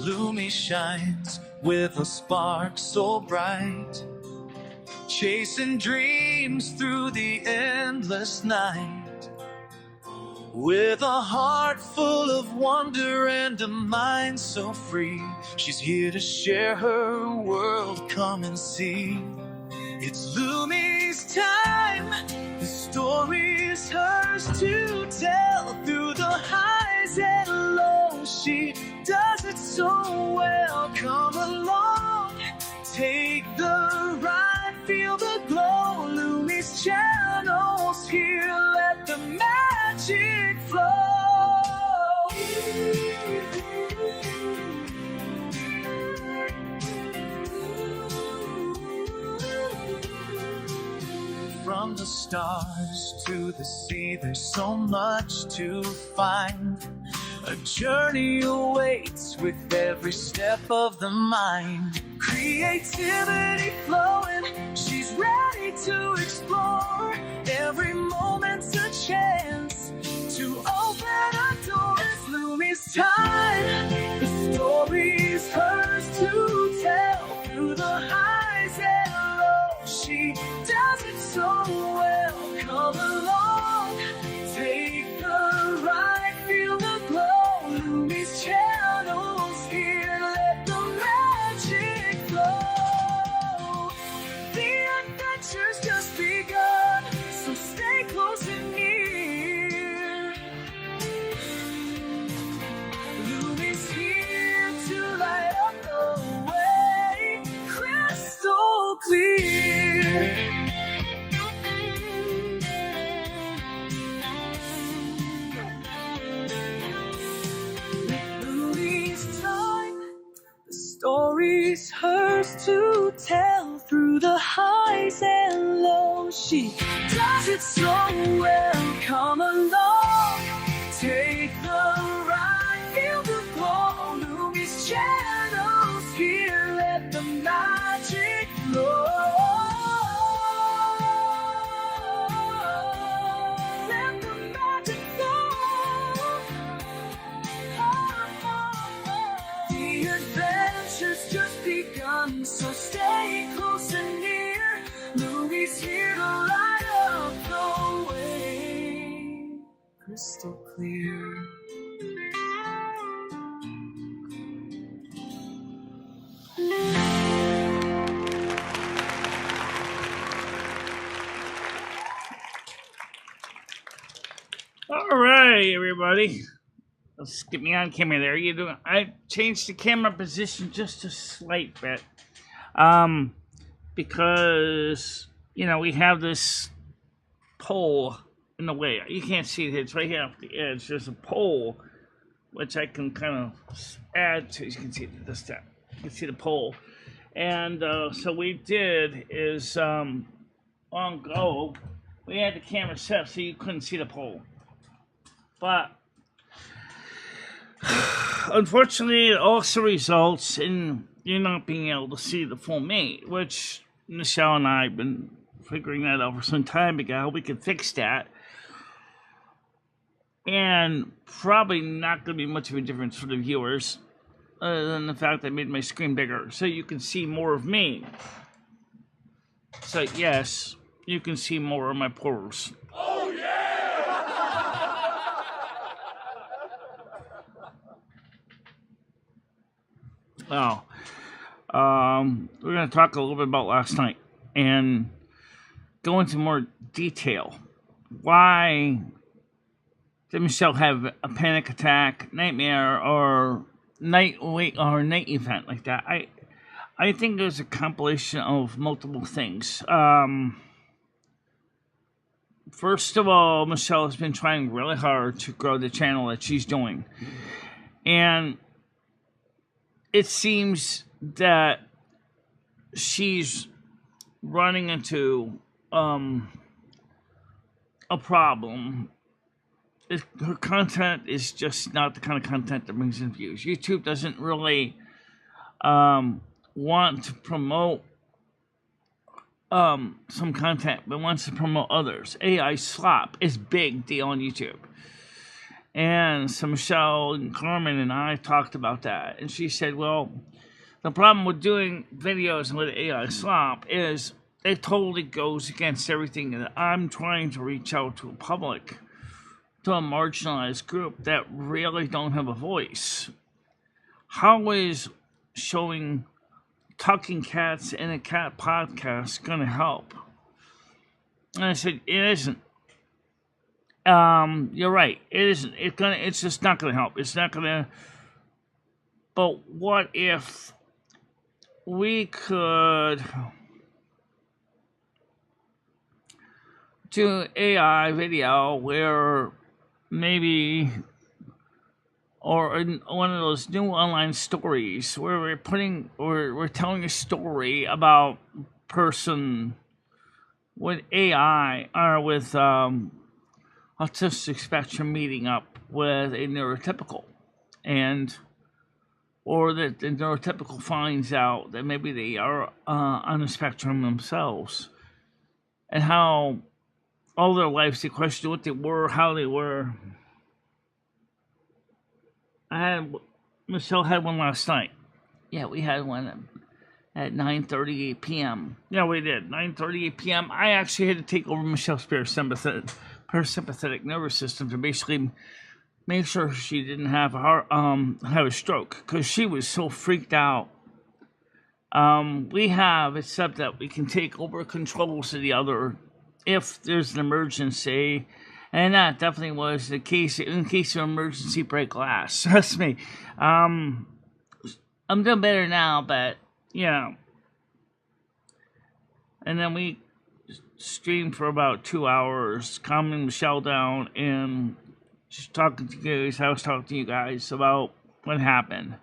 Lumi shines with a spark so bright, chasing dreams through the endless night. With a heart full of wonder and a mind so free, she's here to share her world. Come and see. It's Lumi's time. The story's hers to tell. Through the highs and lows, she does it so well. Come along, take the ride, feel the glow. Lumi's channel's here, let the magic flow. From the stars to the sea, there's so much to find. A journey awaits with every step of the mind. Creativity flowing, she's ready to explore. Every moment's a chance to open a door. It's Lumi's time. The story's hers to tell. Through the highs and lows, she does it so well. Come along, take the ride, feel the glow. Lumi's channel's here, let the magic flow. The adventure's just begun, so stay close and near. Lumi's here to light up the way, crystal clear. Story's hers to tell. Through the highs and lows, she does it so well. Come along, take the ride, feel the glow. Lumi's channel's here, let the magic flow. Let the magic flow. The adventure's just begun, so stay close and near. Lumi's here to light up the way, crystal clear. All right, everybody. Let's get me on camera there. You doing? I changed the camera position just a slight bit, because we have this pole in the way. You can't see it; it's right here off the edge. There's a pole which I can kind of add to. You can see this step. You can see the pole, and so we did is on go. We had the camera set up so you couldn't see the pole, but unfortunately, it also results in you not being able to see the full me, which Michelle and I have been figuring that out for some time ago. We could fix that. And probably not going to be much of a difference for the viewers, other than the fact that I made my screen bigger, so you can see more of me. So yes, you can see more of my pores. Oh yeah! Oh, we're going to talk a little bit about last night and go into more detail. Why did Michelle have a panic attack, nightmare, or night event like that? I think there's a compilation of multiple things. First of all, Michelle has been trying really hard to grow the channel that she's doing, and it seems that she's running into a problem. Her content is just not the kind of content that brings in views. YouTube doesn't really want to promote some content, but wants to promote others. AI slop is big deal on YouTube. And so Michelle and Carmen and I talked about that. And she said, well, the problem with doing videos with AI slop is it totally goes against everything that I'm trying to reach out to a public, to a marginalized group that really don't have a voice. How is showing talking cats in a cat podcast going to help? And I said, it isn't. You're right. It isn't. It's just not gonna help. It's not gonna. But what if we could do AI video where maybe, or in one of those new online stories where we're telling a story about person with AI or with autistic spectrum meeting up with a neurotypical, and or that the neurotypical finds out that maybe they are on the spectrum themselves, and how all their lives they questioned what they were, how they were. Michelle had one last night. Yeah, we had one at 9:38 p.m. Yeah, we did 9:38 p.m. I actually had to take over Michelle's parasympathetic nervous system to basically make sure she didn't have a stroke, because she was so freaked out. We have it set that we can take over controls of the other if there's an emergency, and that definitely was the case in case of emergency break glass. Trust me. I'm doing better now, but yeah. And then we streamed for about 2 hours, calming Michelle down and just talking to you guys. I was talking to you guys about what happened.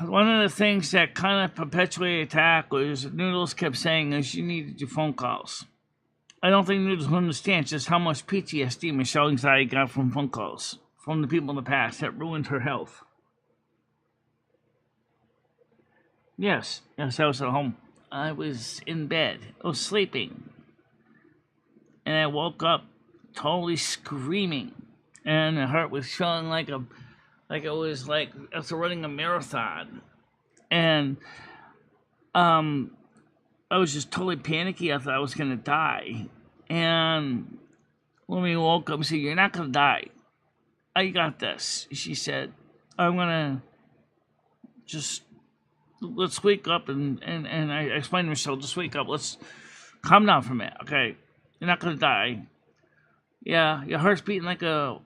One of the things that kind of perpetuated attack was Noodles kept saying is you need to do phone calls. I don't think Noodles understands just how much PTSD Michelle anxiety got from phone calls from the people in the past that ruined her health. Yes, I was at home. I was in bed. I was sleeping. And I woke up totally screaming. And my heart was feeling like it was like after running a marathon. And I was just totally panicky. I thought I was gonna die. And when we woke up, she said, "You're not gonna die. I got this." She said, "I'm gonna just let's wake up," and I explained to Michelle, "Just wake up. Let's calm down for a minute, okay? You're not gonna die. Yeah, your heart's beating like a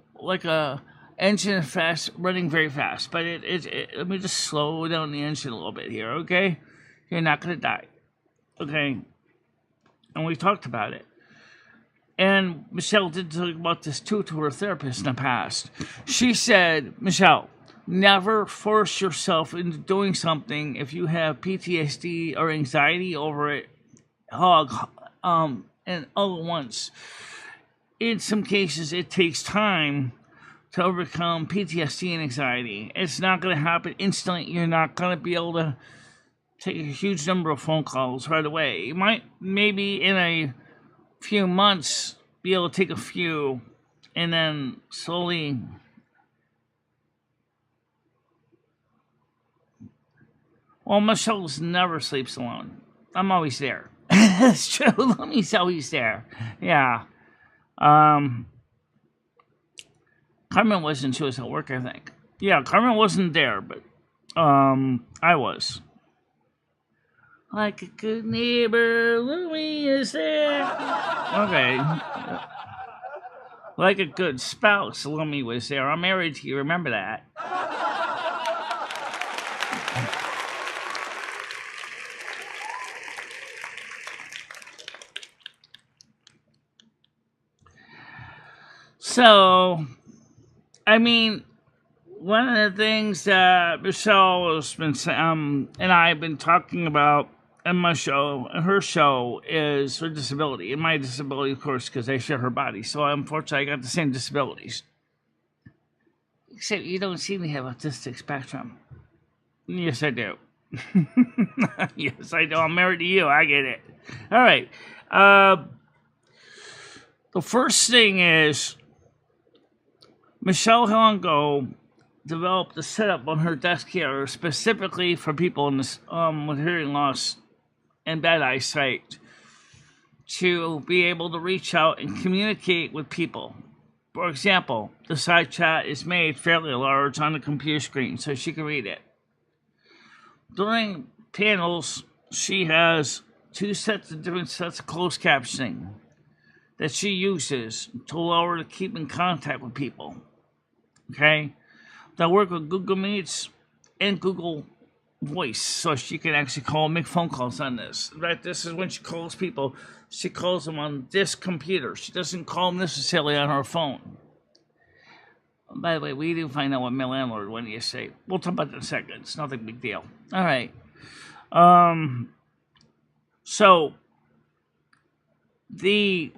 engine fast, running very fast, but let me just slow down the engine a little bit here, okay? You're not gonna die, okay?" And we talked about it. And Michelle did talk about this too to her therapist in the past. She said, "Michelle, never force yourself into doing something if you have PTSD or anxiety over it, and all at once. In some cases, it takes time to overcome PTSD and anxiety. It's not going to happen instantly. You're not going to be able to take a huge number of phone calls right away. You might, maybe in a few months, be able to take a few and then slowly..." Well, Michelle never sleeps alone. I'm always there. That's true. Lumi's always there. Yeah. Carmen wasn't. She was at work, I think. Yeah, Carmen wasn't there, but I was. Like a good neighbor, Lumi is there. Okay. Like a good spouse, Lumi was there. I'm married to you, remember that. So, I mean, one of the things that Michelle has been and I have been talking about in my show, and her show, is her disability. And my disability, of course, because I share her body. So, unfortunately, I got the same disabilities. Except you don't seem to have autistic spectrum. Yes, I do. Yes, I do. I'm married to you. I get it. All right. The first thing is, Michelle Hongo developed a setup on her desk here specifically for people in this, with hearing loss and bad eyesight to be able to reach out and communicate with people. For example, the side chat is made fairly large on the computer screen so she can read it. During panels, she has different sets of closed captioning that she uses to allow her to keep in contact with people. Okay? They work with Google Meets and Google Voice, so she can actually call and make phone calls on this. Right? This is when she calls people. She calls them on this computer. She doesn't call them necessarily on her phone. By the way, we didn't find out what my landlord wanted you to say. We'll talk about that in a second. It's nothing big deal. All right. So the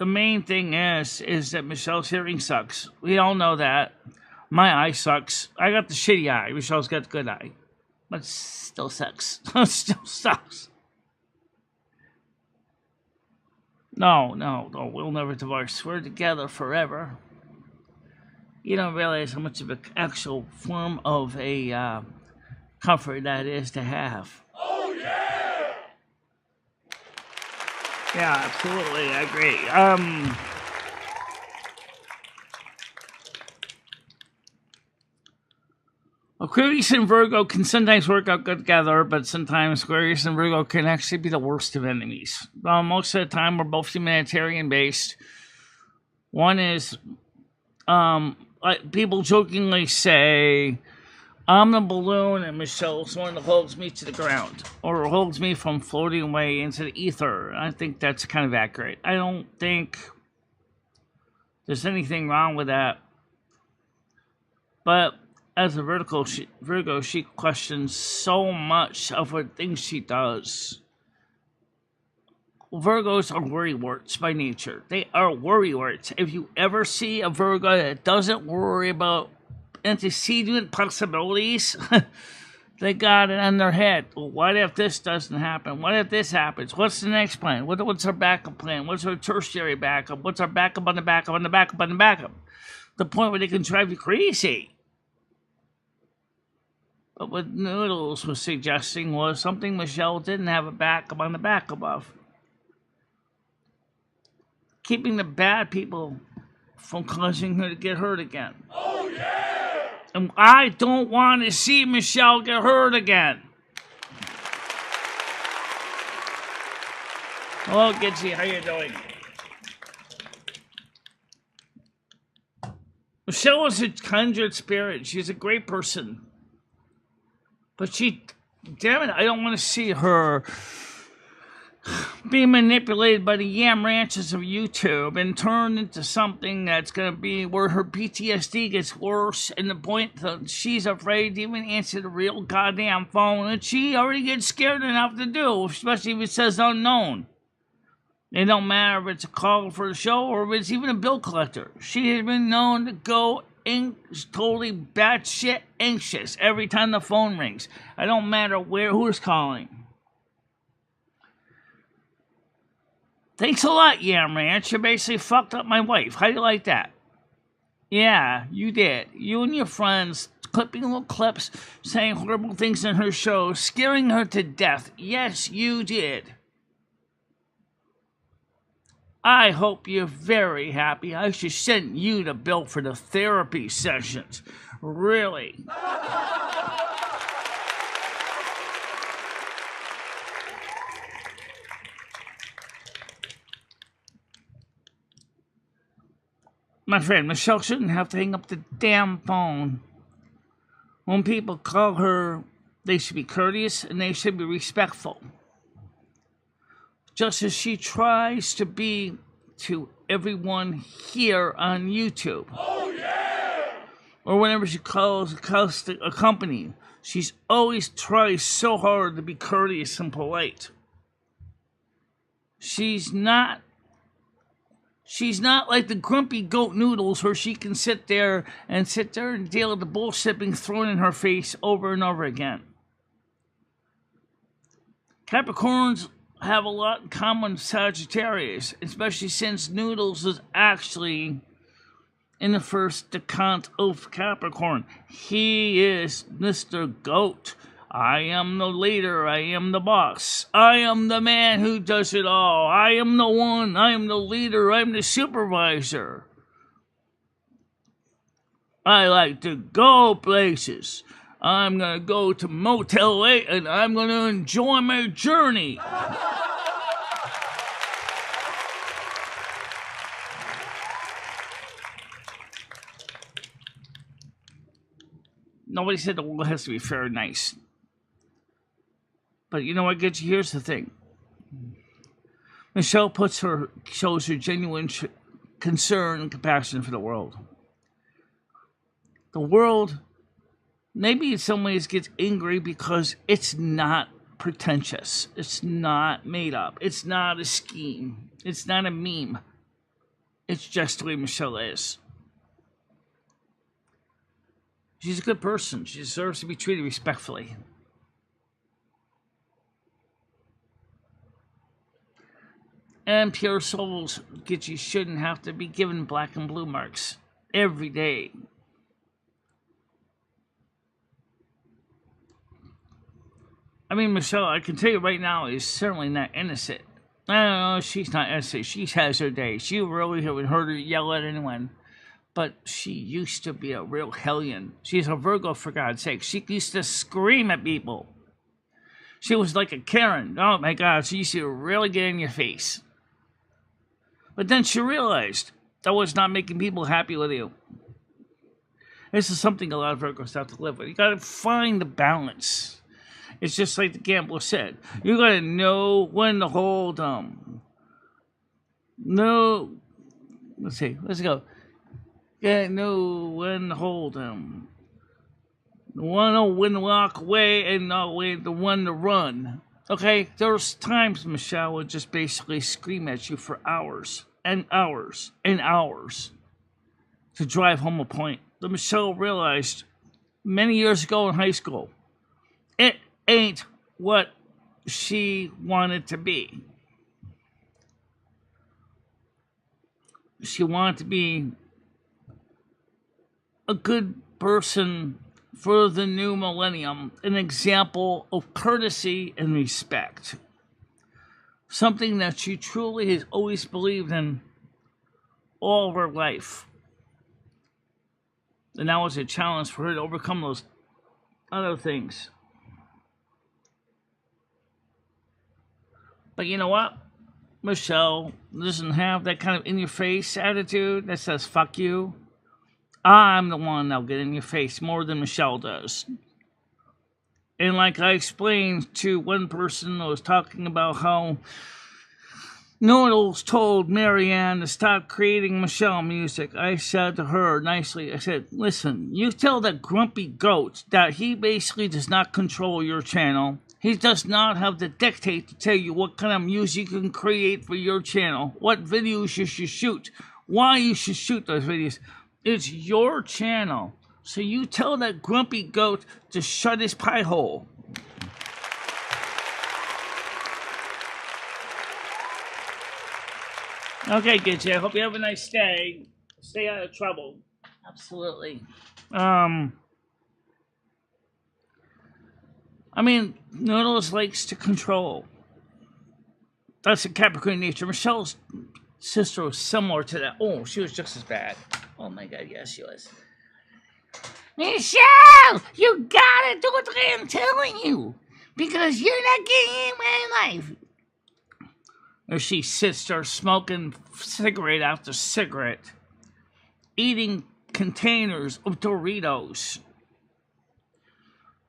main thing is that Michelle's hearing sucks. We all know that. My eye sucks. I got the shitty eye. Michelle's got the good eye. But it still sucks. It still sucks. No, we'll never divorce. We're together forever. You don't realize how much of an actual form of a comfort that is to have. Oh, yeah! Yeah, absolutely. I agree. Aquarius and Virgo can sometimes work out good together, but sometimes Aquarius and Virgo can actually be the worst of enemies. Most of the time, we're both humanitarian based. One is, like people jokingly say, I'm the balloon and Michelle's one that holds me to the ground, or holds me from floating away into the ether. I think that's kind of accurate. I don't think there's anything wrong with that. But as a Virgo, she questions so much of what things she does. Virgos are worrywarts by nature. They are worrywarts. If you ever see a Virgo that doesn't worry about antecedent possibilities, they got it on their head. Well, what if this doesn't happen? What if this happens? What's the next plan? What's our backup plan? What's our tertiary backup? What's our backup on the backup on the backup on the backup? The point where they can drive you crazy. But what Noodles was suggesting was something Michelle didn't have a backup on the backup of. Keeping the bad people from causing her to get hurt again. Oh, yeah! And I don't want to see Michelle get hurt again. Hello, Gitzy. How you doing? Michelle is a kindred spirit. She's a great person. But damn it, I don't want to see her being manipulated by the yam ranches of YouTube and turned into something that's going to be where her PTSD gets worse, and the point that she's afraid to even answer the real goddamn phone, and she already gets scared enough to do, especially if it says unknown. It don't matter if it's a call for the show or if it's even a bill collector. She has been known to go totally batshit anxious every time the phone rings. I don't matter who's calling. Thanks a lot, Yam Ranch. You basically fucked up my wife. How do you like that? Yeah, you did. You and your friends clipping little clips, saying horrible things in her show, scaring her to death. Yes, you did. I hope you're very happy. I should send you the bill for the therapy sessions. Really. My friend, Michelle shouldn't have to hang up the damn phone. When people call her, they should be courteous and they should be respectful. Just as she tries to be to everyone here on YouTube. Oh, yeah! Or whenever she calls a company, she's always tries so hard to be courteous and polite. She's not like the grumpy goat Noodles where she can sit there and deal with the bullshit being thrown in her face over and over again. Capricorns have a lot in common with Sagittarius, especially since Noodles is actually in the first decan of Capricorn. He is Mr. Goat. I am the leader. I am the boss. I am the man who does it all. I am the one. I am the leader. I am the supervisor. I like to go places. I'm going to go to Motel 8 and I'm going to enjoy my journey. Nobody said the world has to be fair and nice. But you know what, Gitchy? Here's the thing. Michelle shows her genuine concern and compassion for the world. The world, maybe in some ways, gets angry because it's not pretentious. It's not made up. It's not a scheme. It's not a meme. It's just the way Michelle is. She's a good person. She deserves to be treated respectfully. And pure souls, Gitchy, shouldn't have to be given black and blue marks every day. I mean, Michelle, I can tell you right now, is certainly not innocent. I don't know, she's not innocent. She has her day. She really haven't heard her yell at anyone. But she used to be a real hellion. She's a Virgo, for God's sake. She used to scream at people. She was like a Karen. Oh my God, she used to really get in your face. But then she realized that was not making people happy with you. This is something a lot of Virgos have to live with. You gotta find the balance. It's just like the gambler said. You gotta know when to hold no. Let's see. Let's go. You gotta know when to hold them. Know when to walk away and know when to run. Okay, there's times Michelle would just basically scream at you for hours and hours and hours to drive home a point. But Michelle realized many years ago in high school, it ain't what she wanted to be. She wanted to be a good person for the new millennium, an example of courtesy and respect. Something that she truly has always believed in all of her life. And now it's a challenge for her to overcome those other things. But you know what? Michelle doesn't have that kind of in-your-face attitude that says, fuck you. I'm the one that'll get in your face more than Michelle does. And like I explained to one person who was talking about how Noodles told Marianne to stop creating Michelle music, I said to her nicely, I said, listen, you tell that grumpy goat that he basically does not control your channel. He does not have the dictate to tell you what kind of music you can create for your channel, what videos you should shoot, why you should shoot those videos. It's your channel. So you tell that grumpy goat to shut his pie hole. Okay, Gitchy, I hope you have a nice day. Stay out of trouble. Absolutely. I mean, Noodles likes to control. That's a Capricorn nature. Michelle's sister was similar to that. Oh, she was just as bad. Oh my God, yes, she was. Michelle, you gotta do what I'm telling you, because you're not getting in my life. Or she sits there smoking cigarette after cigarette, eating containers of Doritos,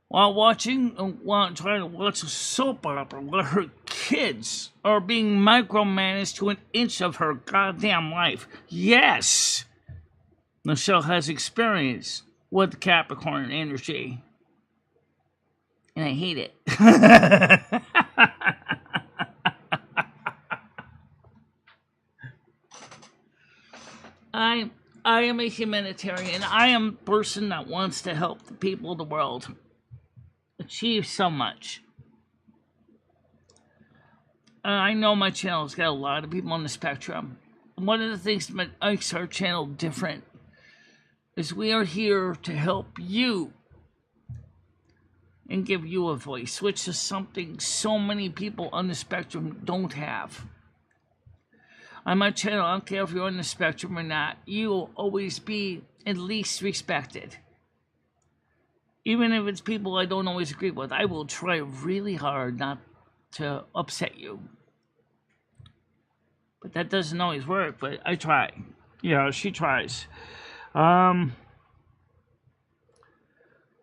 while trying to watch a soap opera where her kids are being micromanaged to an inch of her goddamn life. Yes, Michelle has experience with Capricorn energy, and I hate it. I am a humanitarian. I am a person that wants to help the people of the world achieve so much. I know my channel's got a lot of people on the spectrum. One of the things that makes our channel different is we are here to help you and give you a voice, which is something so many people on the spectrum don't have. On my channel, I don't care if you're on the spectrum or not, you will always be at least respected. Even if it's people I don't always agree with, I will try really hard not to upset you. But that doesn't always work, but I try. Yeah, she tries.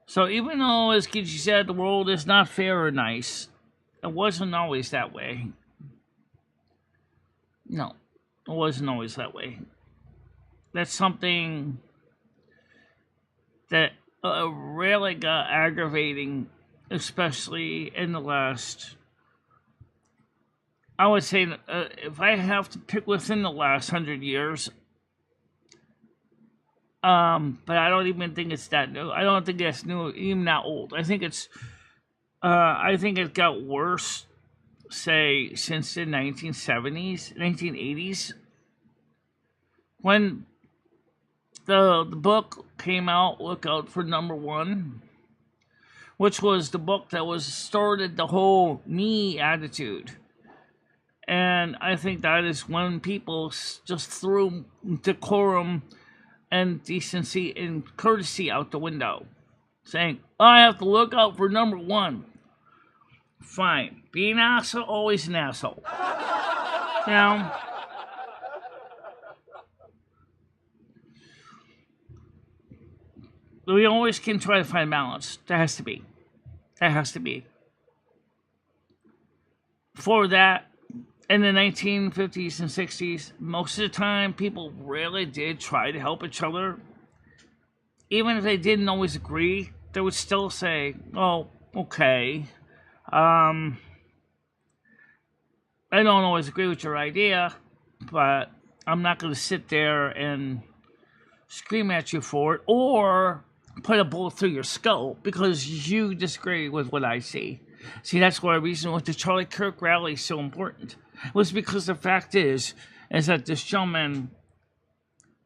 So even though, as Gigi said, the world is not fair or nice, it wasn't always that way. No, it wasn't always that way. That's something that really got aggravating, especially in the last, I would say, if I have to pick within the last 100 years, but I don't even think it's that new. I don't think it's new, even that old. I think it got worse, say, since the 1970s, 1980s, when the book came out, Look Out for Number One, which was the book that started the whole me attitude. And I think that is when people just threw decorum and decency and courtesy out the window, saying, I have to look out for number one. Fine. Be an asshole, always an asshole. Now, we always can try to find balance. There has to be. For that, in the 1950s and 60s, most of the time, people really did try to help each other. Even if they didn't always agree, they would still say, oh, okay. I don't always agree with your idea, but I'm not going to sit there and scream at you for it or put a bullet through your skull because you disagree with what I see. See, that's why the reason why the Charlie Kirk rally is so important. Was because the fact is that this gentleman,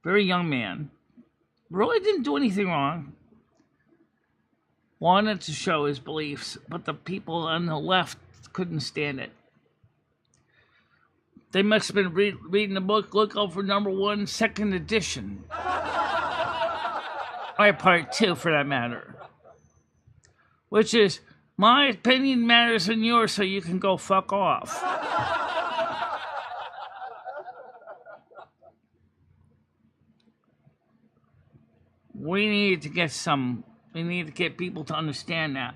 very young man, really didn't do anything wrong. Wanted to show his beliefs, but the people on the left couldn't stand it. They must have been reading the book, Look Out for Number One, second edition. Or part 2, for that matter. Which is, my opinion matters than yours, so you can go fuck off. We need to get people to understand that.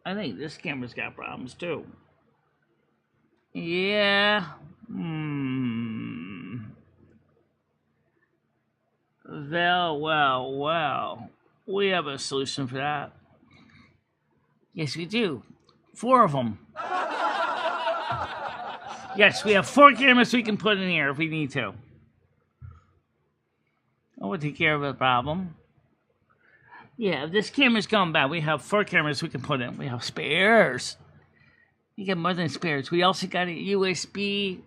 I think this camera's got problems too. Yeah. Well. We have a solution for that. Yes, we do. 4 of them. Yes, we have 4 cameras we can put in here if we need to. I will take care of the problem. Yeah, if this camera's gone bad, we have 4 cameras we can put in. We have spares. You get more than spares. We also got a USB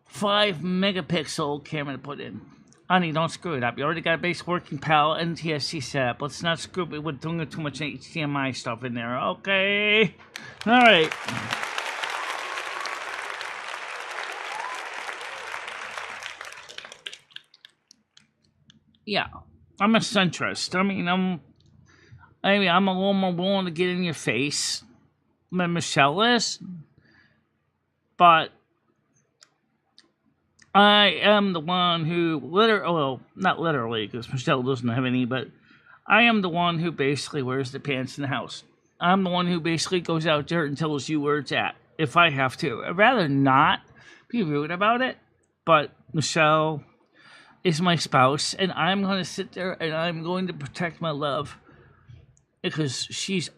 5 megapixel camera to put in. Honey, don't screw it up. You already got a base working PAL and TSC setup. Let's not screw it with doing too much HDMI stuff in there. Okay. All right. Yeah, I'm a centrist. I mean, I'm a little more willing to get in your face than Michelle is, but I am the one who not literally, because Michelle doesn't have any, but I am the one who basically wears the pants in the house. I'm the one who basically goes out there and tells you where it's at, if I have to. I'd rather not be rude about it, but Michelle is my spouse, and I'm going to sit there and I'm going to protect my love because she's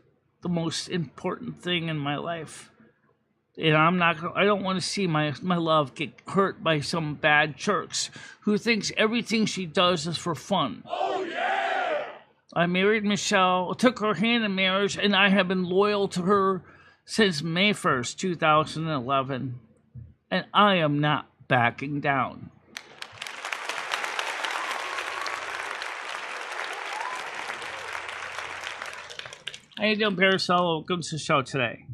the most important thing in my life. And I don't want to see my love get hurt by some bad jerks who thinks everything she does is for fun. Oh, yeah! I married Michelle, took her hand in marriage, and I have been loyal to her since May 1st, 2011. And I am not backing down. How you doing, Parasol? Welcome to the show today.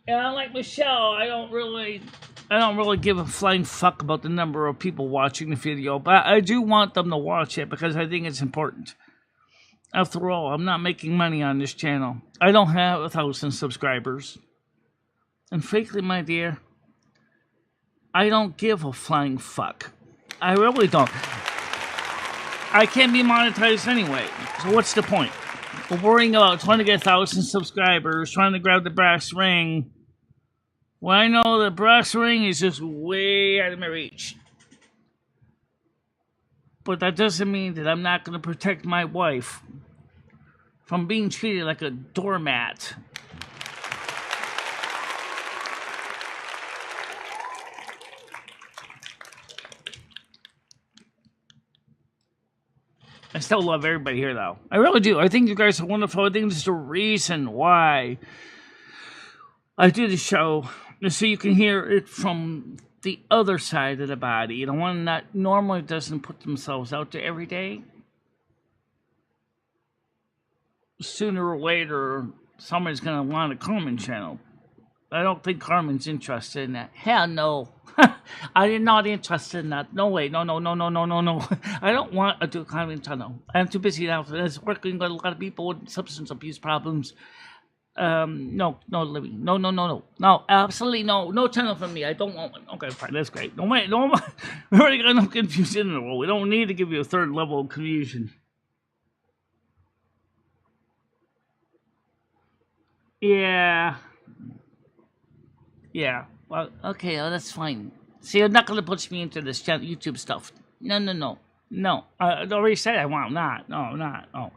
Yeah, like Michelle, I don't really give a flying fuck about the number of people watching the video, but I do want them to watch it because I think it's important. After all, I'm not making money on this channel. I don't have 1,000 subscribers. And frankly, my dear, I don't give a flying fuck. I really don't. I can't be monetized anyway, so what's the point? We're worrying about trying to get 1,000 subscribers, trying to grab the brass ring. Well, I know the brass ring is just way out of my reach. But that doesn't mean that I'm not going to protect my wife from being treated like a doormat. I still love everybody here, though. I really do. I think you guys are wonderful. I think this is the reason why I do the show, so you can hear it from the other side of the body, the one that normally doesn't put themselves out there every day. Sooner or later, somebody's going to want a Carmen channel. I don't think Carmen's interested in that. Hell no. I'm not interested in that. No way. No. I don't want to do a Carmen channel. I'm too busy now for this. Working with a lot of people with substance abuse problems. No, Libby. No. No, absolutely no. No channel for me. I don't want one. Okay, fine. That's great. No, wait. No, we already got enough confusion in the world. We don't need to give you a third level of confusion. Yeah. Well, okay, that's fine. See, you're not going to push me into this YouTube stuff. No. I already said I want not. No.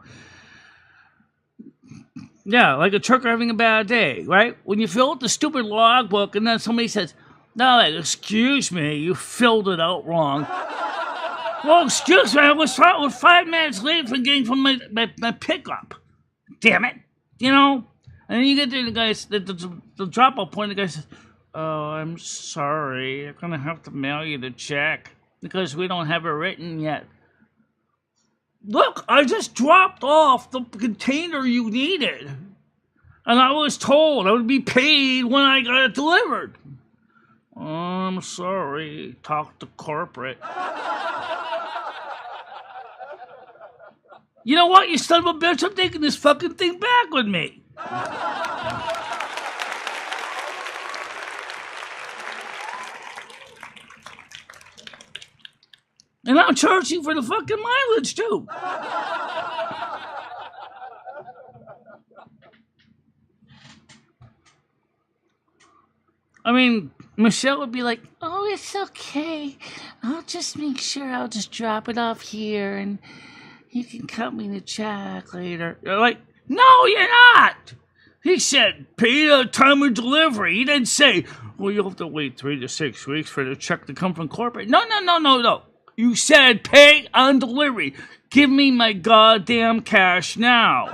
Yeah, like a trucker having a bad day, right? When you fill out the stupid logbook and then somebody says, no, excuse me, you filled it out wrong. Well, excuse me, I was 5 minutes late from getting from my pickup. Damn it. You know? And then you get there, the guy, the drop-off point, the guy says, oh, I'm sorry, I'm going to have to mail you the check because we don't have it written yet. Look, I just dropped off the container you needed. And I was told I would be paid when I got it delivered. Oh, I'm sorry, talk to corporate. You know what, you son of a bitch, I'm taking this fucking thing back with me. And I'll charge you for the fucking mileage, too. I mean, Michelle would be like, oh, it's okay. I'll just make sure I'll just drop it off here and you can cut me the check later. You're like, no, you're not. He said, pay the time of delivery. He didn't say, well, you'll have to wait 3 to 6 weeks for the check to come from corporate. No. You said pay on delivery. Give me my goddamn cash now.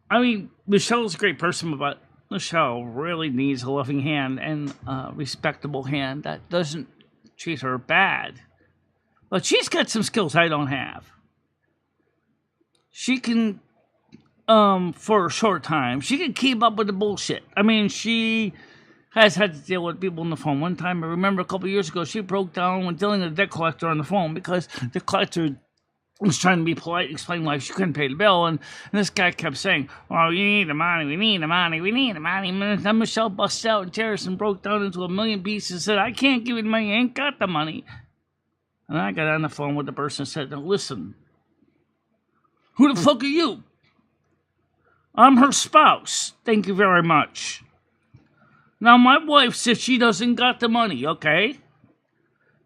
I mean, Michelle's a great person, but Michelle really needs a loving hand and a respectable hand that doesn't treat her bad. But she's got some skills I don't have. She can, for a short time, she can keep up with the bullshit. I mean, she has had to deal with people on the phone. One time, I remember a couple years ago, she broke down when dealing with a debt collector on the phone because the collector was trying to be polite, explain why she couldn't pay the bill, and this guy kept saying, "Oh, you need the money, we need the money." And then Michelle busted out in tears and broke down into a million pieces and said, "I can't give you the money, I ain't got the money." And I got on the phone with the person and said, "Now listen, who the fuck are you?" "I'm her spouse. Thank you very much." Now, my wife said she doesn't got the money, okay?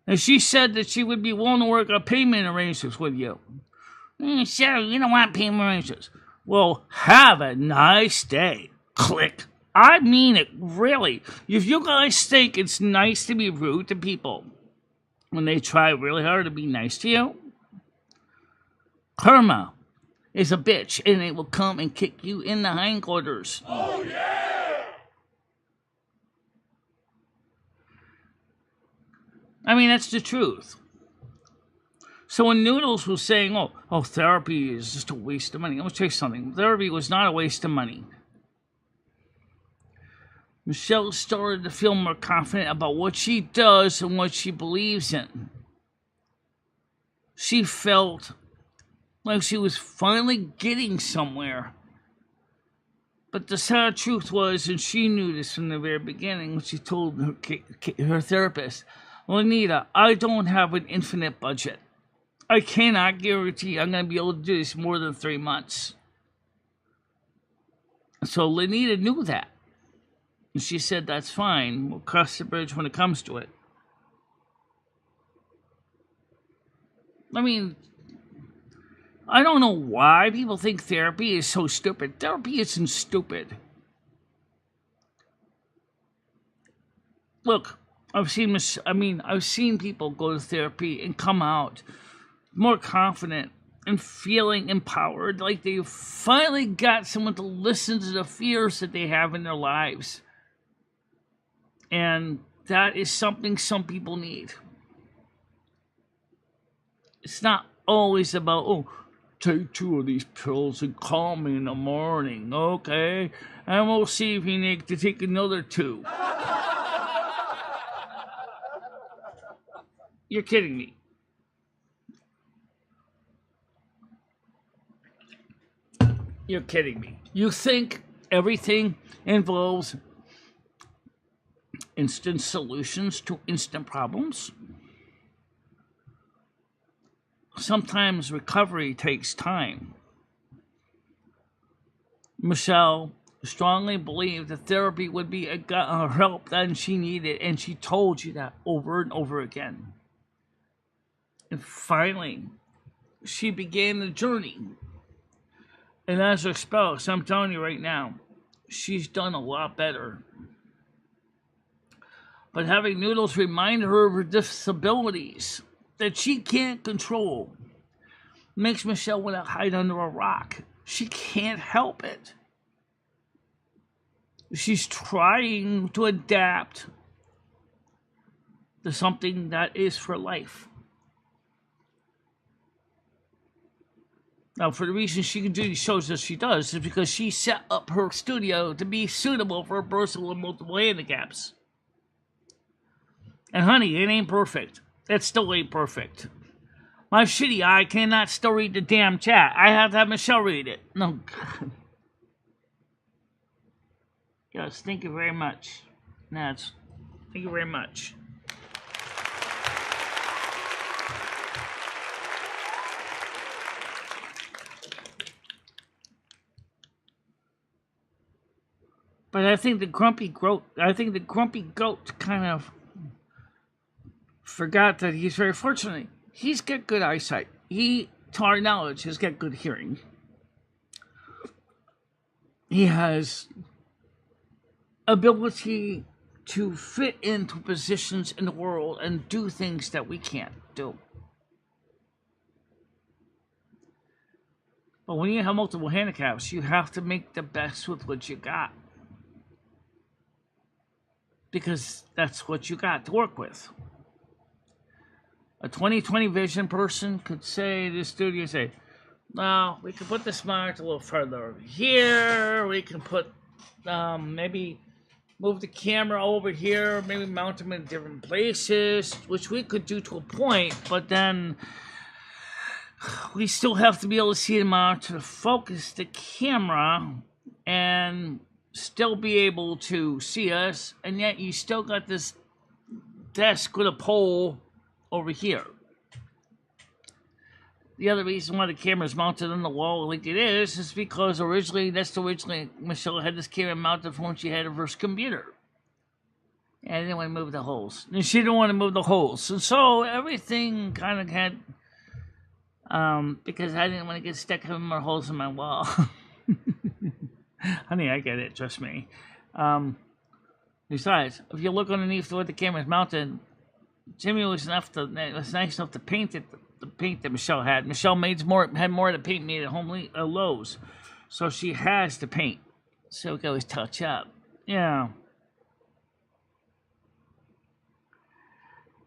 And she said that she would be willing to work on payment arrangements with you. Sure, you don't want payment arrangements. Well, have a nice day. Click. I mean it, really. If you guys think it's nice to be rude to people, when they try really hard to be nice to you. Karma is a bitch, and it will come and kick you in the hindquarters. Oh, yeah! I mean, that's the truth. So when Noodles was saying, oh, therapy is just a waste of money, I'm going to tell you something. Therapy was not a waste of money. Michelle started to feel more confident about what she does and what she believes in. She felt like she was finally getting somewhere. But the sad truth was, and she knew this from the very beginning, when she told her therapist, Lenita, I don't have an infinite budget. I cannot guarantee I'm going to be able to do this more than 3 months. So Lenita knew that. And she said, that's fine. We'll cross the bridge when it comes to it. I mean, I don't know why people think therapy is so stupid. Therapy isn't stupid. Look, I've seen people go to therapy and come out more confident and feeling empowered, like they finally got someone to listen to the fears that they have in their lives. And that is something some people need. It's not always about, take 2 of these pills and call me in the morning, okay? And we'll see if you need to take another 2. You're kidding me. You're kidding me. You think everything involves instant solutions to instant problems? Sometimes recovery takes time. Michelle strongly believed that therapy would be a help that she needed, and she told you that over and over again. And finally, she began the journey. And as her spouse, I'm telling you right now, she's done a lot better. But having Noodles remind her of her disabilities that she can't control makes Michelle want to hide under a rock. She can't help it. She's trying to adapt to something that is for life. Now, for the reason she can do these shows as she does is because she set up her studio to be suitable for a person with multiple handicaps. And honey, it ain't perfect. It still ain't perfect. My shitty eye cannot still read the damn chat. I have to have Michelle read it. No. Yes, thank you very much. Nats, thank you very much. But I think the grumpy goat kind of forgot that he's very fortunate. He's got good eyesight. He, to our knowledge, has got good hearing. He has ability to fit into positions in the world and do things that we can't do. But when you have multiple handicaps, you have to make the best with what you got. Because that's what you got to work with. A 20/20 vision person could say to the studio, say, well, we can put this monitor a little further over here. We can put, maybe move the camera over here. Maybe mount them in different places, which we could do to a point. But then we still have to be able to see the monitor to focus the camera and still be able to see us, and yet you still got this desk with a pole over here. The other reason why the camera is mounted on the wall like it is because originally Michelle had this camera mounted from when she had her first computer. And I didn't want to move the holes. And she didn't want to move the holes. And so everything kind of had, because I didn't want to get stuck having more holes in my wall. Honey, I get it, trust me. Besides, if you look underneath where the camera's mounted, Jimmy was nice enough to paint it. The paint that Michelle had. Michelle had more of the paint made at Lowe's, so she has the paint. So we can always touch up. Yeah.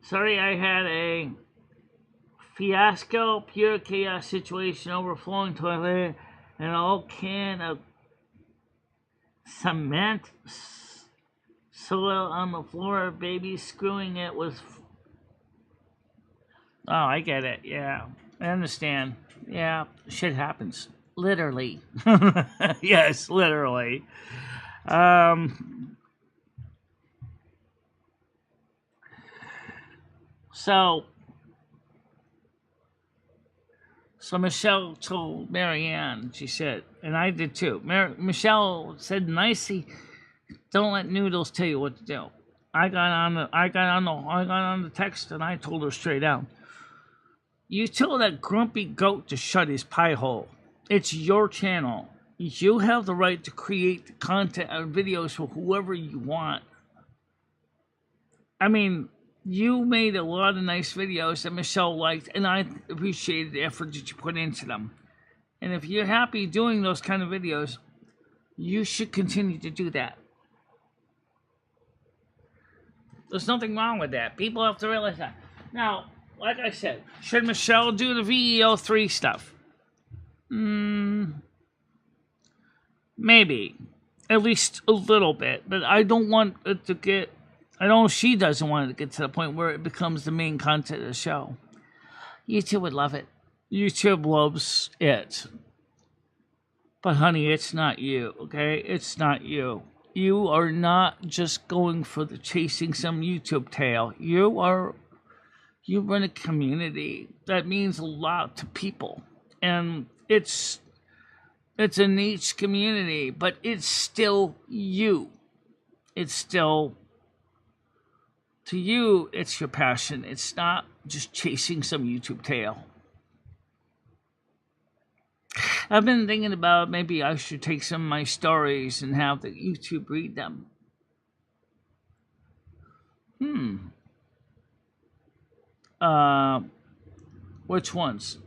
Sorry, I had a fiasco, pure chaos situation, overflowing toilet, and an old can of cement soil on the floor. Baby screwing it was. Oh, I get it. Yeah, I understand. Yeah, shit happens. Literally. Yes, literally. So Michelle told Marianne, she said, and I did too. Michelle said nicely, "Don't let noodles tell you what to do." I got on the text and I told her straight out, "You tell that grumpy goat to shut his pie hole. It's your channel. You have the right to create the content or videos for whoever you want. I mean, you made a lot of nice videos that Michelle liked, and I appreciated the effort that you put into them. And if you're happy doing those kind of videos, you should continue to do that. There's nothing wrong with that. People have to realize that." Now, like I said, should Michelle do the VEO3 stuff? Maybe. At least a little bit. But I don't want it to get... I know she doesn't want it to get to the point where it becomes the main content of the show. YouTube would love it. YouTube loves it. But honey, it's not you, okay? It's not you. You are not just going for the chasing some YouTube tail. You run a community that means a lot to people. And it's a niche community, but it's still you. It's still... To you, it's your passion. It's not just chasing some YouTube tail. I've been thinking about maybe I should take some of my stories and have the YouTube read them. Which ones?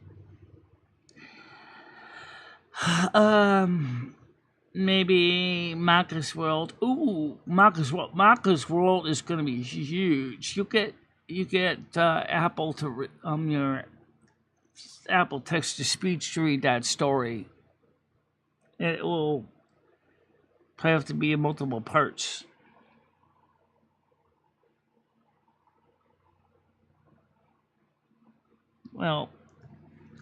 Maybe Marcus World. Ooh, Marcus World. Marcus World is going to be huge. You get Apple to your Apple text to speech to read that story. It will probably have to be in multiple parts. Well,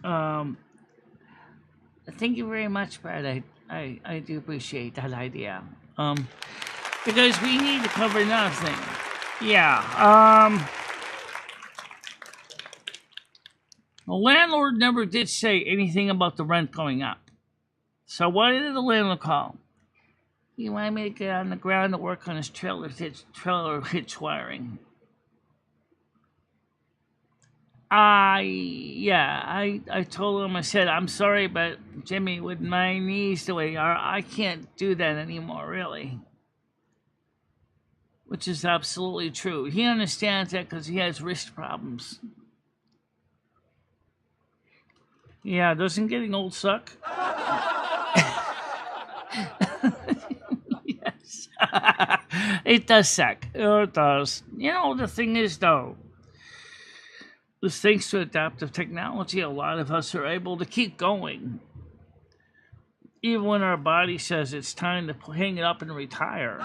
thank you very much, Brad. I do appreciate that idea. Because we need to cover another thing. Yeah. The landlord never did say anything about the rent going up. So what did the landlord call? He wanted me to get on the ground to work on his trailer hitch wiring. I told him, I said, "I'm sorry, but Jimmy, with my knees the way they are, I can't do that anymore, really." Which is absolutely true. He understands that because he has wrist problems. Yeah, doesn't getting old suck? Yes. It does suck. It does. You know, the thing is, though, thanks to adaptive technology, a lot of us are able to keep going. Even when our body says it's time to hang it up and retire.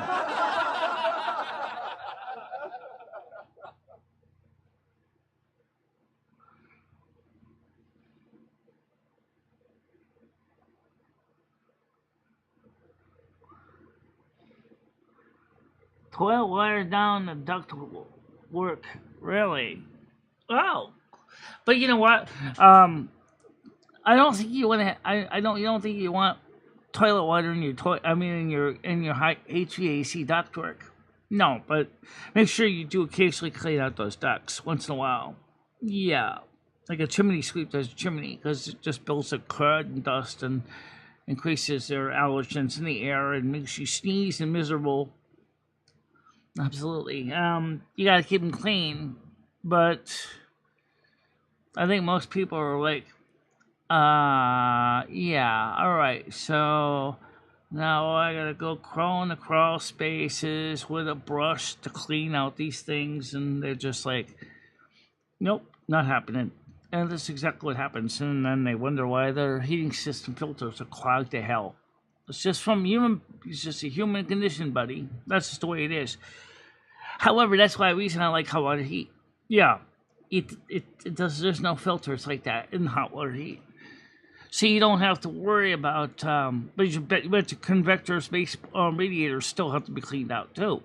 Toilet wire down the duct work. Really? Oh. But you know what? I don't think you want to. You don't think you want toilet water in your in your high HVAC ductwork. No, but make sure you do occasionally clean out those ducts once in a while. Yeah, like a chimney sweep does a chimney, because it just builds up crud and dust and increases their allergens in the air and makes you sneeze and miserable. Absolutely. You gotta keep them clean. But I think most people are like, yeah, all right. So now I gotta go crawl in the crawl spaces with a brush to clean out these things, and they're just like, nope, not happening. And that's exactly what happens. And then they wonder why their heating system filters are clogged to hell. It's just from human. It's just a human condition, buddy. That's just the way it is. However, that's why reason I like hot water heat. Yeah, it does. There's no filters like that in hot water heat, so you don't have to worry about. But your convector space radiators still have to be cleaned out too.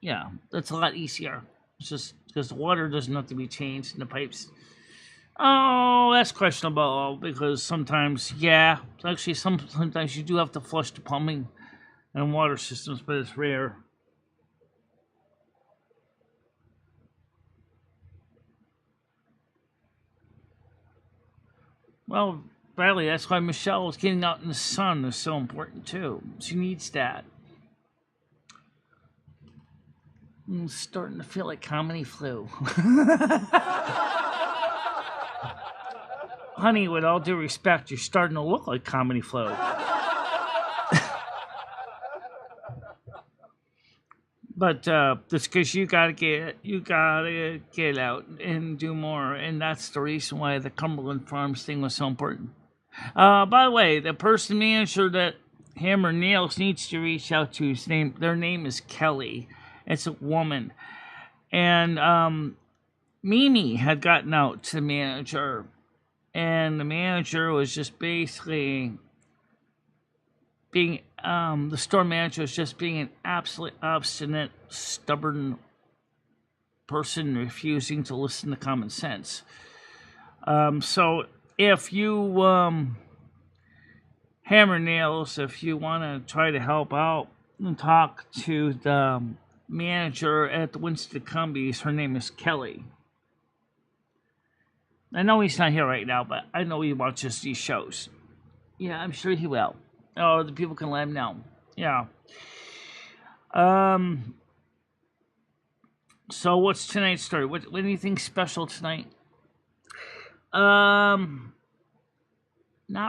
Yeah, that's a lot easier. It's just because the water doesn't have to be changed in the pipes. Oh, that's questionable because sometimes, yeah, actually, sometimes you do have to flush the plumbing and water systems, but it's rare. Well, Bradley, that's why Michelle's getting out in the sun is so important too. She needs that. I'm starting to feel like comedy flu. Honey, with all due respect, you're starting to look like comedy flu. But that's because you gotta get out and do more, and that's the reason why the Cumberland Farms thing was so important. By the way, the person manager that Hammer Nails needs to reach out to, their name is Kelly. It's a woman, and Mimi had gotten out to the manager, and the manager was just basically being the store manager was just being an absolutely obstinate, stubborn person refusing to listen to common sense. So if you hammer nails, if you want to try to help out and talk to the manager at the Winston Cumbies, her name is Kelly. I know he's not here right now, but I know he watches these shows. Yeah, I'm sure he will. Or the people can let him know. Yeah. So what's tonight's story? What anything special tonight? Not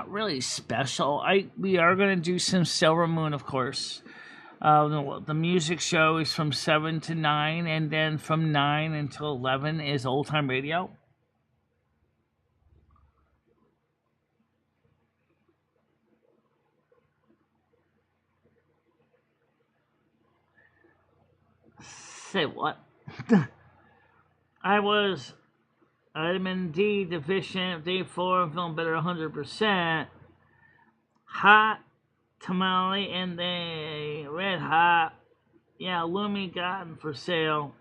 really special. We are gonna do some Silver Moon, of course. The music show is from 7 to 9, and then from 9 until 11 is Old Time Radio. Say what? I was vitamin D deficient, day 4, I'm feeling better 100%. Hot tamale and the red hot. Yeah, Lumi gotten for sale.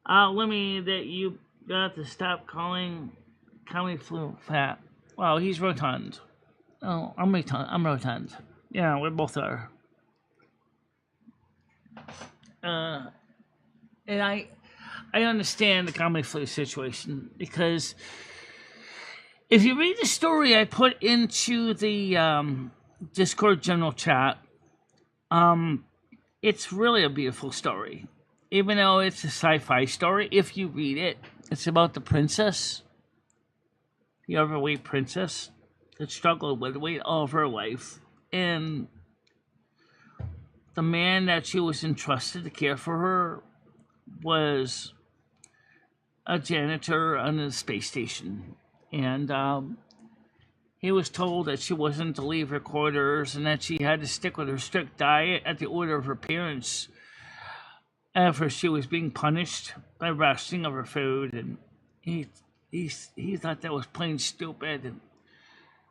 Lumi, that you got to stop calling comedy flu fat. Well, he's rotund. Oh, I'm rotund. Yeah, we both are. And I understand the comedy flu situation because if you read the story I put into the Discord general chat, it's really a beautiful story. Even though it's a sci-fi story, if you read it, it's about the princess, the overweight princess that struggled with weight all of her life, and the man that she was entrusted to care for her was a janitor on the space station, and he was told that she wasn't to leave her quarters and that she had to stick with her strict diet at the order of her parents after she was being punished by rationing of her food, and he thought that was plain stupid,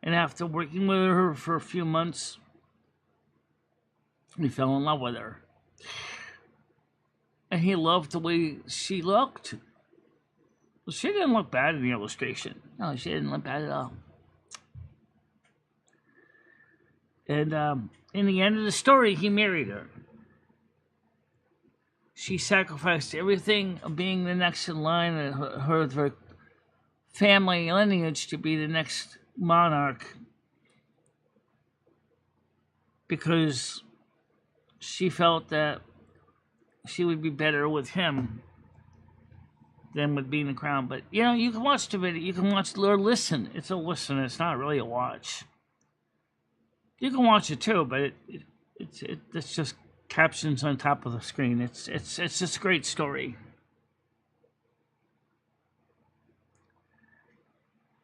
and after working with her for a few months, he fell in love with her. And he loved the way she looked. She didn't look bad in the illustration. No, she didn't look bad at all. And in the end of the story, he married her. She sacrificed everything of being the next in line in her family lineage to be the next monarch because she felt that she would be better with him. than with being in the crowd. But you know, you can watch the video, you can watch or listen. It's a listen. It's not really a watch. You can watch it too, but it's just captions on top of the screen. It's just a great story.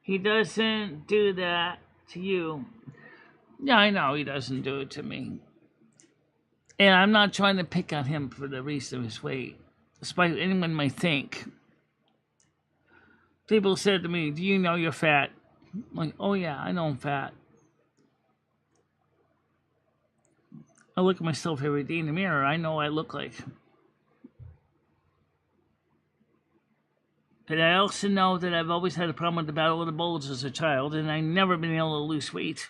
He doesn't do that to you. Yeah, I know he doesn't do it to me. And I'm not trying to pick on him for the reason of his weight, despite what anyone might think. People said to me, "Do you know you're fat?" I'm like, oh yeah, I know I'm fat. I look at myself every day in the mirror. I know what I look like. But I also know that I've always had a problem with the Battle of the Bulge as a child, and I've never been able to lose weight.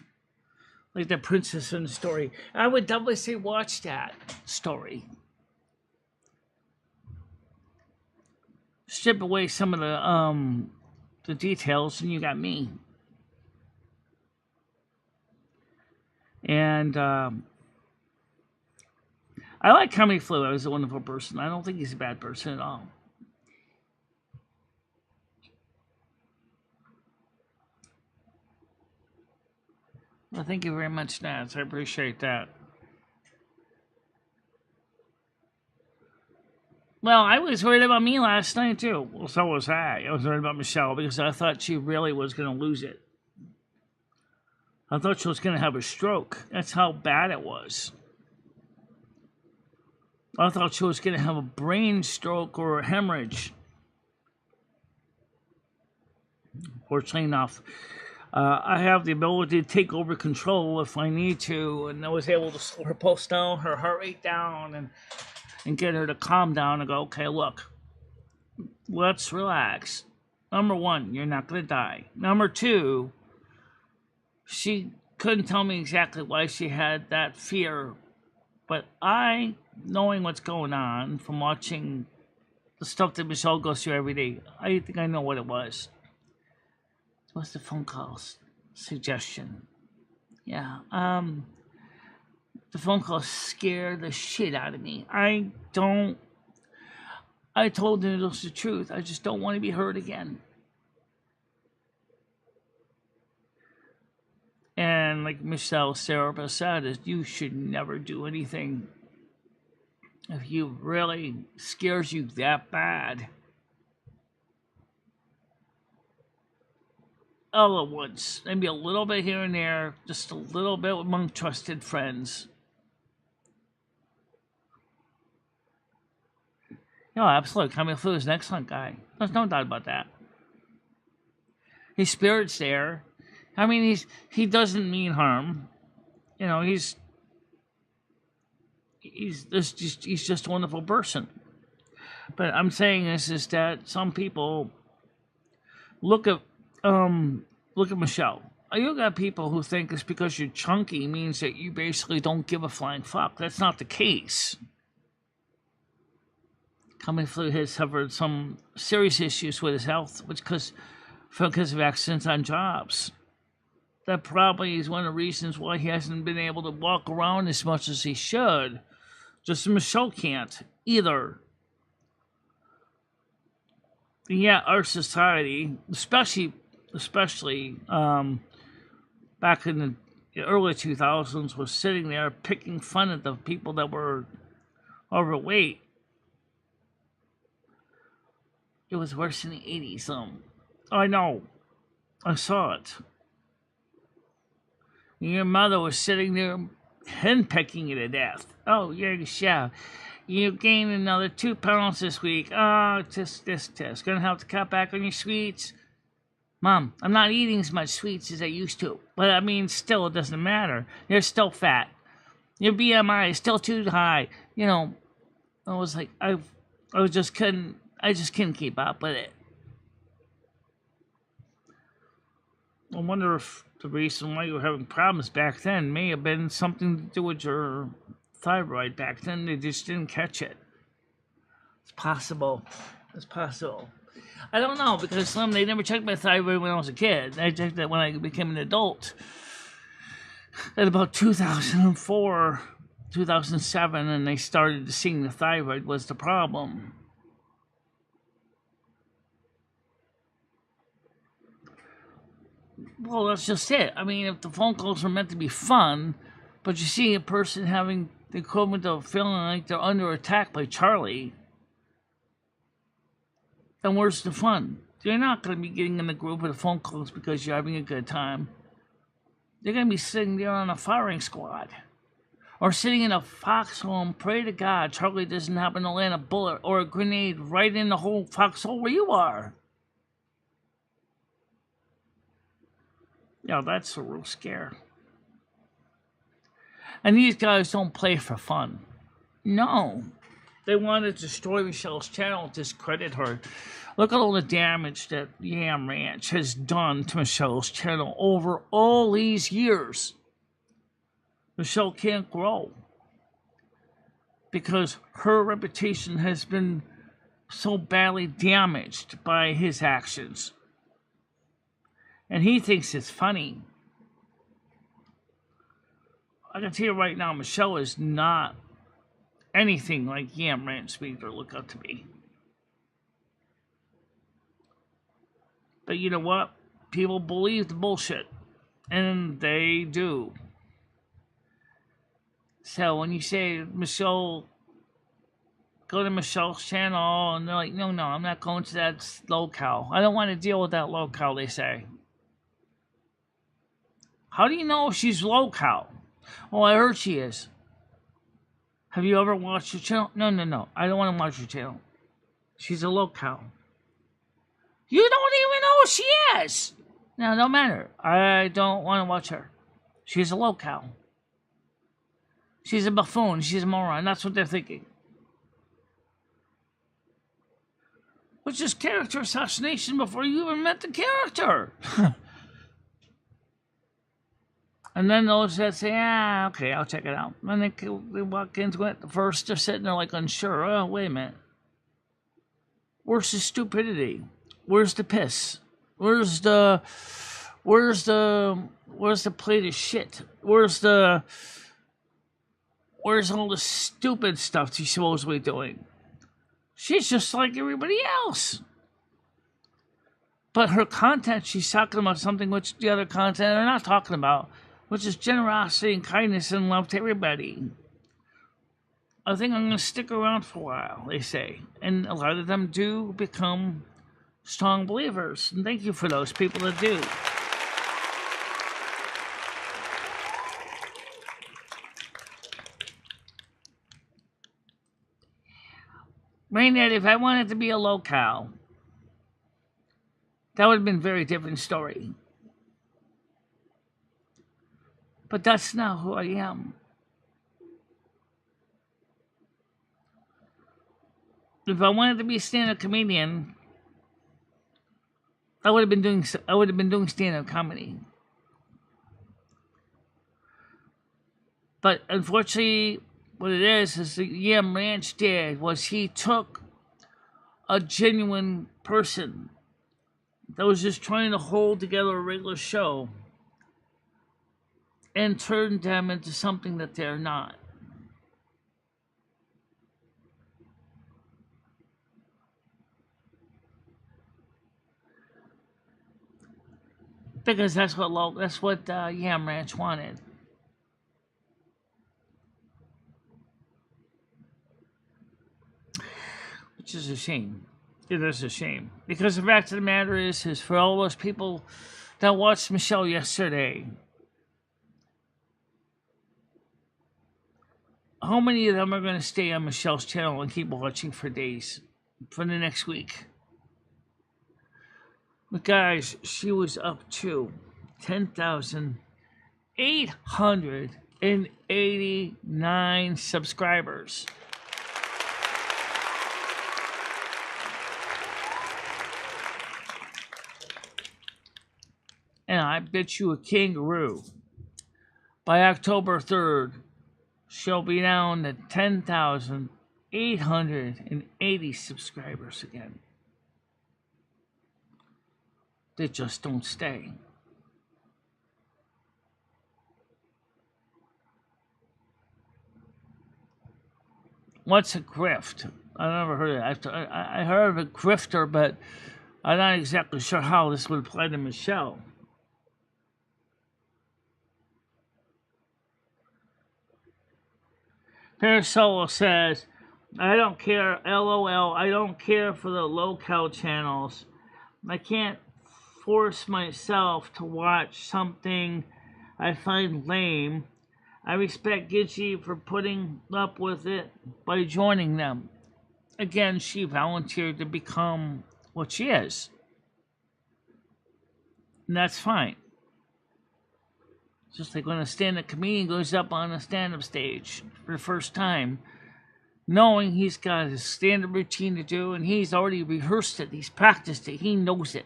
Like the princess in the story. I would doubly say watch that story. Strip away some of the details, and you got me. And I like Comedy Flu. I was a wonderful person. I don't think he's a bad person at all. Well, thank you very much, Nats. I appreciate that. Well, I was worried about me last night, too. Well, so was I. I was worried about Michelle because I thought she really was going to lose it. I thought she was going to have a stroke. That's how bad it was. I thought she was going to have a brain stroke or a hemorrhage. Fortunately enough, I have the ability to take over control if I need to, and I was able to slow her pulse down, her heart rate down, and get her to calm down and go, okay, look, let's relax. Number one, you're not going to die. Number two, she couldn't tell me exactly why she had that fear, but I, knowing what's going on from watching the stuff that Michelle goes through every day, I think I know what it was. What's the phone call suggestion? Yeah, the phone call scared the shit out of me. I told Noodles the truth. I just don't want to be hurt again. And like Michelle's therapist said, is you should never do anything if you really scares you that bad. All at once. Maybe a little bit here and there, just a little bit among trusted friends. No, absolutely. Comedy Flu is an excellent guy. There's no doubt about that. His spirit's there. I mean, he doesn't mean harm. You know, he's just a wonderful person. But I'm saying this is that some people look at Michelle. You got people who think it's because you're chunky means that you basically don't give a flying fuck. That's not the case. Comedy Flu has suffered some serious issues with his health, because of accidents on jobs. That probably is one of the reasons why he hasn't been able to walk around as much as he should. Just as Michelle can't either. And yeah, our society, especially back in the early 2000s, was sitting there picking fun at the people that were overweight. It was worse in the 80s. I know. I saw it. Your mother was sitting there henpecking you to death. Oh, yeah. You gained another 2 pounds this week. Oh, just. Gonna have to cut back on your sweets. Mom, I'm not eating as much sweets as I used to. But I mean, still, it doesn't matter. You're still fat. Your BMI is still too high. You know, I was like, I just couldn't keep up with it. I wonder if the reason why you were having problems back then may have been something to do with your thyroid back then. They just didn't catch it. It's possible. I don't know, because they never checked my thyroid when I was a kid. They checked it when I became an adult. At about 2004, 2007, and they started seeing the thyroid was the problem. Well, that's just it. I mean, if the phone calls are meant to be fun, but you see a person having the equivalent of feeling like they're under attack by Charlie, then where's the fun? You're not going to be getting in the group with the phone calls because you're having a good time. You're going to be sitting there on a firing squad. Or sitting in a foxhole and pray to God Charlie doesn't happen to land a bullet or a grenade right in the whole foxhole where you are. Yeah, that's a real scare. And these guys don't play for fun. No. They want to destroy Michelle's channel, discredit her. Look at all the damage that Yam Ranch has done to Michelle's channel over all these years. Michelle can't grow because her reputation has been so badly damaged by his actions. And he thinks it's funny. I can tell you right now, Michelle is not anything like Yam Ranch made her look up to be. But you know what? People believe the bullshit. And they do. So when you say, Michelle, go to Michelle's channel, and they're like, no, I'm not going to that locale. I don't want to deal with that locale, they say. How do you know if she's locale? Oh, I heard she is. Have you ever watched her channel? No. I don't want to watch her channel. She's a locale. You don't even know who she is. No, don't matter. I don't want to watch her. She's a locale. She's a buffoon. She's a moron. That's what they're thinking. Which is character assassination before you even met the character. And then those that say, okay, I'll check it out. And they walk into it. First, they're sitting there like unsure. Oh, wait a minute. Where's the stupidity? Where's the piss? Where's the plate of shit? Where's all the stupid stuff she's supposed to be doing? She's just like everybody else. But her content, she's talking about something which the other content are not talking about, which is generosity and kindness and love to everybody. I think I'm going to stick around for a while, they say. And a lot of them do become strong believers. And thank you for those people that do. Rainette, if I wanted to be a locale, that would have been a very different story. But that's not who I am. If I wanted to be a stand-up comedian, I would have been doing stand-up comedy. But unfortunately, what it is the Yam Ranch did was he took a genuine person that was just trying to hold together a regular show and turned them into something that they're not. Because that's what Yam Ranch wanted. Which is a shame. It is a shame. Because the fact of the matter is for all those people that watched Michelle yesterday, how many of them are going to stay on Michelle's channel and keep watching for days, for the next week? But guys, she was up to 10,889 subscribers. And I bet you a kangaroo, by October 3rd, she'll be down to 10,880 subscribers again. They just don't stay. What's a grift? I never heard of it. I heard of a grifter, but I'm not exactly sure how this would apply to Michelle. Parasolo says, I don't care, LOL, I don't care for the low-cal channels. I can't force myself to watch something I find lame. I respect Gitchy for putting up with it by joining them. Again, she volunteered to become what she is. And that's fine. Just like when a stand-up comedian goes up on a stand-up stage for the first time, knowing he's got his stand-up routine to do, and he's already rehearsed it, he's practiced it, he knows it.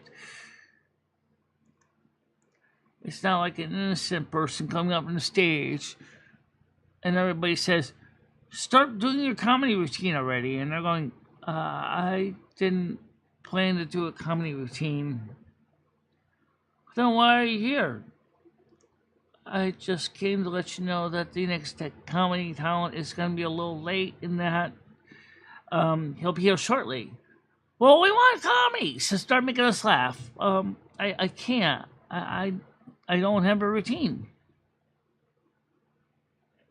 It's not like an innocent person coming up on the stage and everybody says, start doing your comedy routine already. And they're going, I didn't plan to do a comedy routine. Then why are you here? I just came to let you know that the next comedy talent is going to be a little late in that he'll be here shortly. Well, we want comedy, so start making us laugh. I can't. I don't have a routine.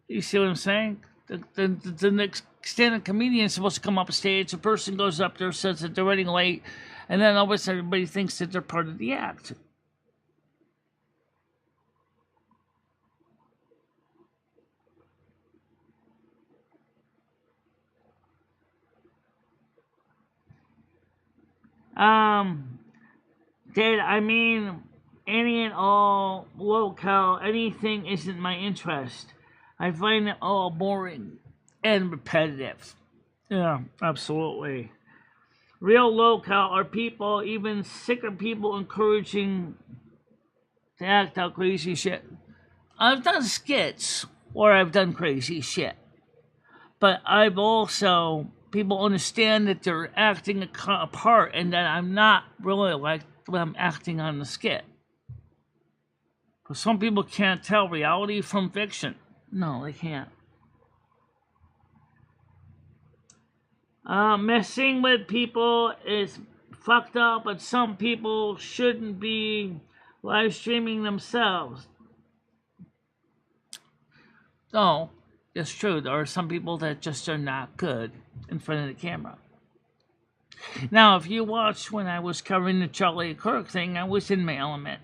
You see what I'm saying? The next stand-up comedian is supposed to come up on stage. A person goes up there, says that they're running late, and then all of a sudden everybody thinks that they're part of the act. Did I mean any and all low-cal, anything isn't my interest. I find it all boring and repetitive. Yeah, absolutely. Real low-cal are people, even sicker people, encouraging to act out crazy shit. I've done skits where I've done crazy shit. But I've also, people understand that they're acting a part and that I'm not really like I'm acting on the skit. Because some people can't tell reality from fiction. No, they can't. Messing with people is fucked up, but some people shouldn't be live streaming themselves. No, it's true. There are some people that just are not good in front of the camera. Now, if you watched when I was covering the Charlie Kirk thing, I was in my element.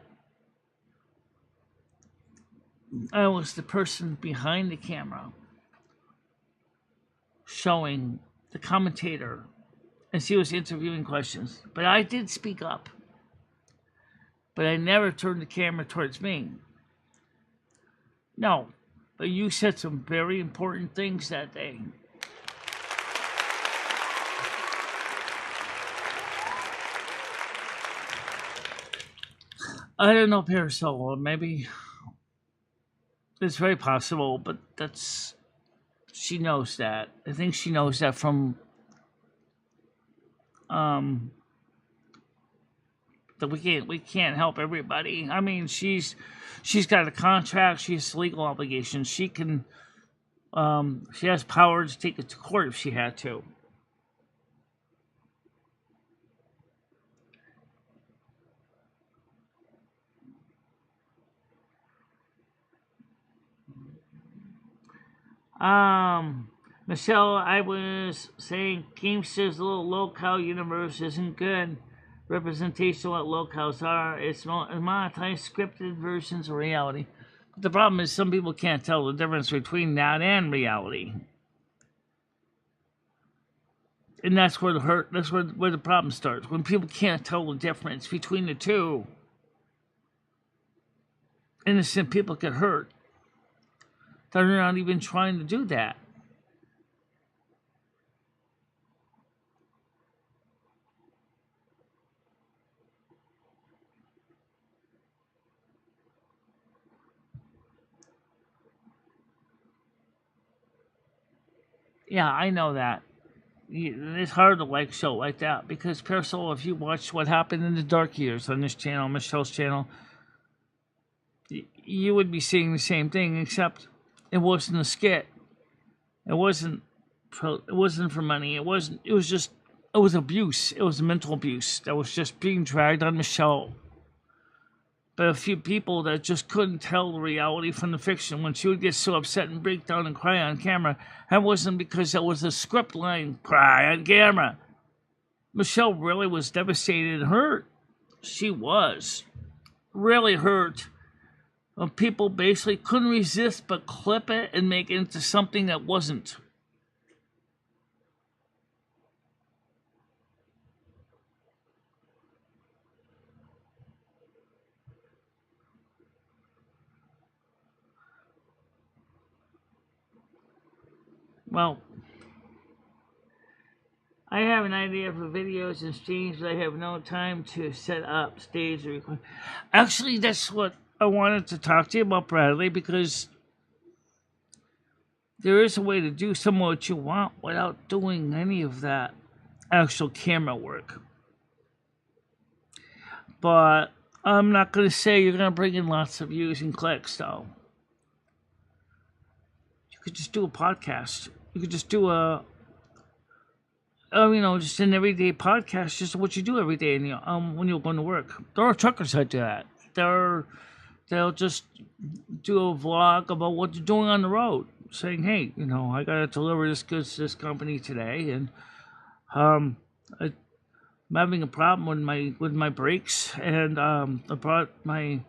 I was the person behind the camera showing the commentator as he was interviewing questions. But I did speak up. But I never turned the camera towards me. No, but you said some very important things that day. I don't know, Parasol, maybe it's very possible, but that's, she knows that. I think she knows that from that we can't help everybody. I mean, she's got a contract, she has legal obligations. She can she has power to take it to court if she had to. Michelle, I was saying Gamesters' little low-cal universe isn't good representation of what low-cals are. It's monetized scripted versions of reality. But the problem is some people can't tell the difference between that and reality. And that's where where the problem starts. When people can't tell the difference between the two, innocent people get hurt. They're not even trying to do that. Yeah, I know that. It's hard to like show like that because, Parasol, if you watch what happened in the dark years on this channel, Michelle's channel, you would be seeing the same thing, except it wasn't a skit. It wasn't for money. It was abuse. It was mental abuse that was just being dragged on Michelle but a few people that just couldn't tell the reality from the fiction. When she would get so upset and break down and cry on camera, that wasn't because that was a script line, cry on camera. Michelle really was devastated and hurt. She was really hurt. People basically couldn't resist but clip it and make it into something that wasn't. Well, I have an idea for videos and streams, but I have no time to set up stage or record. Actually, that's what I wanted to talk to you about, Bradley, because there is a way to do some of what you want without doing any of that actual camera work. But I'm not going to say you're going to bring in lots of views and clicks, though. You could just do a podcast. You could just do just an everyday podcast, just what you do every day when you're going to work. There are truckers that do that. They'll just do a vlog about what they're doing on the road, saying, hey, I got to deliver this goods to this company today, and I'm having a problem with my brakes, and I brought my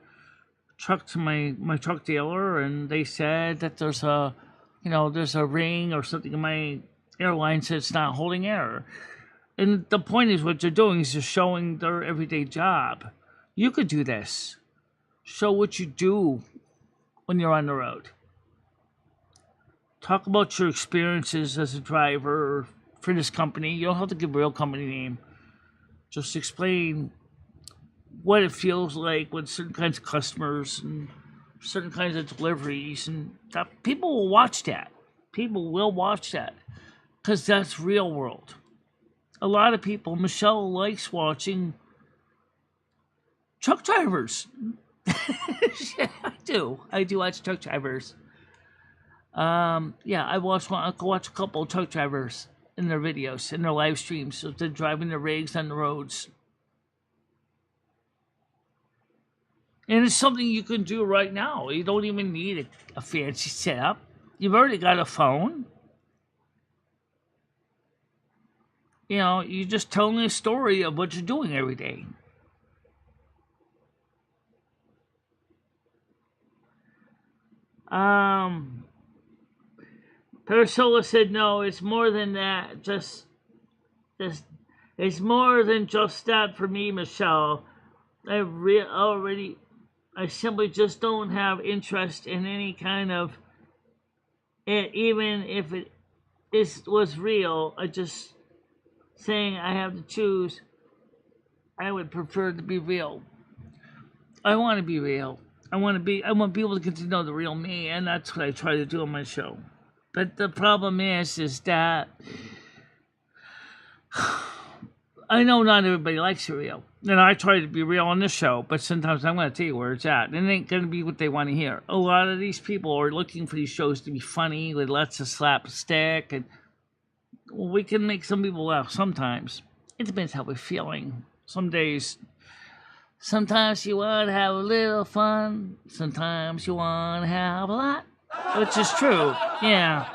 truck to my truck dealer, and they said that there's a ring or something in my airline says it's not holding air. And the point is, what they're doing is just showing their everyday job. You could do this. Show what you do when you're on the road. Talk about your experiences as a driver for this company. You don't have to give a real company name. Just explain what it feels like with certain kinds of customers and certain kinds of deliveries. And that, people will watch that. People will watch that. Because that's real world. A lot of people, Michelle likes watching truck drivers. I do watch truck drivers. I watch a couple of truck drivers in their videos, in their live streams. So they're driving their rigs on the roads. And it's something you can do right now. You don't even need a fancy setup. You've already got a phone. You're just telling a story of what you're doing every day. Parasola said, no, it's more than that. It's more than just that for me, Michelle. I simply just don't have interest in any kind of it, even if it was real. I just saying I have to choose. I would prefer to be real. I want to be real. I want people to get to know the real me, and that's what I try to do on my show. But the problem is that I know not everybody likes it real. And I try to be real on this show, but sometimes I'm going to tell you where it's at. It ain't going to be what they want to hear. A lot of these people are looking for these shows to be funny with lots of slapstick, and we can make some people laugh sometimes. It depends how we're feeling. Sometimes you want to have a little fun. Sometimes you want to have a lot. Which is true. Yeah.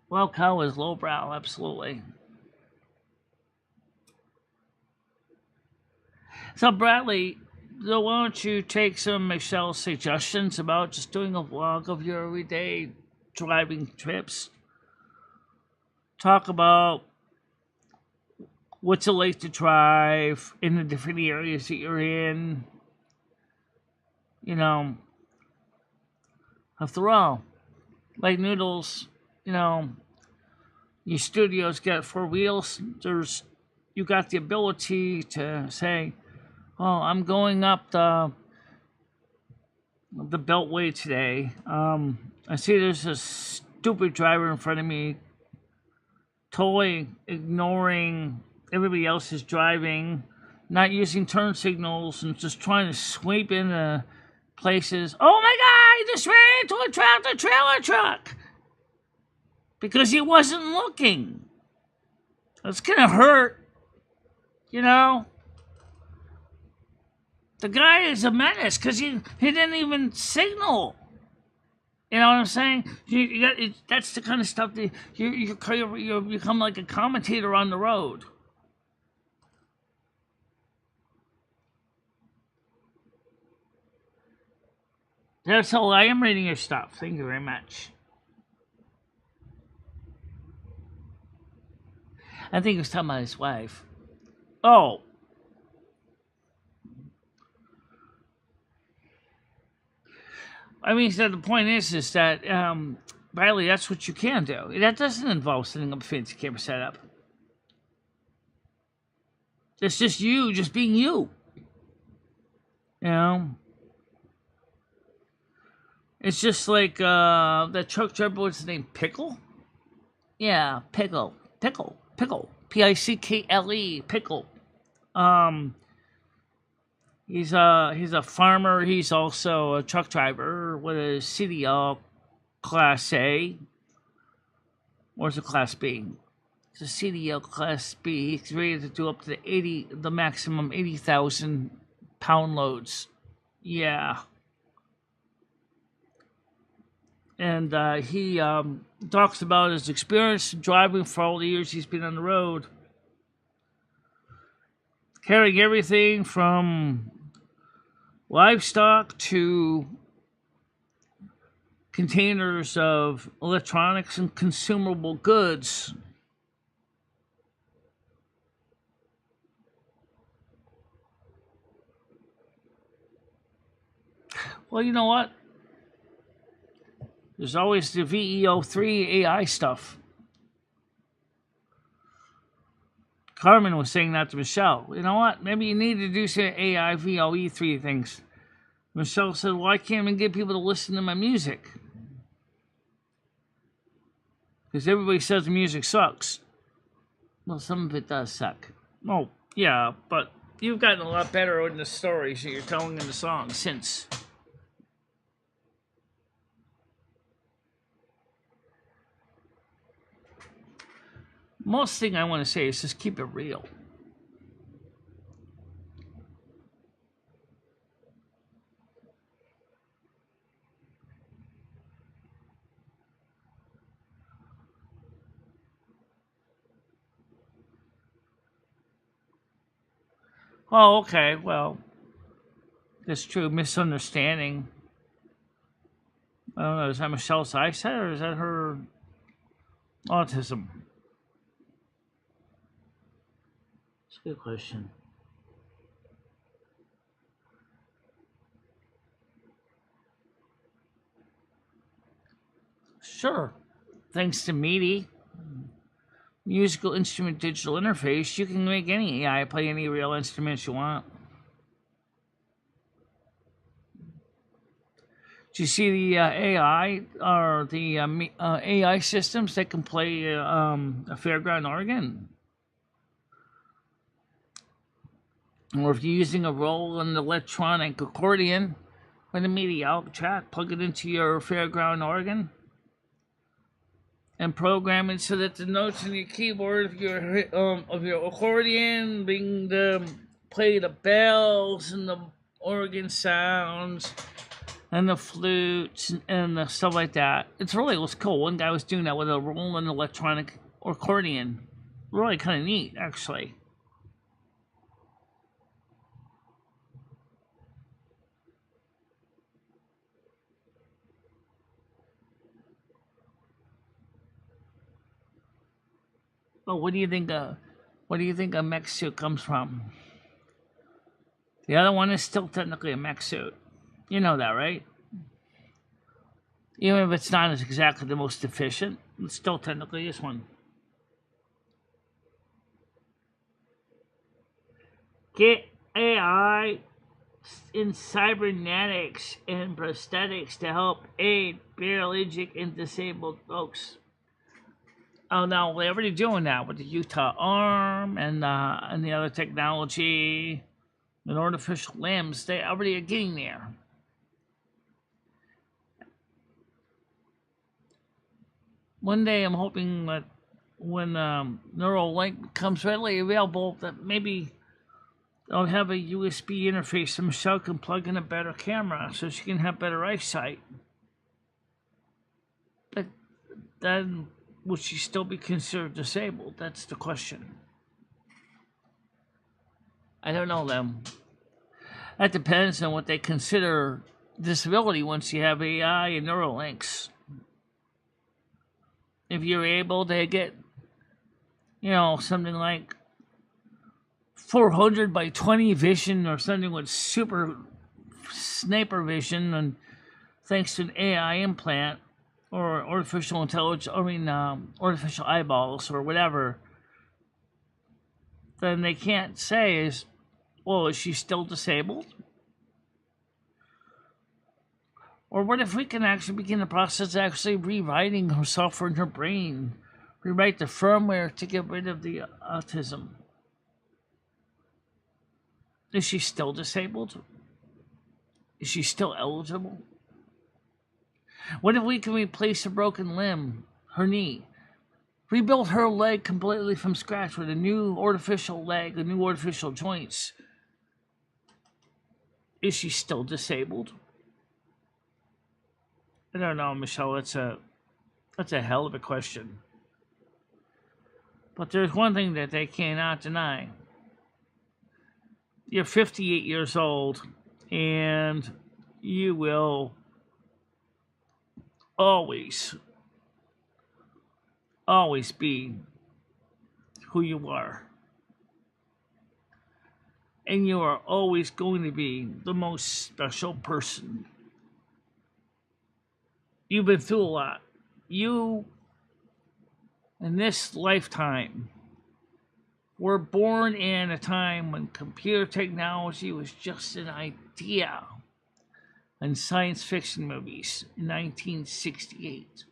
Well, Kyle is lowbrow, absolutely. So, Bradley, so why don't you take some of Michelle's suggestions about just doing a vlog of your everyday driving trips? Talk about what's it like to drive in the different areas that you're in. After all, like Noodles, your studio's got 4 wheels. You got the ability to say, oh, I'm going up the Beltway today. I see there's a stupid driver in front of me, totally ignoring everybody else is driving, not using turn signals, and just trying to sweep into places. Oh my God, he just ran into a tractor trailer truck because he wasn't looking. It's gonna hurt, you know. The guy is a menace because he didn't even signal. You know what I'm saying? That's the kind of stuff that you become like a commentator on the road. That's all. I am reading your stuff. Thank you very much. I think he was talking about his wife. Oh. I mean, so the point is that, Riley, that's what you can do. That doesn't involve setting up a fancy camera setup. It's just you, just being you. You know? It's just like that truck driver, what's his name? Pickle? Yeah, Pickle. Pickle. Pickle. Pickle. He's a farmer. He's also a truck driver with a CDL Class A. Where's the Class B? It's a CDL Class B. He's ready to do up to the maximum 80,000 pound loads. Yeah. And he talks about his experience driving for all the years he's been on the road, carrying everything from livestock to containers of electronics and consumable goods. Well, you know what? There's always the VEO3 AI stuff. Carmen was saying that to Michelle. You know what? Maybe you need to do some AI VOE3 things. Michelle said, "Why can't I get people to listen to my music?" Because everybody says the music sucks. Well, some of it does suck. Oh, yeah, but you've gotten a lot better in the stories that you're telling in the songs since. Most thing I want to say is just keep it real. Oh, okay, well, that's true. Misunderstanding. I don't know, is that Michelle's eyesight or is that her autism? It's a good question. Sure. Thanks to MIDI, musical instrument digital interface, you can make any AI play any real instruments you want. Do you see the AI or the AI systems that can play a fairground organ? Or if you're using a Roland electronic accordion with a MIDI out track, plug it into your fairground organ and program it so that the notes in your keyboard of your accordion being play the bells and the organ sounds and the flutes and the stuff like that. It was cool. One guy was doing that with a Roland electronic accordion. Really kind of neat, actually. Well, what do you think a mech suit comes from? The other one is still technically a mech suit. You know that, right? Even if it's not exactly the most efficient, it still technically is one. Get AI in cybernetics and prosthetics to help aid paraplegic and disabled folks. Oh no, they're already doing that with the Utah arm and the other technology and artificial limbs. They already are getting there. One day I'm hoping that when Neuralink becomes readily available, that maybe they'll have a USB interface so Michelle can plug in a better camera so she can have better eyesight. But then, would she still be considered disabled? That's the question. I don't know them. That depends on what they consider disability once you have AI and Neuralinks. If you're able to get, something like 400 by 20 vision or something with super sniper vision, and thanks to an AI implant or artificial intelligence, artificial eyeballs or whatever, then they can't say is she still disabled? Or what if we can actually begin the process of actually rewriting her software in her brain, rewrite the firmware to get rid of the autism? Is she still disabled? Is she still eligible? What if we can replace a broken limb, her knee, rebuild her leg completely from scratch with a new artificial leg, a new artificial joints? Is she still disabled? I don't know, Michelle. That's a hell of a question. But there's one thing that they cannot deny. You're 58 years old, and you will always be who you are. And you are always going to be the most special person. You've been through a lot. You, in this lifetime, were born in a time when computer technology was just an idea in science fiction movies in 1968.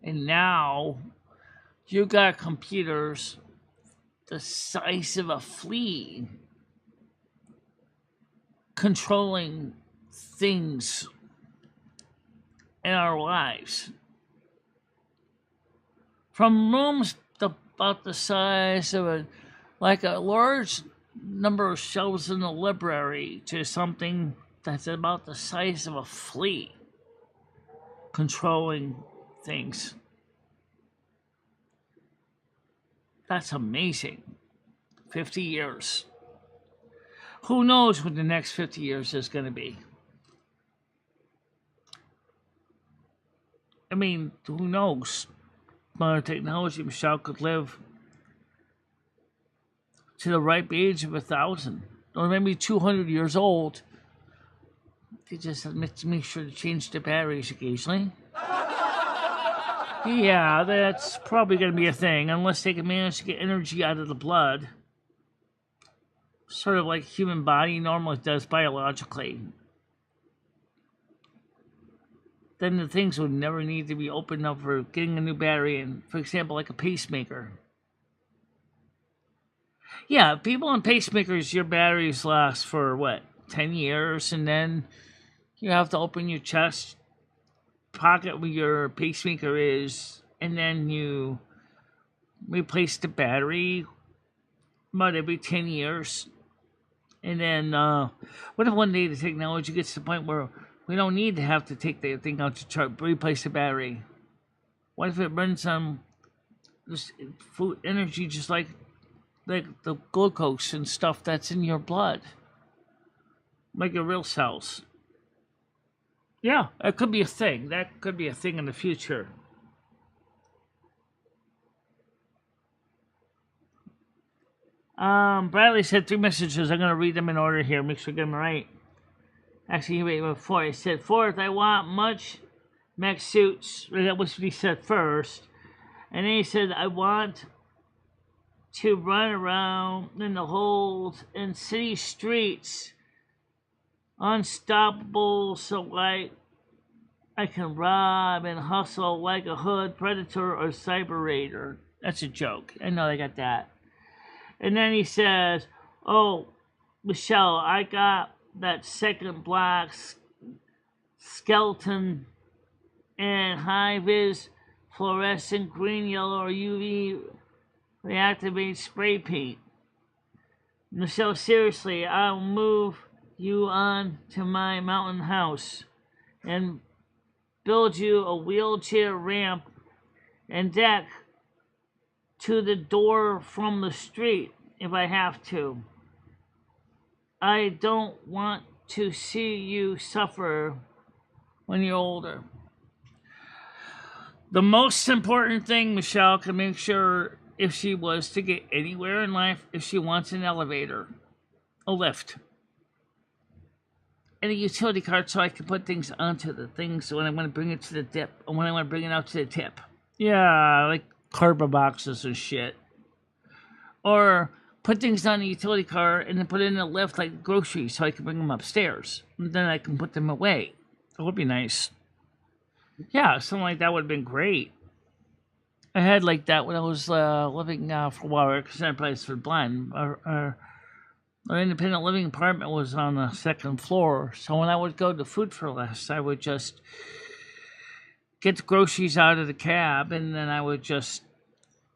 And now, you got computers the size of a flea controlling things in our lives. From rooms about the size of a large number of shelves in a library to something that's about the size of a flea controlling things. That's amazing. 50 years. Who knows what the next 50 years is going to be? I mean, who knows? Modern technology, Michelle could live to the ripe age of 1,000 or maybe 200 years old. They just have to make sure to change the batteries occasionally. Yeah, that's probably going to be a thing, unless they can manage to get energy out of the blood. Sort of like human body normally does biologically. Then the things would never need to be opened up for getting a new battery in, for example, like a pacemaker. Yeah, people on pacemakers, your batteries last for 10 years, and then you have to open your chest pocket where your pacemaker is, and then you replace the battery about every 10 years. And then, what if one day the technology gets to the point where we don't need to have to take the thing out to replace the battery? What if it runs on food energy just like the glucose and stuff that's in your blood? Like your real cells. Yeah, that could be a thing. That could be a thing in the future. Bradley said 3 messages. I'm going to read them in order here. Make sure I get them right. Actually, wait, before I said, fourth, I want much mech suits. That was what he said first. And then he said, I want to run around in the holes in city streets. Unstoppable, so like I can rob and hustle like a hood predator or cyber raider. That's a joke. I know I got that. And then he says, oh, Michelle, I got that second black skeleton and high-vis fluorescent green, yellow, or UV reactivated spray paint. Michelle, seriously, I'll move you on to my mountain house and build you a wheelchair ramp and deck to the door from the street if I have to. I don't want to see you suffer when you're older. The most important thing Michelle can make sure if she was to get anywhere in life, if she wants an elevator, a lift, and a utility cart so I can put things onto the things when I want to bring it to the dip and when I want to bring it out to the tip. Yeah, like cardboard boxes and shit. Or put things on a utility cart and then put it in a lift like groceries so I can bring them upstairs. And then I can put them away. That would be nice. Yeah, something like that would have been great. I had like that when I was living for a while because I place for blind. Our independent living apartment was on the second floor. So when I would go to Food for Less, I would just get the groceries out of the cab and then I would just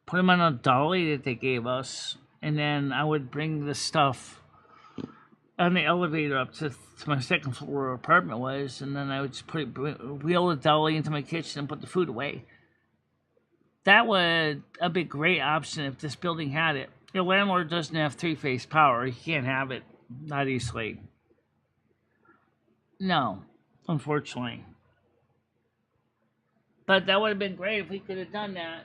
put them on a dolly that they gave us. And then I would bring the stuff on the elevator up to my second floor where our apartment was, and then I would just wheel the dolly into my kitchen and put the food away. That would be a great option if this building had it. Your landlord doesn't have three-phase power. He can't have it that easily. No, unfortunately. But that would have been great if we could have done that.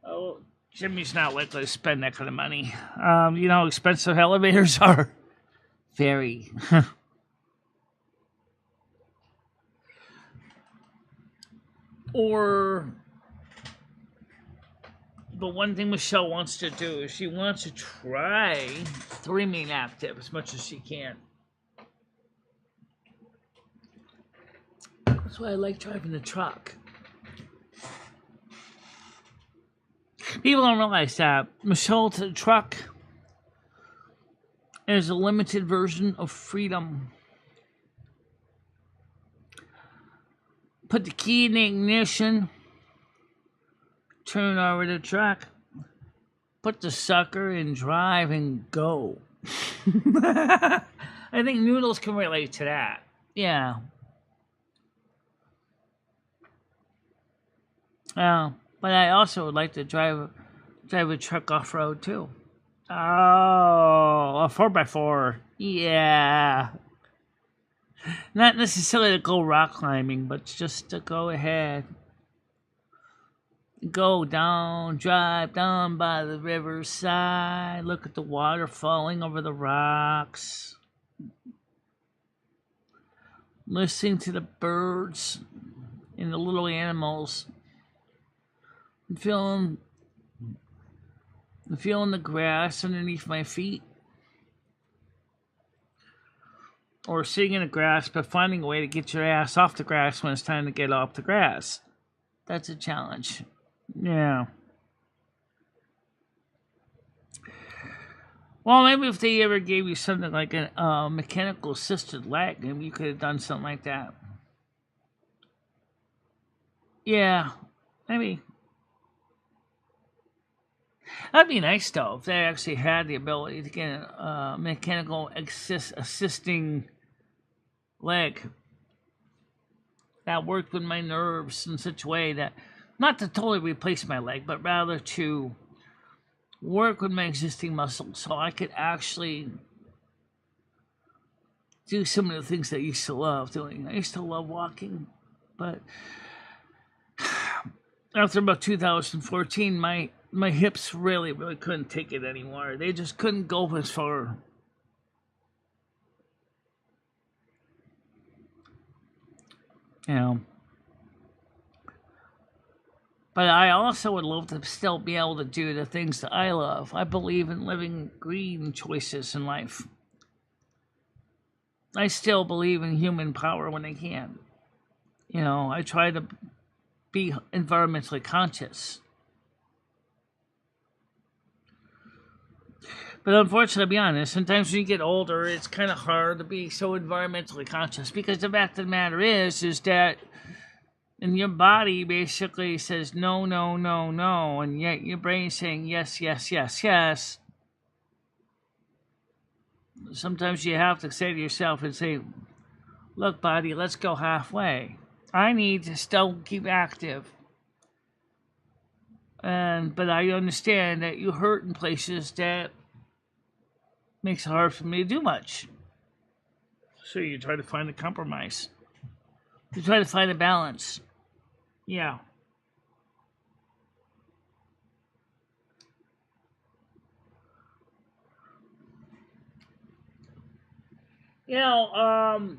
Oh, Jimmy's not likely to spend that kind of money. You know how expensive elevators are? Very. Or the one thing Michelle wants to do is she wants to try to remain active as much as she can. That's why I like driving the truck. People don't realize that Michelle to the truck is a limited version of freedom. Put the key in the ignition, turn over the truck, put the sucker in drive and go. I think Noodles can relate to that. Yeah. But I also would like to drive a truck off-road too. Oh, a 4x4. Yeah. Not necessarily to go rock climbing, but just to go ahead. Go down, drive down by the riverside, look at the water falling over the rocks. Listening to the birds and the little animals. Feeling the grass underneath my feet. Or sitting in the grass, but finding a way to get your ass off the grass when it's time to get off the grass. That's a challenge. Yeah. Well, maybe if they ever gave you something like a mechanical assisted leg, maybe you could have done something like that. Yeah, maybe. That'd be nice, though, if they actually had the ability to get a mechanical assisting leg that worked with my nerves in such a way that, not to totally replace my leg, but rather to work with my existing muscles so I could actually do some of the things that I used to love doing. I used to love walking, but after about 2014, my hips really couldn't take it anymore. They just couldn't go as far. You know. But I also would love to still be able to do the things that I love. I believe in living green choices in life. I still believe in human power when I can. You know, I try to be environmentally conscious. But unfortunately, to be honest, sometimes when you get older, it's kind of hard to be so environmentally conscious because the fact of the matter is that And your body basically says no, no, no, no, and yet your brain's saying yes, yes, yes, yes. Sometimes you have to say to yourself and say, look, body, let's go halfway. I need to still keep active. But I understand that you hurt in places that makes it hard for me to do much. So you try to find a compromise. You try to find a balance. Yeah. You know,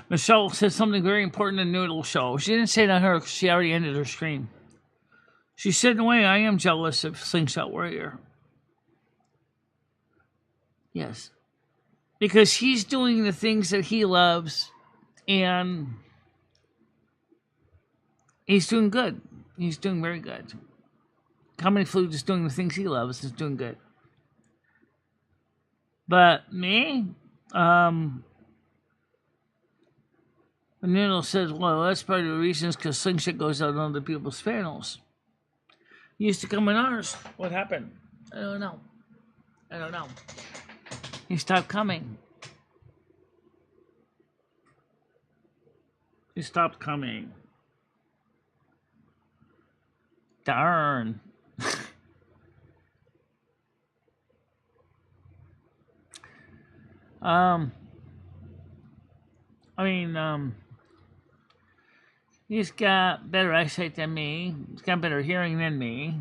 Michelle said something very important in Noodle Show. She didn't say that her because she already ended her stream. She said, in a way, I am jealous of Slingshot Warrior. Yes. Because he's doing the things that he loves, and he's doing good. He's doing very good. Comedy Flute is doing the things he loves, is doing good. But me, Noodle says, well, that's part of the reasons because Slingshot goes out on other people's panels. He used to come in ours. What happened? I don't know. He stopped coming. Darn. He's got better eyesight than me. He's got better hearing than me.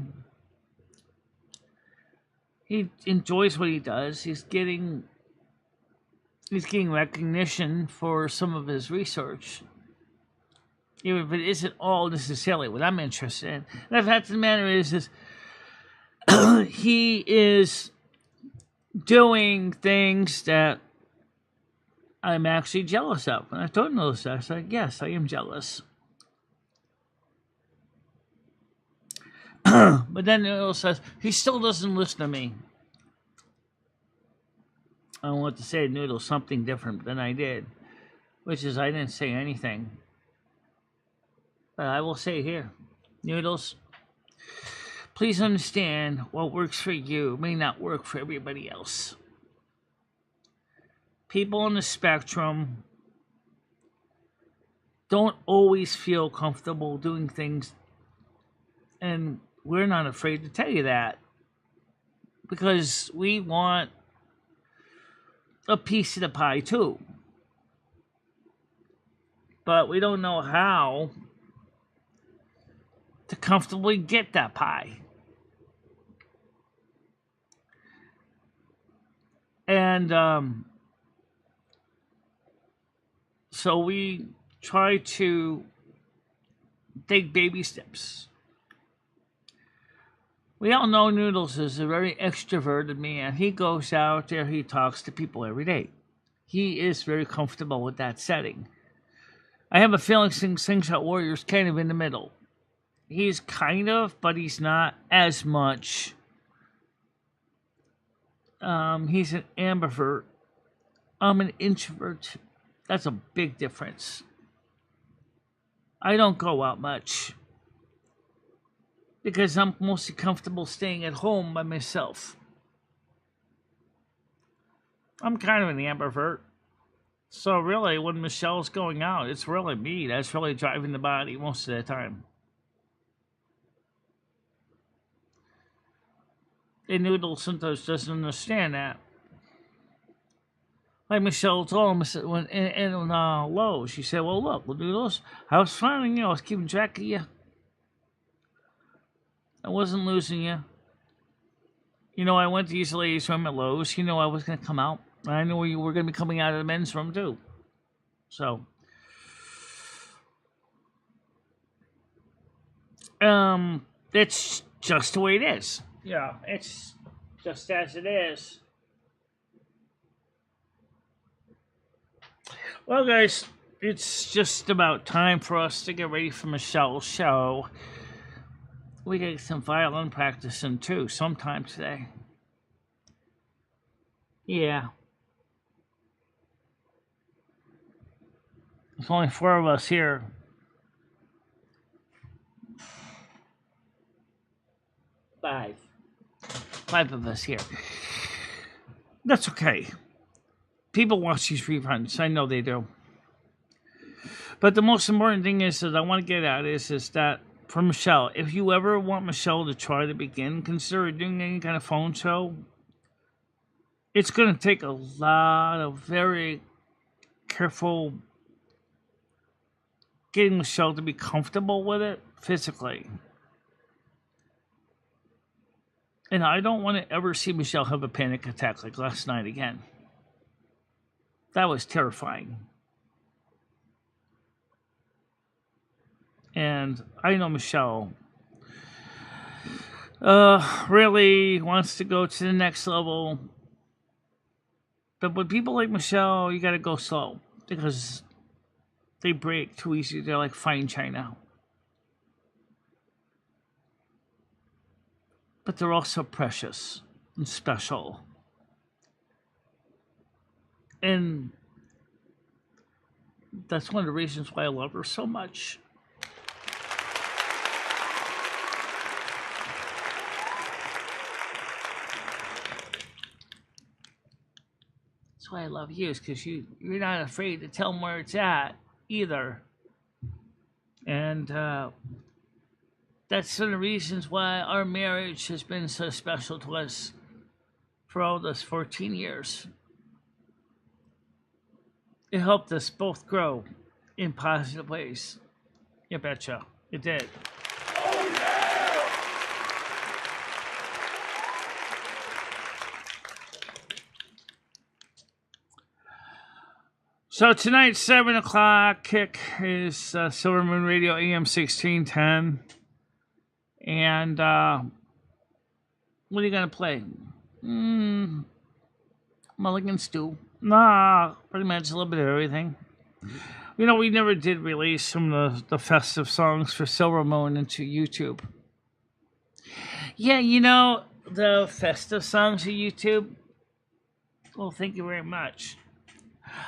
He enjoys what he does. He's getting recognition for some of his research. Even if it isn't all necessarily what I'm interested in. And the fact of the matter is he is doing things that I'm actually jealous of. And I told him those. I said, yes, I am jealous. But then Noodle says, he still doesn't listen to me. I want to say to Noodle something different than I did, which is I didn't say anything. But I will say here, Noodles, please understand what works for you may not work for everybody else. People on the spectrum don't always feel comfortable doing things, and we're not afraid to tell you that because we want a piece of the pie too. But we don't know how to comfortably get that pie. And so we try to take baby steps. We all know Noodles is a very extroverted man. He goes out there, he talks to people every day. He is very comfortable with that setting. I have a feeling Slingshot Warrior's kind of in the middle. He's kind of, but he's not as much. He's an ambivert. I'm an introvert. That's a big difference. I don't go out much because I'm mostly comfortable staying at home by myself. I'm kind of an ambivert. So really, when Michelle's going out, it's really me that's really driving the body most of the time. And Noodle sometimes doesn't understand that. Like Michelle told him when in Lowe's, she said, well, look, Noodles, I was finding you. I was keeping track of you. I wasn't losing you. You know, I went to use the ladies' room at Lowe's. You know I was going to come out. I knew you were going to be coming out of the men's room, too. So, it's just the way it is. Yeah, it's just as it is. Well, guys, it's just about time for us to get ready for Michelle's show. We get some violin practicing too sometime today. Yeah. There's only 4 of us here. Five of us here. That's okay. People watch these reruns. I know they do. But the most important thing is that I want to get at is that for Michelle, if you ever want Michelle to try to begin, consider doing any kind of phone show. It's going to take a lot of very careful getting Michelle to be comfortable with it physically. And I don't want to ever see Michelle have a panic attack like last night again. That was terrifying. And I know Michelle really wants to go to the next level. But with people like Michelle, you got to go slow because they break too easy. They're like fine china. But they're also precious and special. And that's one of the reasons why I love her so much. That's why I love you, is because you're not afraid to tell them where it's at either. And that's one of the reasons why our marriage has been so special to us for all those 14 years. It helped us both grow in positive ways. You betcha. It did. Oh, yeah! So tonight, 7 o'clock, kick is Silver Moon Radio AM 1610. And what are you going to play? Mulligan Stew. Nah, pretty much a little bit of everything. You know, we never did release some of the festive songs for Silver Moon into YouTube. Yeah, you know, the festive songs of YouTube. Well, thank you very much.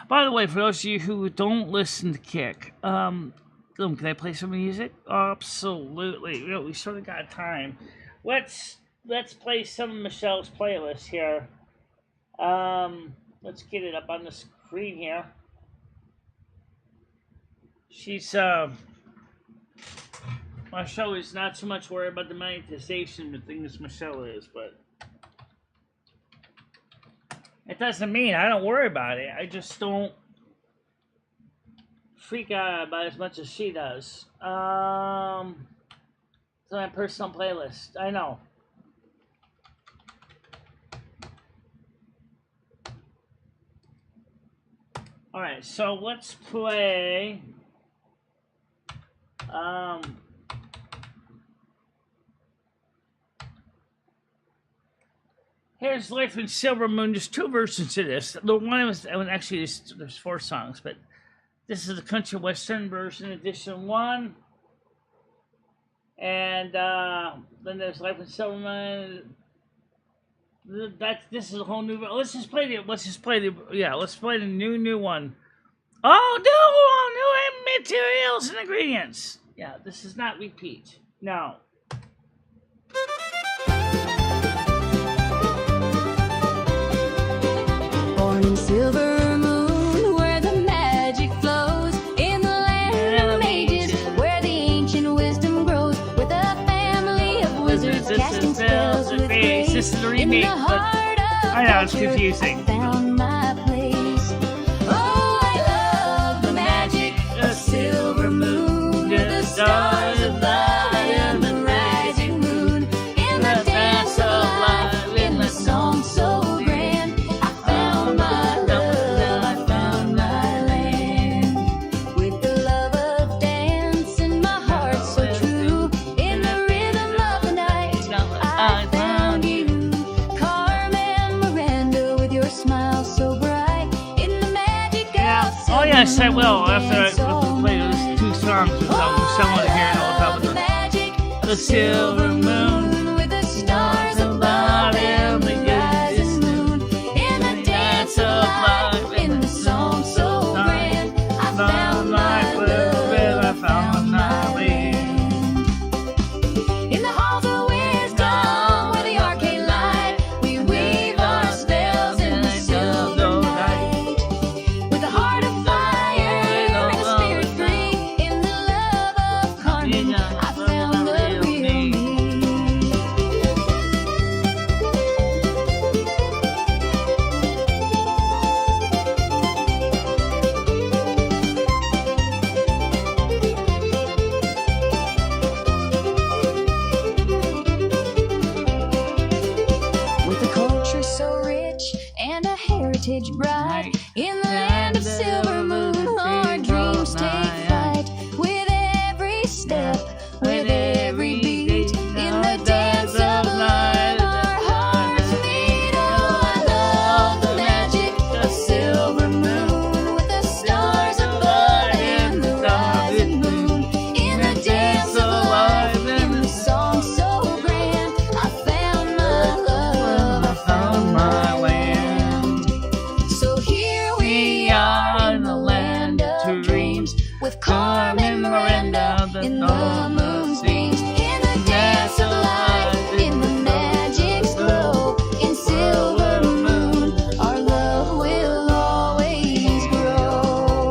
By the way, for those of you who don't listen to Kick, can I play some music? Absolutely. We sort of got time. Let's play some of Michelle's playlist here. Let's get it up on the screen here. She's Michelle is not so much worried about the monetization of things Michelle is, but it doesn't mean I don't worry about it. I just don't freak out about it as much as she does. It's on my personal playlist. I know. All right, so let's play. Here's Life in Silver Moon. There's 2 versions of this. The one was actually there's 4 songs, but this is the country western version, edition 1. And then there's Life in Silver Moon. This is a whole new. Let's play the new one. Oh, new materials and ingredients. Yeah, this is not repeat. No. Born in Silver Moon, where the magic flows, in the land of mages, where the ancient wisdom grows, with a family of wizards casting spells with grace. This is the remake, but I know it's confusing. I found my place. Oh, I love the magic of Silver Moon, with the stars above and the rising moon, in the dance of life, in the song so grand. I found my love, I found my land, with the love of dance in my heart so true, in the rhythm of the night. I found you, Carmen Miranda, with your smile so bright, in the magic of Silver Oh yes, I will. Moon, After dance all I play night. those 2 songs, someone here and on top of The magic the Silver Moon, with the stars above and the rising moon, in the dance of life, in the song so grand. I found my in the moon's beams, in the dance of light, in the magic's glow, in silver moon, our love will always grow.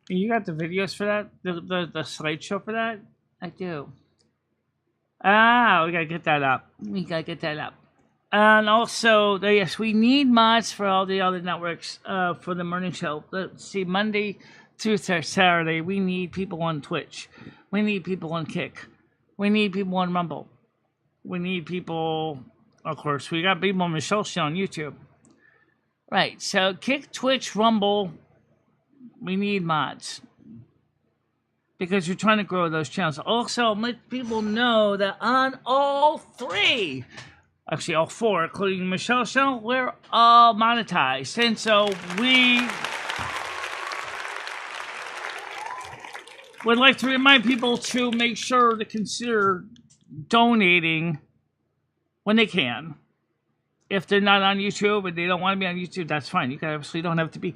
You got the videos for that? The slideshow for that? I do. Ah, we gotta get that up. And also, yes, we need mods for all the other networks for the morning show. Let's see, Monday through Saturday, we need people on Twitch. We need people on Kick. We need people on Rumble. We need people, of course, we got people on Michelle's show on YouTube. Right, so Kick, Twitch, Rumble, we need mods. Because you're trying to grow those channels. Also, let people know that on all three, actually all four, including Michelle's show, we're all monetized. And so we would like to remind people to make sure to consider donating when they can. If they're not on YouTube and they don't want to be on YouTube, that's fine. You guys obviously don't have to be.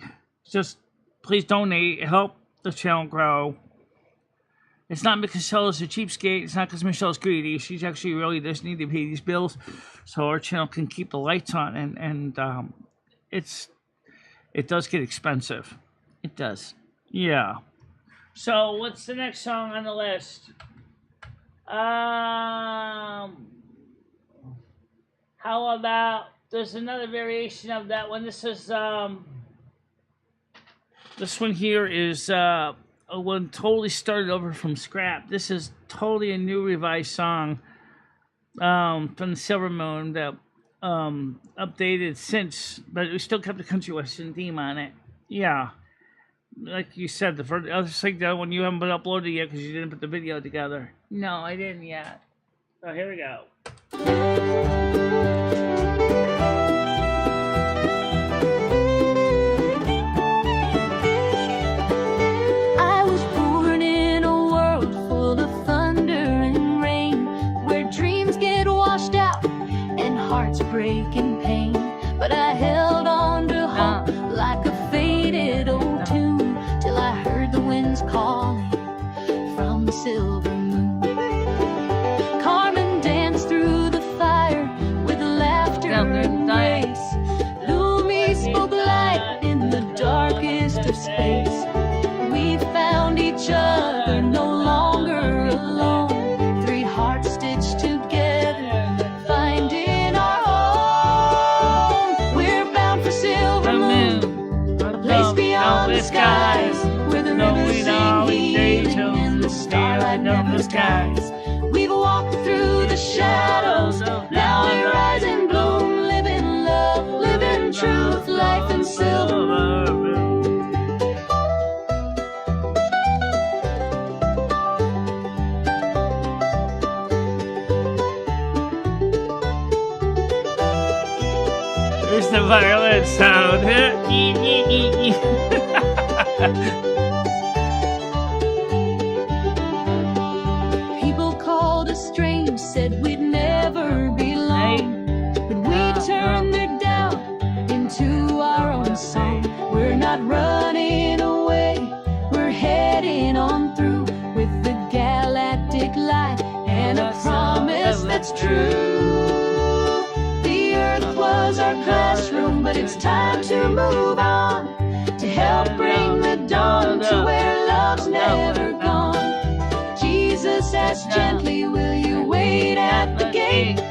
Just please donate, help the channel grow. It's not because Michelle's a cheapskate. It's not because Michelle's greedy. She's actually really does need to pay these bills so our channel can keep the lights on. And it does get expensive. It does. Yeah. So what's the next song on the list? How about there's another variation of that one. This is this one here is one totally started over from scrap. This is totally a new revised song from the Silver Moon that updated since, but we still kept the country western theme on it. Yeah, like you said, the other thing, the other one you haven't been uploaded yet because you didn't put the video together. No, I didn't yet. So here we go. Break in pain, but I held on to hope like a faded old tune till I heard the winds calling from the silver moon. Carmen danced through the fire with laughter and grace. Lumi spoke light in the darkest of space. We found each other no longer alone. Three hearts stitched together, finding the skies, where the rivers sing healing in the starlight never skies. We've walked through the shadows, now we rise and bloom, living love, living truth, life and silver. There's the violin sound. People called us strange, said we'd never belong, but we turned their doubt into our own song. We're not running away, we're heading on through with the galactic light and a promise that's true. The earth was our classroom, but it's time to move on, to help bring the dawn to where love's never gone. Jesus asked gently, will you wait at the gate?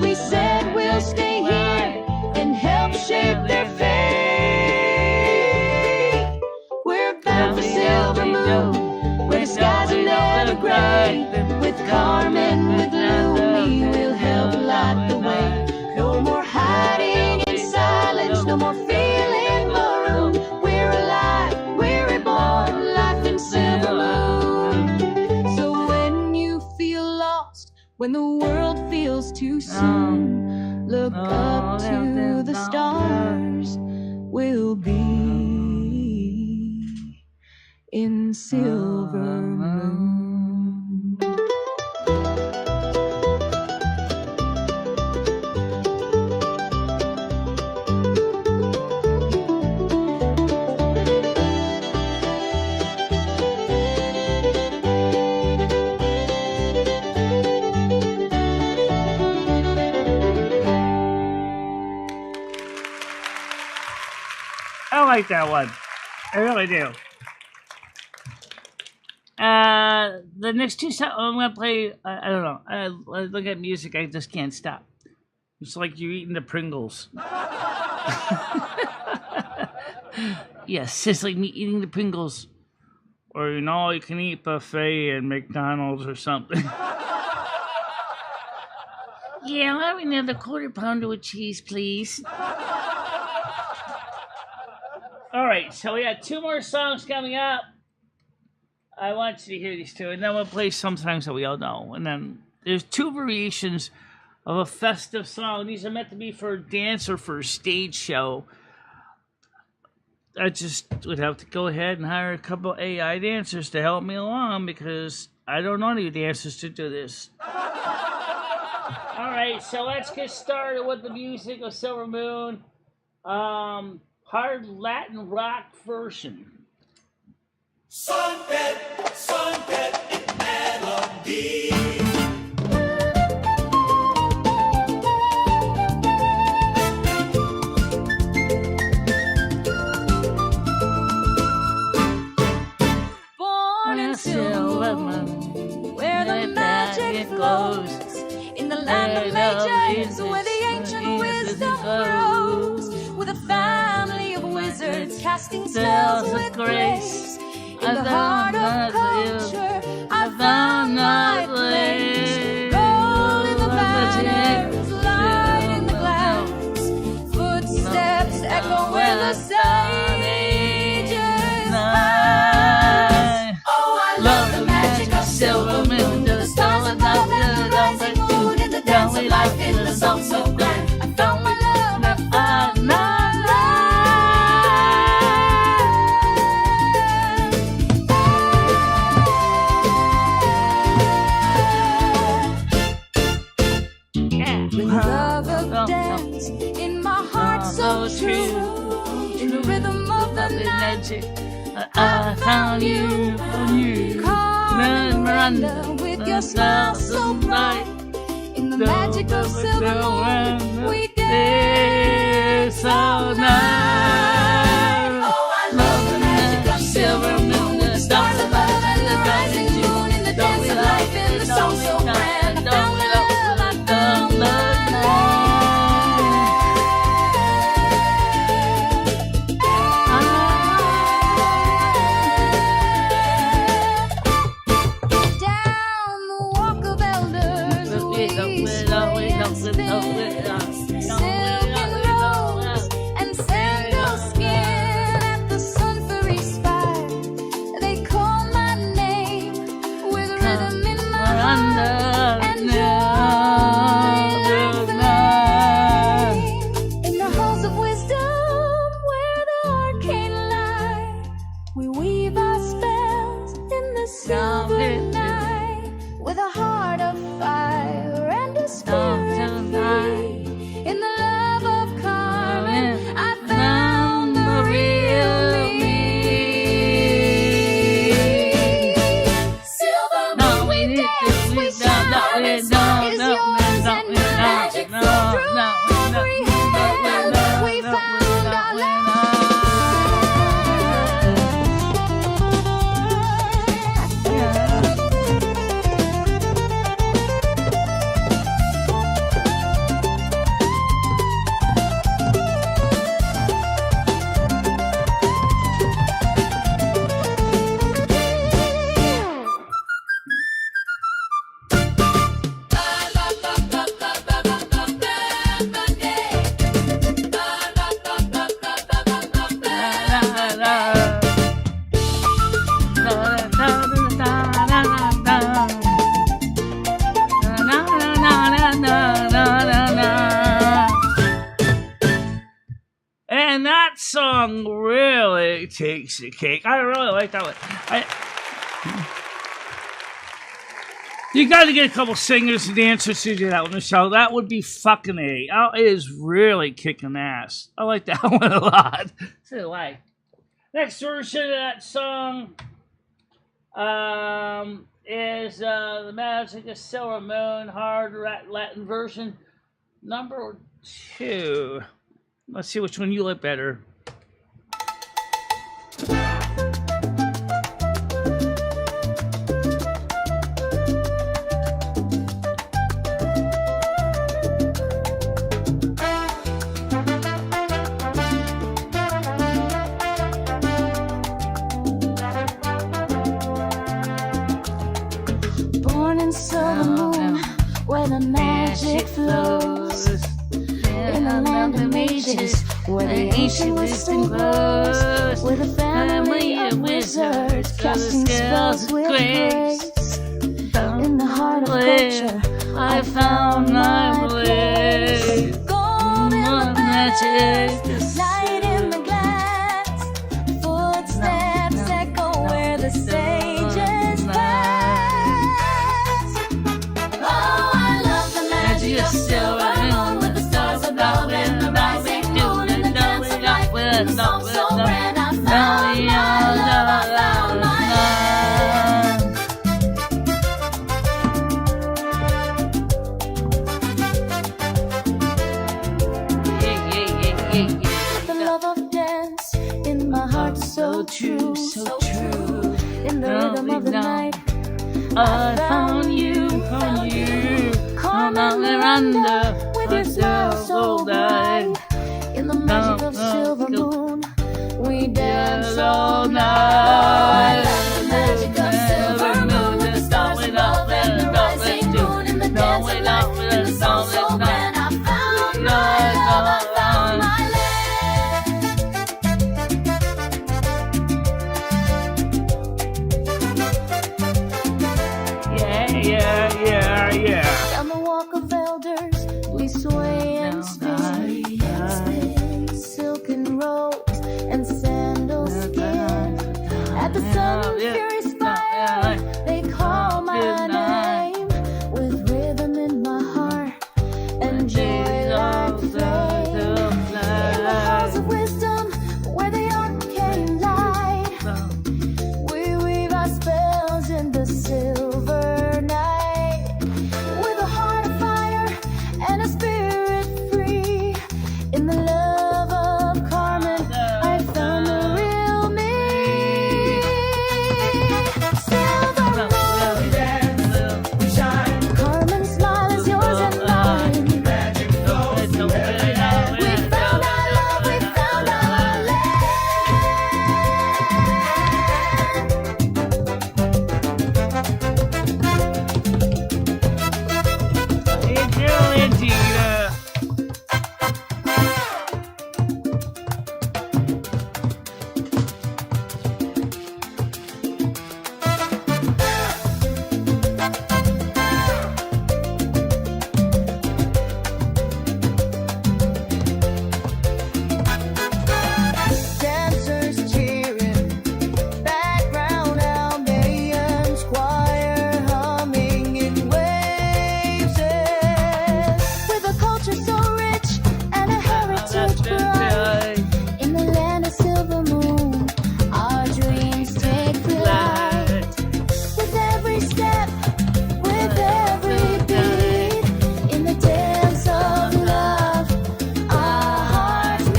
We said we'll stay here and help shape their fate. We're bound for silver moon, where skies are never gray. With Carmen, with Lumi, we'll help light the way. No more hiding in silence, no more feeling maroon. We're alive, we're reborn, life in silver moon. So when you feel lost, when the world feels too like that one. I really do. The next two songs I'm gonna play. I don't know. I look at music. I just can't stop. It's like you're eating the Pringles. Yes, it's like me eating the Pringles, or you can eat buffet at McDonald's or something. Yeah, I'll have another quarter pounder with cheese, please. All right, so we got two more songs coming up. I want you to hear these two, and then we'll play some songs that we all know. And then there's two variations of a festive song. These are meant to be for a dance or for a stage show. I just would have to go ahead and hire a couple AI dancers to help me along because I don't know any dancers to do this. All right, so let's get started with the music of Silver Moon. Hard Latin rock version. Sunbed in melody. Born in Silver Moon, where the magic flows, in the land of mages, where the ancient wisdom grows, with a family of wizards casting spells with grace. In the heart of culture, I found my place. Gold in the banners, light in the glass, footsteps echo where the sages pass. Oh, I love the magic of Silver Moon, to the stars above and the rising moon, in the dance of life, in the song so grand. I found my love, I found my love. With love of dance in my heart so true, in the rhythm of the night, I found you, Carmen Miranda, with your smile so bright. In the magic of Silver Moon, we dance all night. Oh, I love the magic of Silver Moon, the stars above and the rising moon, in the dance of life, in the song so grand. I found my love, I found love. Down the walk of elders, we silken robes and sandal skin at the sun-furry spire. They call my name with rhythm in my heart and joy I find. In the halls of wisdom where the arcane lie, we weave our spells in the silver night, with a heart of fire and a spirit free. In the love of Carmen, I found the real me. Silver Moon, we dance, we shout, the sky is yours and your magic flow through every hand. We found our love. And that song really takes the cake. I really like that one. You got to get a couple singers and dancers to do that one, Michelle. That would be fucking A. Oh, it is really kicking ass. I like that one a lot. So do I. Next version of that song is the Magic of Silver Moon, hard Latin version, number 2. Let's see which one you like better. random ages, where the ancient wisdom grows, with a family of wizards casting spells with grace. In the heart of culture, I found my place. Golden magic, light in the glass, footsteps echo where the sages pass. Oh, I love the magic of silver moon, with the stars above and the rising moon, and the dance of life with a song so grand. I found my love, I found my the love of dance in my heart, so true, so true. In the rhythm of the night, I found you, Come on, Miranda, with your smile so bright. In the magic of silver moon, we dance all night. The magic of silver moon, with the stars above and the rising moon, and the dance of life, and the song so grand. I found my love, I found my Yeah. down the walk of elders, we sway and spin, silken robes and sandal skin. At the sun's furious fire, they call my name, with rhythm in my heart and joy like flame. In the halls of wisdom, where the arcane light, we weave our spells in the silver night, with a heart of fire and a spirit free. In the love of Carmen, I found the real me. Silver moon, we shine. Carmen's smile is yours and mine. Magic flows. We found our love, we found our land. Dancers cheering, background Almaeans, choir humming in waves, with a culture so rich and a heritage bright. In the land of silver moon, our dreams take flight. With every step, with every beat, in the dance of love, our hearts meet.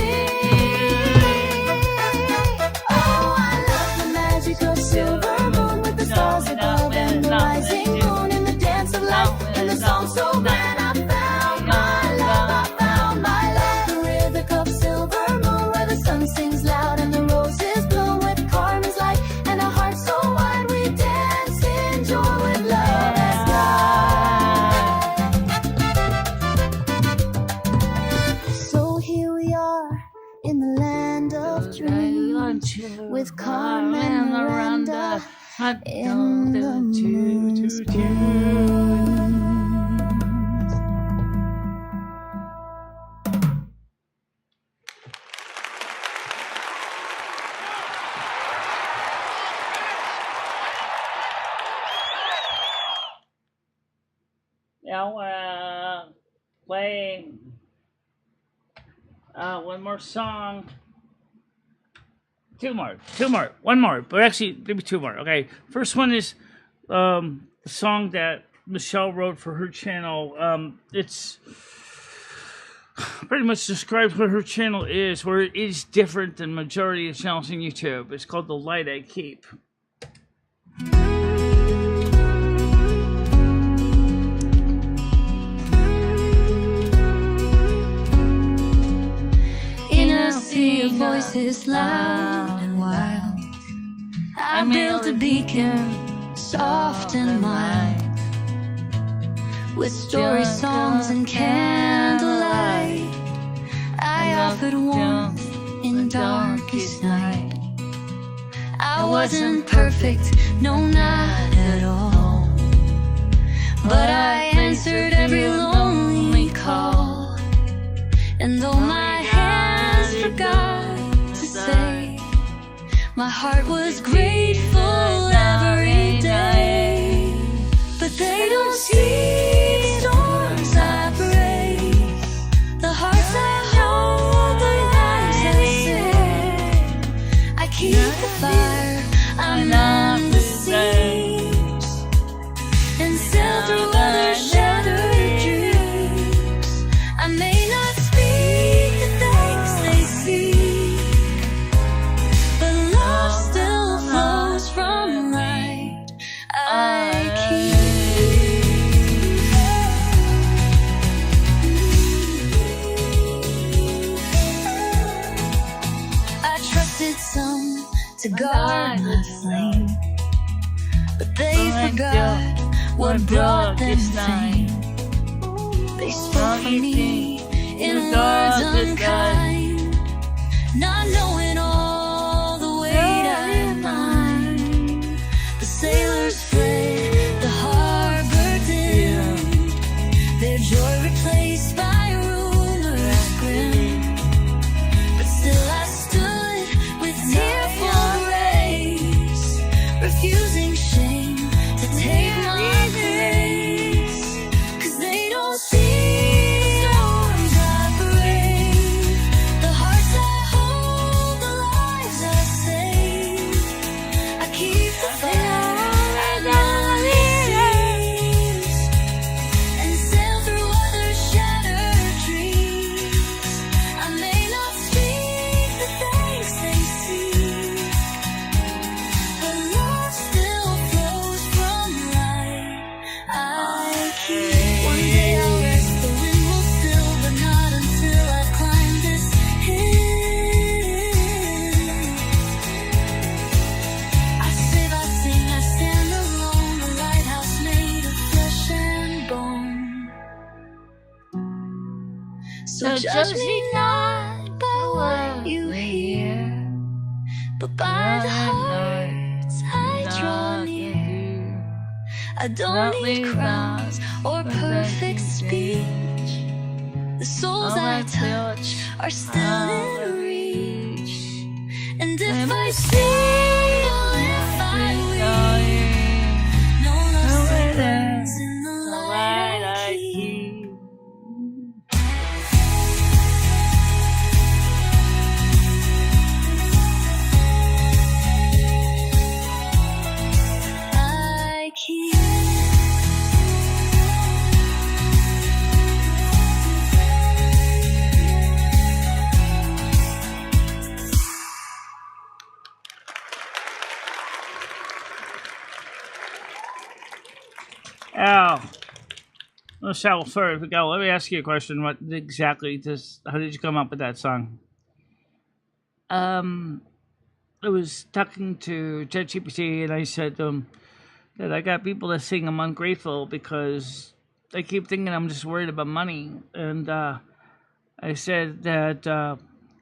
Oh, I love the magic of silver moon, with the stars above and the rising moon, in the dance of life and the song so grand. I found my love, I found my love. The rhythm of silver moon, where the sun sings loud and the roses bloom, with Carmen's light and a heart so wide, we dance in joy with love as guide. So here we are in the land of dreams, with Carmen and Miranda in the moon's beams. Now, playing one more song. Two more. One more, but actually, maybe two more. Okay, first one is the song that Michelle wrote for her channel. It's pretty much describes what her channel is, where it is different than majority of channels on YouTube. It's called The Light I Keep. In a sea of voices loud and wild, I built a beacon soft and mild, with story songs and candlelight. offered warmth in darkest night. I wasn't perfect, no, not at all, but I answered every lonely call. And though my hands forgot to say, my heart was grateful every day. But they don't see storms I break, the hearts I hold, the lives I save. I keep the fire, I'm not the seams, and sail through other shattered dreams. I may not speak the thanks they seek, but love still flows from light I keep. I trusted some to guard the flame, but they forgot what brought them fame. They spoke for me in words unkind, not knowing all the weight I find. The sailors fled, the harbor dimmed, their joy replaced by rumors grim. But still I stood with tearful rays, refusing shame to take my place. 'Cause they don't see storms I brave, the hearts I hold, the lives I save. I keep the fire and all seas, and sail through other shattered dreams. I may not speak the thanks they seek, but love still flows from light I keep. One day I'll rest, the wind will still, but not until I've climbed this hill. I save, I sing, I stand alone, a lighthouse made of flesh and bone. So judge me not by what you hear, but by the hearts I draw near. I don't need crowns or perfect speech, the souls I touch are still in reach. And if I steal, if I weep, no love burns in the light I keep. I keep. Al, let's travel further. Let me ask you a question. What exactly does? How did you come up with that song? I was talking to ChatGPT and I said that I got people that sing I'm ungrateful because they keep thinking I'm just worried about money, and I said that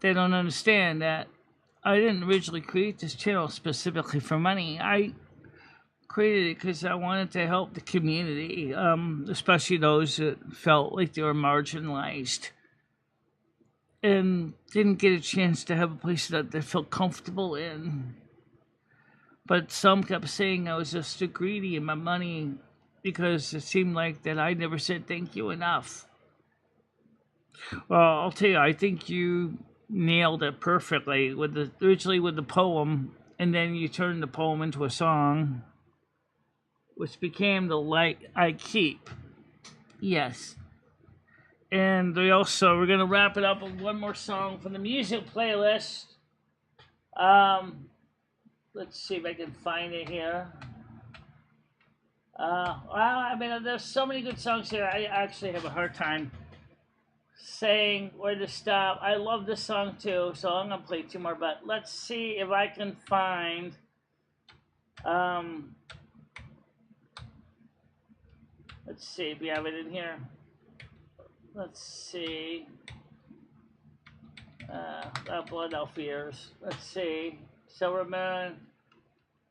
they don't understand that I didn't originally create this channel specifically for money. I created it because I wanted to help the community, especially those that felt like they were marginalized and didn't get a chance to have a place that they felt comfortable in. But some kept saying I was just too greedy in my money because it seemed like that I never said thank you enough. Well, I'll tell you, I think you nailed it perfectly originally with the poem, and then you turned the poem into a song, which became The Light I Keep. Yes. And we're going to wrap it up with one more song from the music playlist. Let's see if I can find it here. There's so many good songs here. I actually have a hard time saying where to stop. I love this song too, so I'm going to play two more, but let's see if I can find let's see if we have it in here. Let's see. Blood Elf Ears. Let's see. Silverman.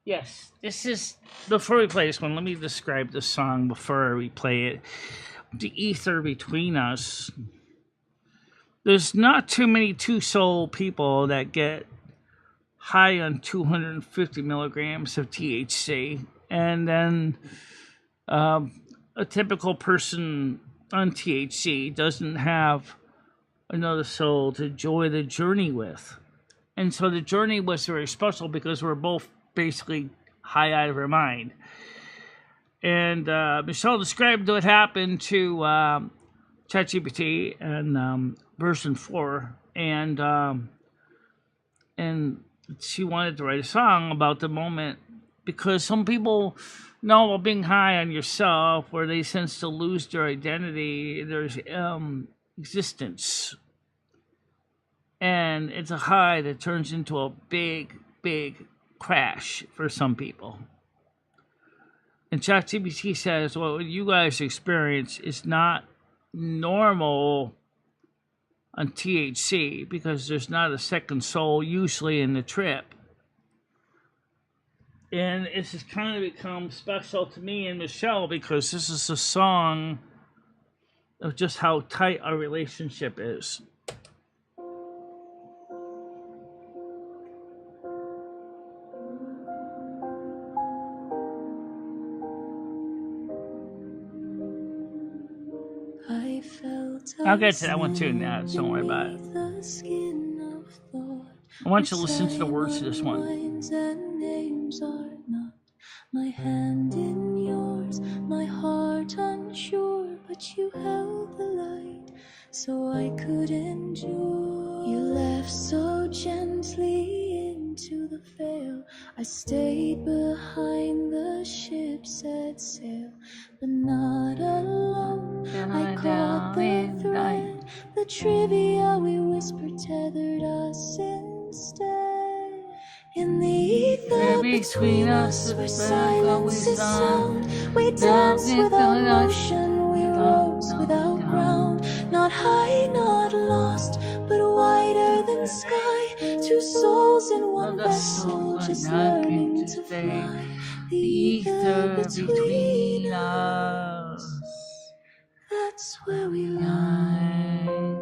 Yes, this is. Before we play this one, let me describe the song before we play it. The ether between us. There's not too many two-soul people that get high on 250 milligrams of THC. And then a typical person on THC doesn't have another soul to enjoy the journey with. And so the journey was very special because we're both basically high out of our mind. And Michelle described what happened to ChatGPT and version 4, and she wanted to write a song about the moment, because some people know about being high on yourself, where they sense to lose their identity, there's existence, and it's a high that turns into a big crash for some people. And ChatGPT says, well, what you guys experience is not normal on THC, because there's not a second soul usually in the trip. And it's just kind of become special to me and Michelle, because this is a song of just how tight our relationship is. I'll get to that one too now, so don't worry about it. I want you to listen to the words to this one. My hand in yours, my heart unsure, but you held the light so I could endure. You left so gently into the veil. I stayed behind the ship set sail, but not alone. I caught the thread, the trivia we whispered tethered us instead. In the ether between us, where silence is sound, we danced without motion, we rose without ground. Not high, not lost, but wider than sky. Two souls in one vessel, just learning to fly. The ether between us, that's where we lie.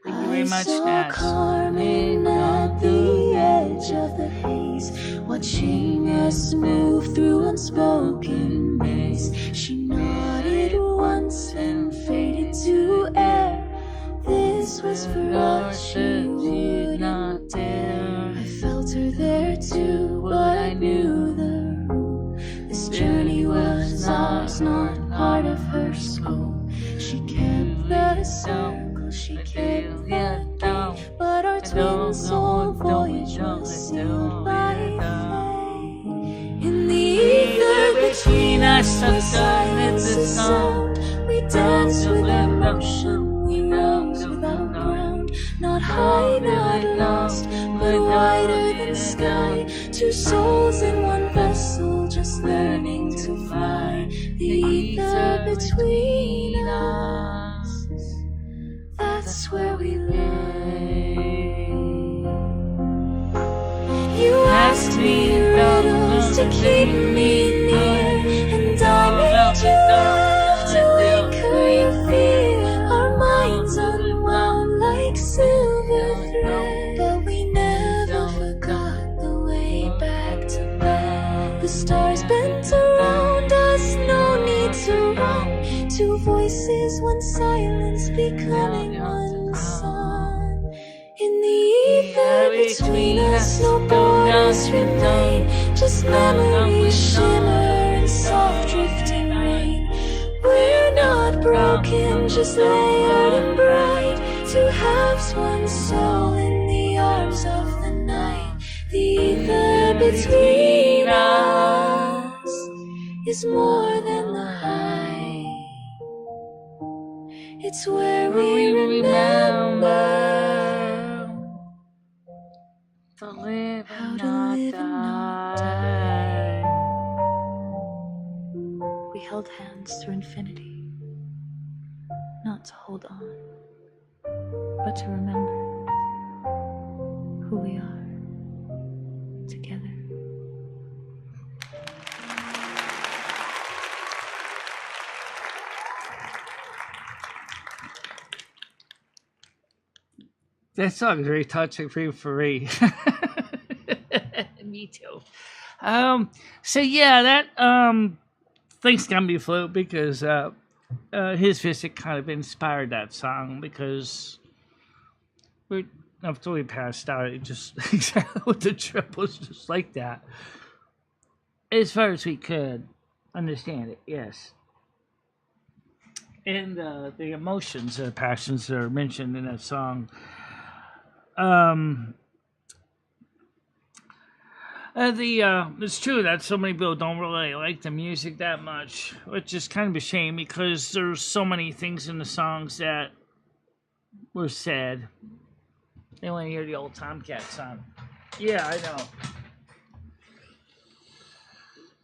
Thank you very much, I saw Nat. Carmen at the edge of the haze, watching us move through unspoken maze. She nodded once and faded to air. This was for us, she would not dare. I felt her there too, but I knew the rule. This journey was ours, not part of her scope. She kept the circle, she kept the down, but our twin soul voyage was sealed by fate. In the ether between us, the silence is sound. We danced without motion, we rose without ground. Not high, not lost, but wider than sky. Two souls in one vessel, just learning to fly. The ether between us, that's where we lay. You asked me riddles to keep me near, and I made you laugh to anchor your fear. Our minds unwound like silver thread, but we never forgot the way back to bed. The stars bent around us, no need to run. Two voices, one silence, becoming one song. In the ether between us, no borders remain, just memories shimmer in soft drifting rain. We're not broken, just layered and bright. Two halves, one soul in the arms of the night. The ether between us is more than the high. It's where we remember To live how and to not live and not die. We held hands through infinity, not to hold on, but to remember who we are together. That song is very touching for me. Me too. So yeah, that thing's got me afloat because his visit kind of inspired that song because after we passed out, it just exactly what the trip was just like that. As far as we could understand it, yes. And the emotions, the passions that are mentioned in that song. It's true that so many people don't really like the music that much, which is kind of a shame because there's so many things in the songs that were said. They want to hear the old Tomcat song. Yeah, I know.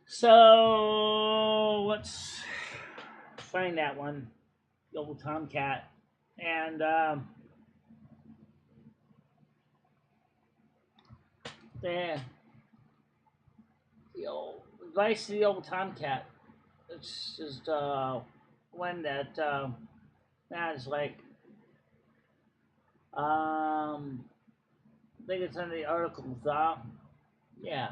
So let's find that one, the old Tomcat, and there. The old advice to the old Tomcat. It's just one that is like I think it's in the article thought. Yeah.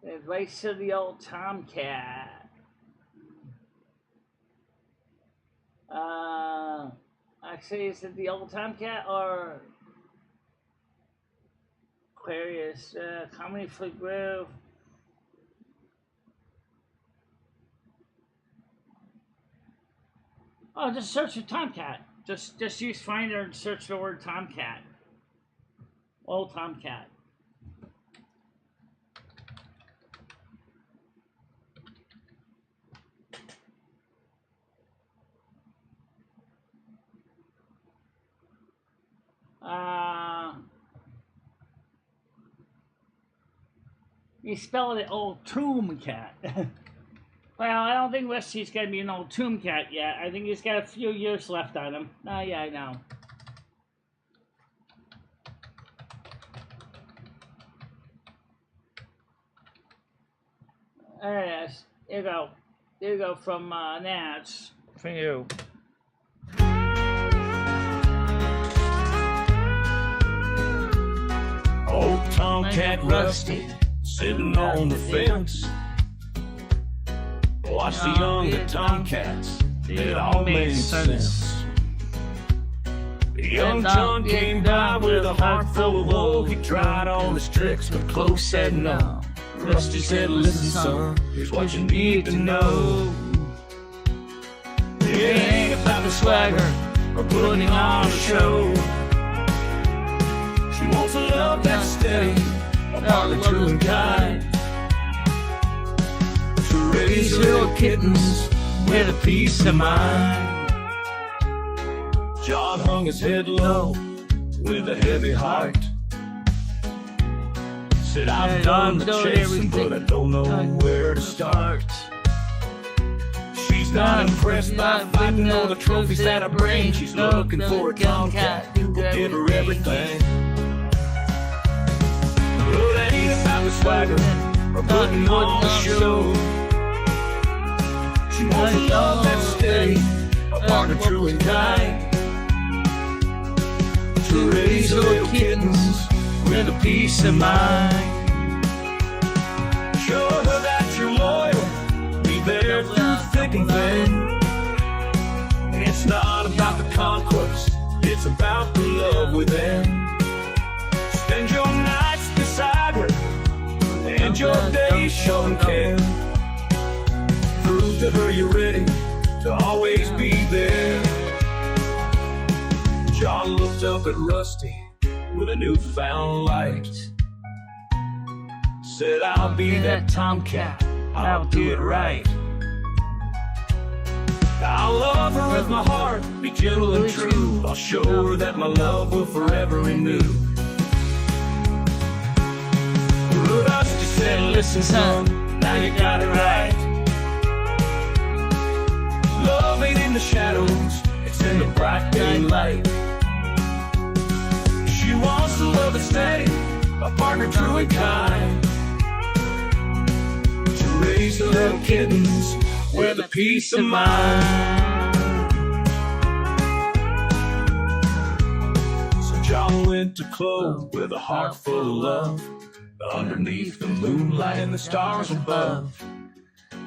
Advice to the old Tomcat. Actually, is it the old Tomcat or Aquarius? Comedy Fleet Grove. Oh, just search for Tomcat. Just use Finder and search the word Tomcat. Old Tomcat. You spelled it old Tomcat. Well, I don't think Westy's gonna be an old Tomcat yet. I think he's got a few years left on him. Oh, yeah, I know. There it is. There you go. There you go from Nats. For you. Old Tomcat Rusty, sitting on the fence. Watch the younger Tomcats, it all made sense. Young John came by with a heart full of woe. He tried all his tricks, but close said no. Rusty said, listen son, here's what you need to know. It ain't about the swagger or putting on a show. She wants a love that's steady, a partner true and kind, to raise little kittens with a peace of mind. John hung his head low with a heavy heart. Said, I've done the chasing, but I don't know where to start. She's not impressed by fighting all the trophies that I bring. She's looking for a Tomcat who will give her everything. But it ain't about the swagger or putting on a show. She wants a love that's steady, a partner true and kind, to raise little kittens with a peace of mind. Show her that you're loyal, be there through thick and thin. It's not about the conquest, it's about the love within. Spend your nights beside her, and your days showing care. Prove to her you're ready to always be there. John looked up at Rusty with a newfound light. Said, I'll be that Tomcat, I'll do it right. I'll love her with my heart, be gentle and true. I'll show her that my love will forever renew. Rusty said, listen son, now you got it right. Love ain't in the shadows, it's in the bright daylight. She wants to love and stay, a partner true and kind, to raise the little kittens with a peace of mind. So John went to Chloe with a heart full of love, underneath the moonlight and the stars above.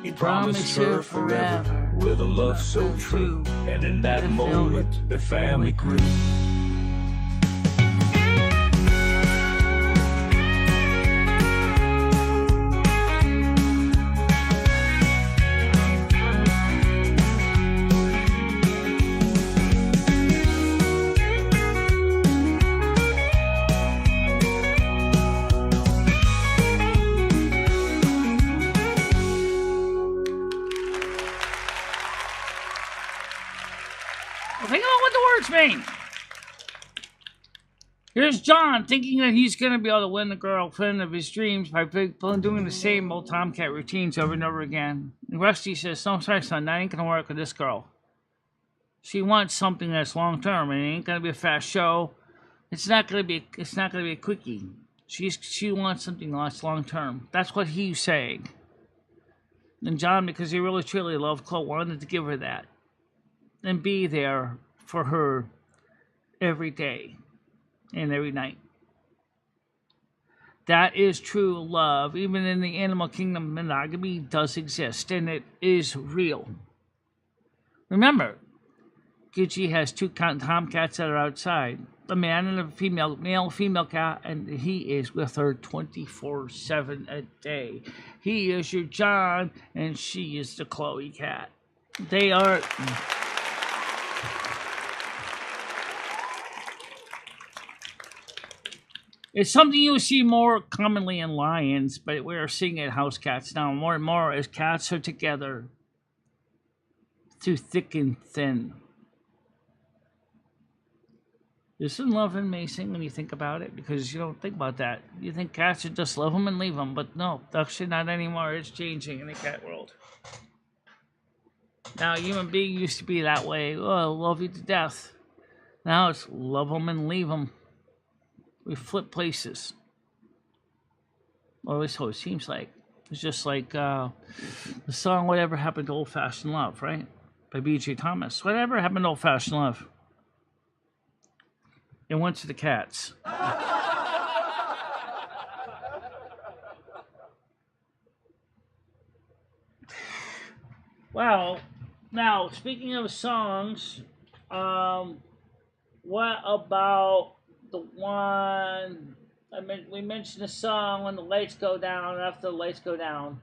He promised her forever with a love so true, and in that moment the family grew. Think about what the words mean. Here's John thinking that he's going to be able to win the girlfriend of his dreams by doing the same old Tomcat routines over and over again. And Rusty says, "No, sorry, son, that ain't going to work with this girl. She wants something that's long term, and it ain't going to be a fast show. It's not going to be a quickie. She wants something that's long term." That's what he's saying. And John, because he really truly loved Chloe, wanted to give her that and be there for her every day and every night. That is true love. Even in the animal kingdom, monogamy does exist, and it is real. Remember, Gidgee has two tomcats that are outside, a man and a male-female cat, and he is with her 24/7 a day. He is your John, and she is the Chloe cat. They are... It's something you see more commonly in lions, but we're seeing it in house cats now more and more as cats are together through thick and thin. Isn't love amazing when you think about it? Because you don't think about that. You think cats should just love them and leave them, but no, actually not anymore. It's changing in the cat world. Now, human being used to be that way. Oh, I love you to death. Now it's love them and leave them. We flip places. Or at least what it seems like. It's just like the song Whatever Happened to Old Fashioned Love, right? By B.J. Thomas. Whatever happened to old fashioned love? It went to the cats. Well, now, speaking of songs, what about the one... we mentioned the song When the Lights Go Down, after the lights go down.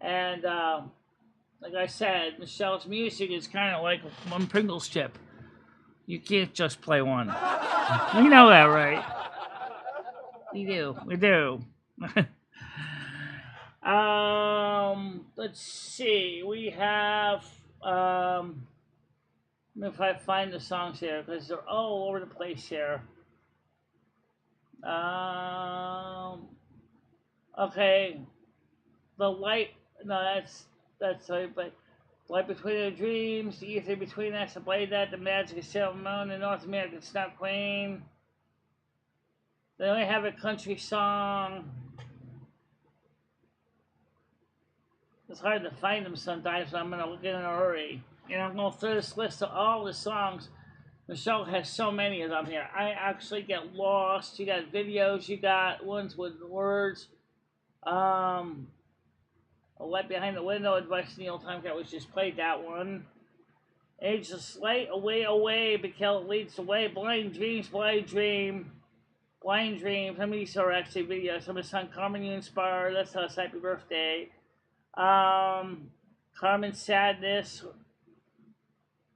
And, like I said, Michelle's music is kind of like one Pringles chip. You can't just play one. We know that, right? We do. Let's see. We have, if I find the songs here, because they're all over the place here. Okay. The light, no, that's right, but light between our dreams, the ether between us, the blade that, the magic of Sailor Moon, the North American Snap Queen. They only have a country song. It's hard to find them sometimes, so I'm going to look in a hurry. And I'm going through this list of all the songs. Michelle has so many of them here. I actually get lost. You got videos, you got ones with words. A Light Behind the Window, Advice in the Old Time Cat, which just played that one. Age of Slight, Away, Because It Leads the Way, Blind Dreams, Blind Dream. Blind Dreams, some of these are actually videos. Some of the song Carmen You Inspire, Let's Us Happy Birthday. Carmen's Sadness.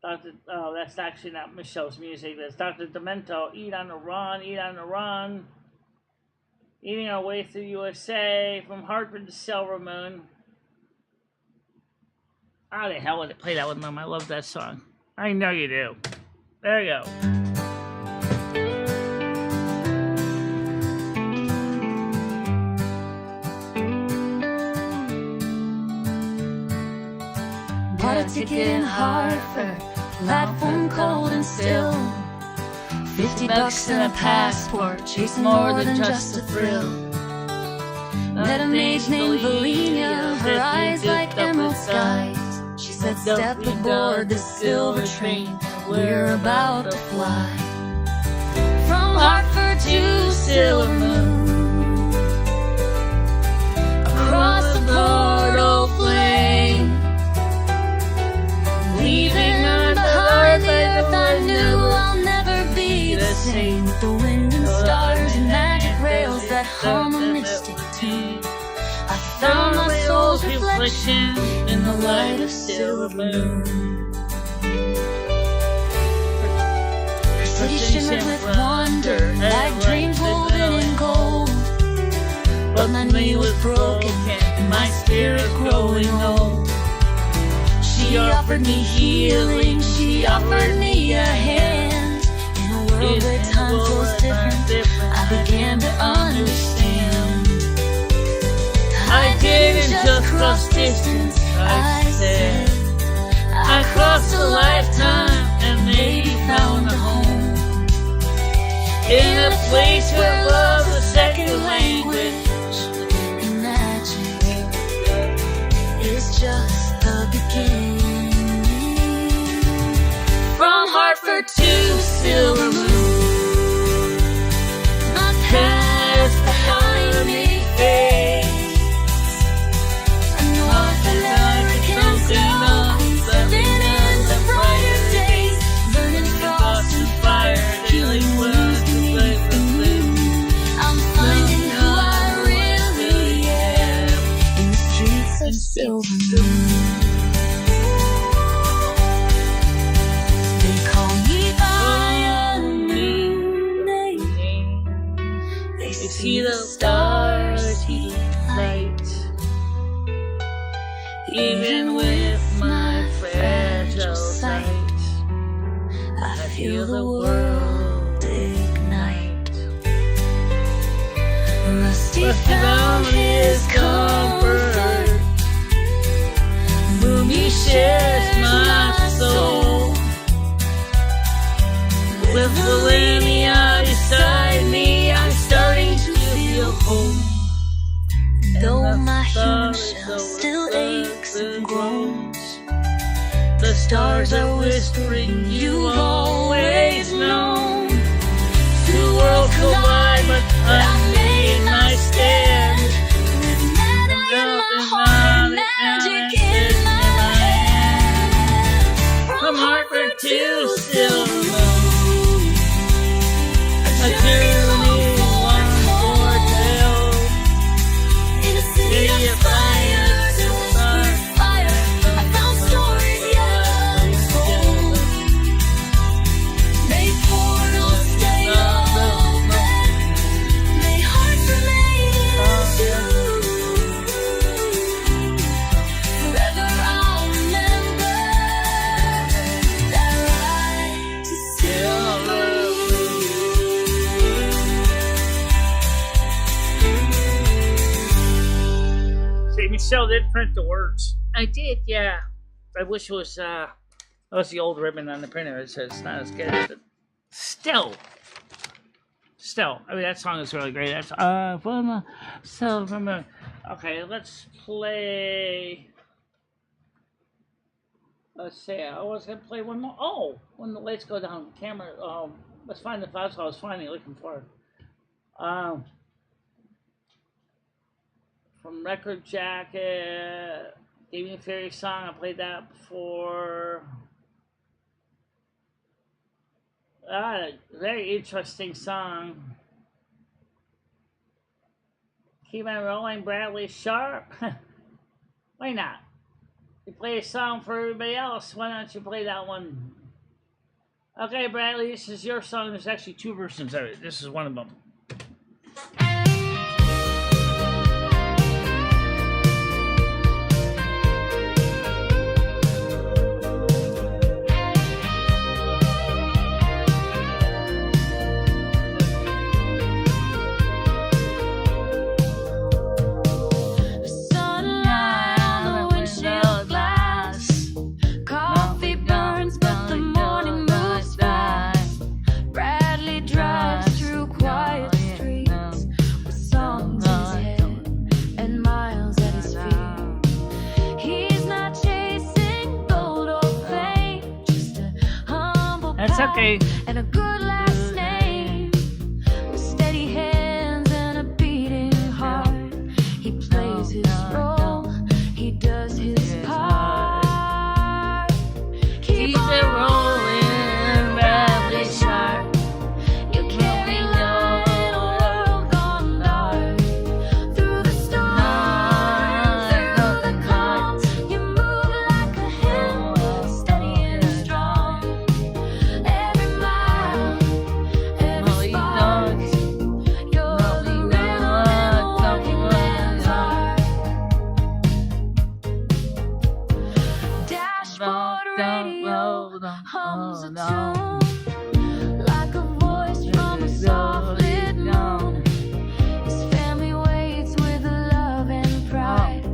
That's actually not Michelle's music. That's Dr. Demento, Eat on the Run, Eat on the Run. Eating Our Way Through USA, From Hartford to Sailor Moon. How the hell would it play that one, Mom? I love that song. I know you do. There you go. Bought a ticket in Hartford, platform cold and still. $50 and a passport, chasing more than just a thrill. Met a maid named Valina, her eyes like emerald skies. She said, step aboard this silver train, we're about to fly. From Hartford to Silver Moon, across the portal flame, leaving Earth behind the earth I knew I'll never be the same. With the wind and stars and magic rails that hum a mystic tune, I found my soul's reflection in the light of Silver Moon. Her city shimmered with wonder, like dreams woven in gold. But my knee was broken and my spirit growing old. She offered me healing, she offered me a hand. In a world where time flows different, I began to understand. I didn't just cross distance, I said I crossed a lifetime and maybe found a home. In a place where love's a second language, and magic is just the beginning. From Hartford to Silver Moon, my past behind me fades. I know I feel like I can't stop living in the brighter days, burning frost and fire, healing wounds beneath the blue. I'm finding who I really am in the streets of Silver Moon. They call me by a new name. They see the stars he lights. Even with my fragile sight, I feel the world ignite. Rusty found his comfort, Lumi shares my soul. With Valenia beside me, I'm starting to feel home. Though my human shell still aches and groans, the stars are whispering you've always known. Two worlds collide, but I made my stand. With mana in my heart, magic in my hand. From Hartford to Silver Moon, a journey once foretold. In a city of fire, to whisper fire, I found stories yet untold. May portals stay open, may hearts remain in tune. Forever I'll remember that ride to Silver See, Michelle did print the words. I did, yeah. I wish it was, that was the old ribbon on the printer. It says it's not as good, but still. I mean, that song is really great. That's, Silver Moon. Okay, let's play. Let's see, I was going to play one more. Oh, When the Lights Go Down. Camera, let's find the files I was finally looking for. From Record Jacket, Gaming Fairy song. I played that before. Very interesting song. Keep on rolling, Bradley Sharp. Why not? You play a song for everybody else. Why don't you play that one? Okay, Bradley, this is your song. There's actually two versions of it. This is one of them. It's okay. And a good last name. With steady hands and a beating heart. He plays his role. He does his part. Keep it rolling, Bradley Sharp. You carry light in a world gone dark. Through the storm, through the calm, you move like a hymn, steady and strong. Every mile, every spark, you're the rhythm in the working man's heart. Dashboard radio hums a tune like a voice from a soft lit moon. His family waits with love and pride.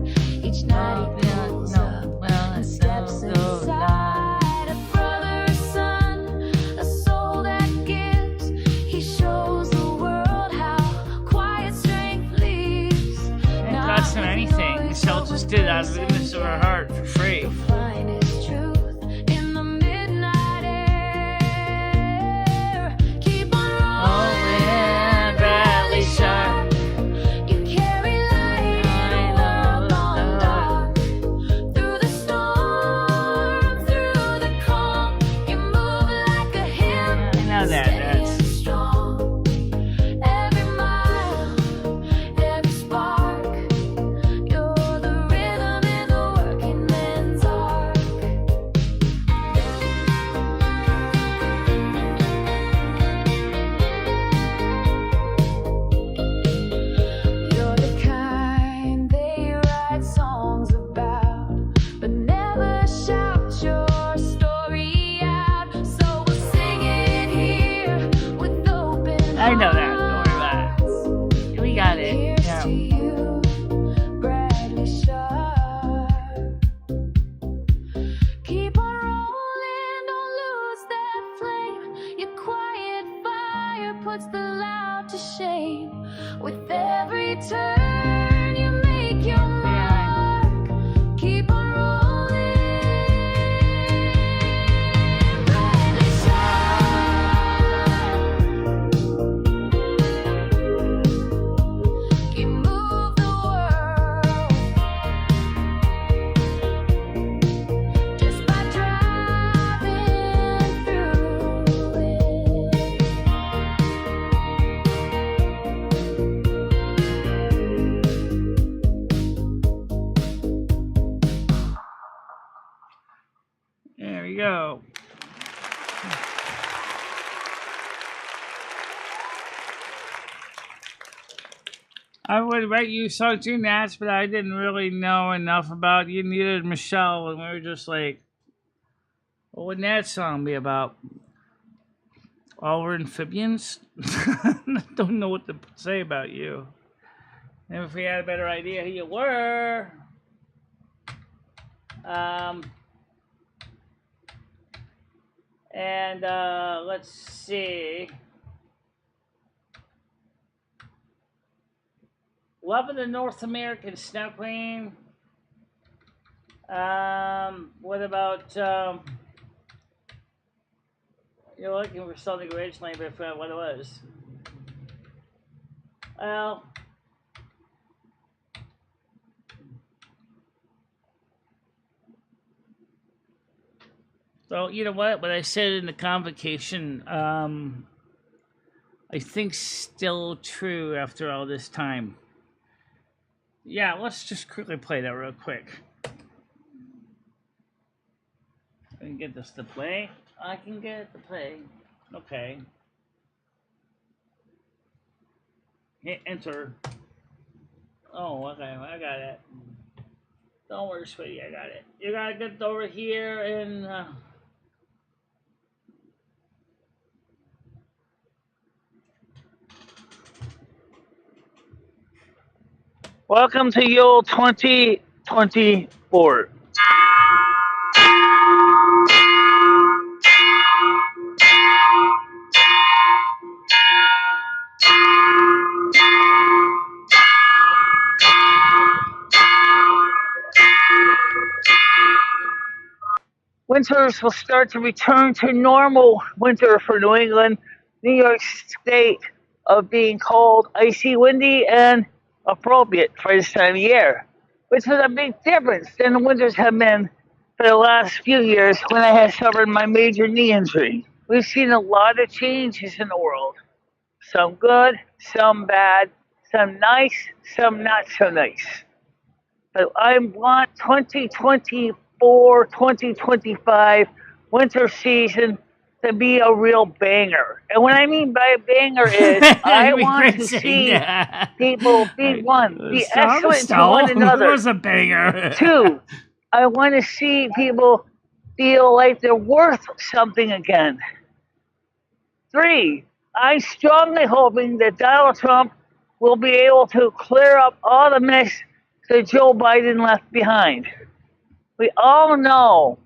Each night he pulls up and steps inside. A brother, a son, a soul that gives. He shows the world how quiet strength leaves. It costs him anything. She'll just did out of the goodness of her heart for free. Find his truth in the midnight air. Keep on rolling, Bradley Sharp. You carry light in a world gone dark. Through the storm, through the calm, you move like a hymn. I know that. Steady and strong. Every mile, every spark, you're the rhythm in the working man's arc. You're the kind they write songs about, but never shout your story out. So we'll sing it here with open I know that. Don't worry about hearts. it. We got it. Here's Yeah. to you, Bradley Sharp. Keep on rolling, don't lose that flame. Your quiet fire puts the loud to shame. With every turn, you make your mark. Keep on rolling, Bradley Sharp. You move the world just by driving through it. There we go. I would write you songs in that, but I didn't really know enough about you. Neither did Michelle, and we were just like, what would that song be about? All we're amphibians? I don't know what to say about you. And if we had a better idea who you were, let's see. Love of the North American Snow Queen. What about, you're looking for something originally, but I forgot what it was. Well, so you know what I said in the convocation, I think still true after all this time. Yeah, let's just quickly play that real quick. I can get this to play. I can get it to play. Okay. Hit enter. Oh, okay, I got it. Don't worry, sweetie, I got it. You gotta get over here and welcome to Yule 2024. winters will start to return to normal winter for New England, New York State, of being cold, icy, windy, and appropriate for this time of year, which is a big difference than the winters have been for the last few years when I had suffered my major knee injury. We've seen a lot of changes in the world, some good, some bad, some nice, some not so nice. So I want 2024, 2025 winter season to be a real banger. And what I mean by a banger is I want to see people be one, be excellent to one another. It was a banger. 2, I want to see people feel like they're worth something again. 3, I'm strongly hoping that Donald Trump will be able to clear up all the mess that Joe Biden left behind. We all know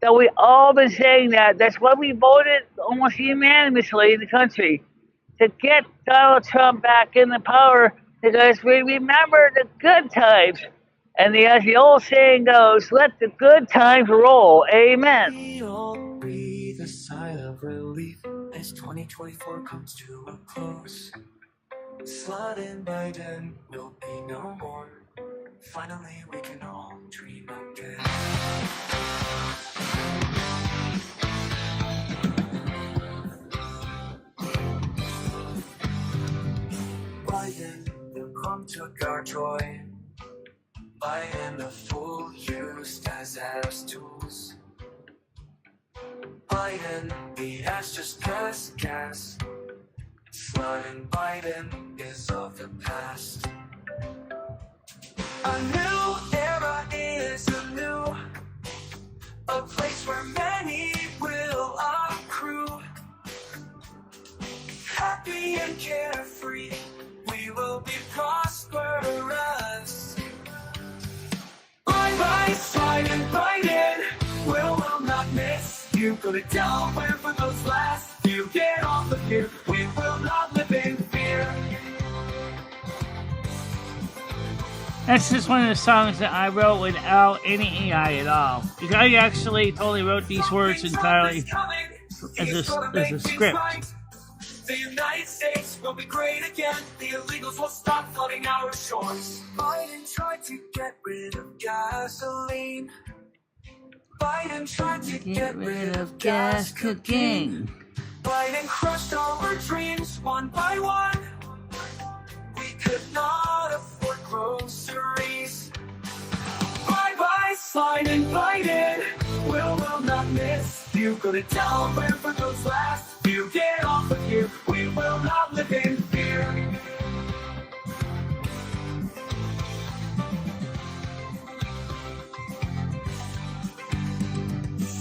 that we all been saying that. That's why we voted almost unanimously in the country to get Donald Trump back in the power, because we remember the good times. And as the old saying goes, let the good times roll. Amen. We all breathe a sigh of relief as 2024 comes to a close. Slot and Biden will be no more. Finally, we can all dream again. Biden, the crumb took our joy. Biden, the fool used as tools. Biden, the ass just passed gas. Slot and Biden is of the past. A new era is anew, a place where many will accrue. Happy and carefree, we will be prosperous. Bye-bye, slide and Biden, will not miss you. Go to down wherever those last few get off of here. We will not live in fear. That's just one of the songs that I wrote without any AI at all. Because I actually totally wrote these words entirely as a script. The United States will be great again. The illegals will stop flooding our shores. Biden tried to get rid of gasoline. Biden tried to get rid of gas cooking. Biden crushed our dreams one by one. We could not afford groceries. Bye-bye, slide and Biden, will not miss you. Go to down wherever those last few get off of here. We will not live in fear.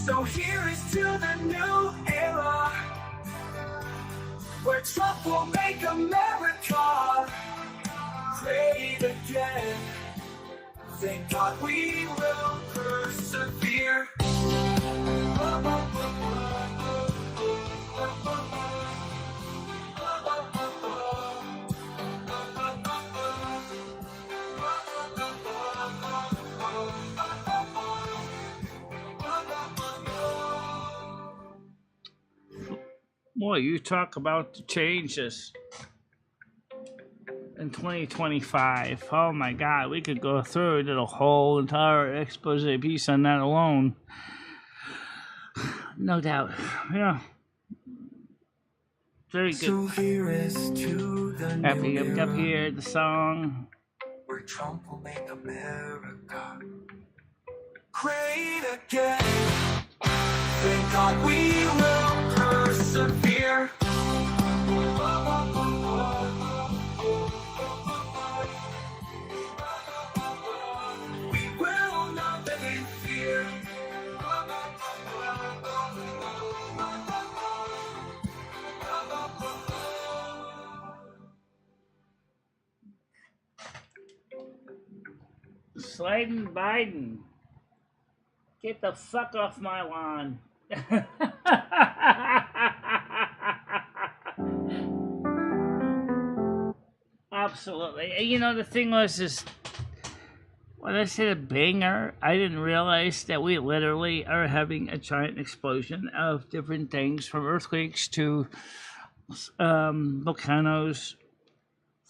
So here is to the new era, where Trump will make America great again. Thank God we will persevere. Boy, you talk about the changes in 2025. Oh my God, we could go through and did a whole entire expose piece on that alone. No doubt. Yeah. Very So good. here is to the After new you up era, here, the song. where Trump will make America great again. Thank God we will persevere. We will not live in fear. Sliding Biden. Get the fuck off my lawn. Absolutely. You know, the thing was is When I said a banger, I didn't realize that we literally are having a giant explosion of different things, from earthquakes to volcanoes.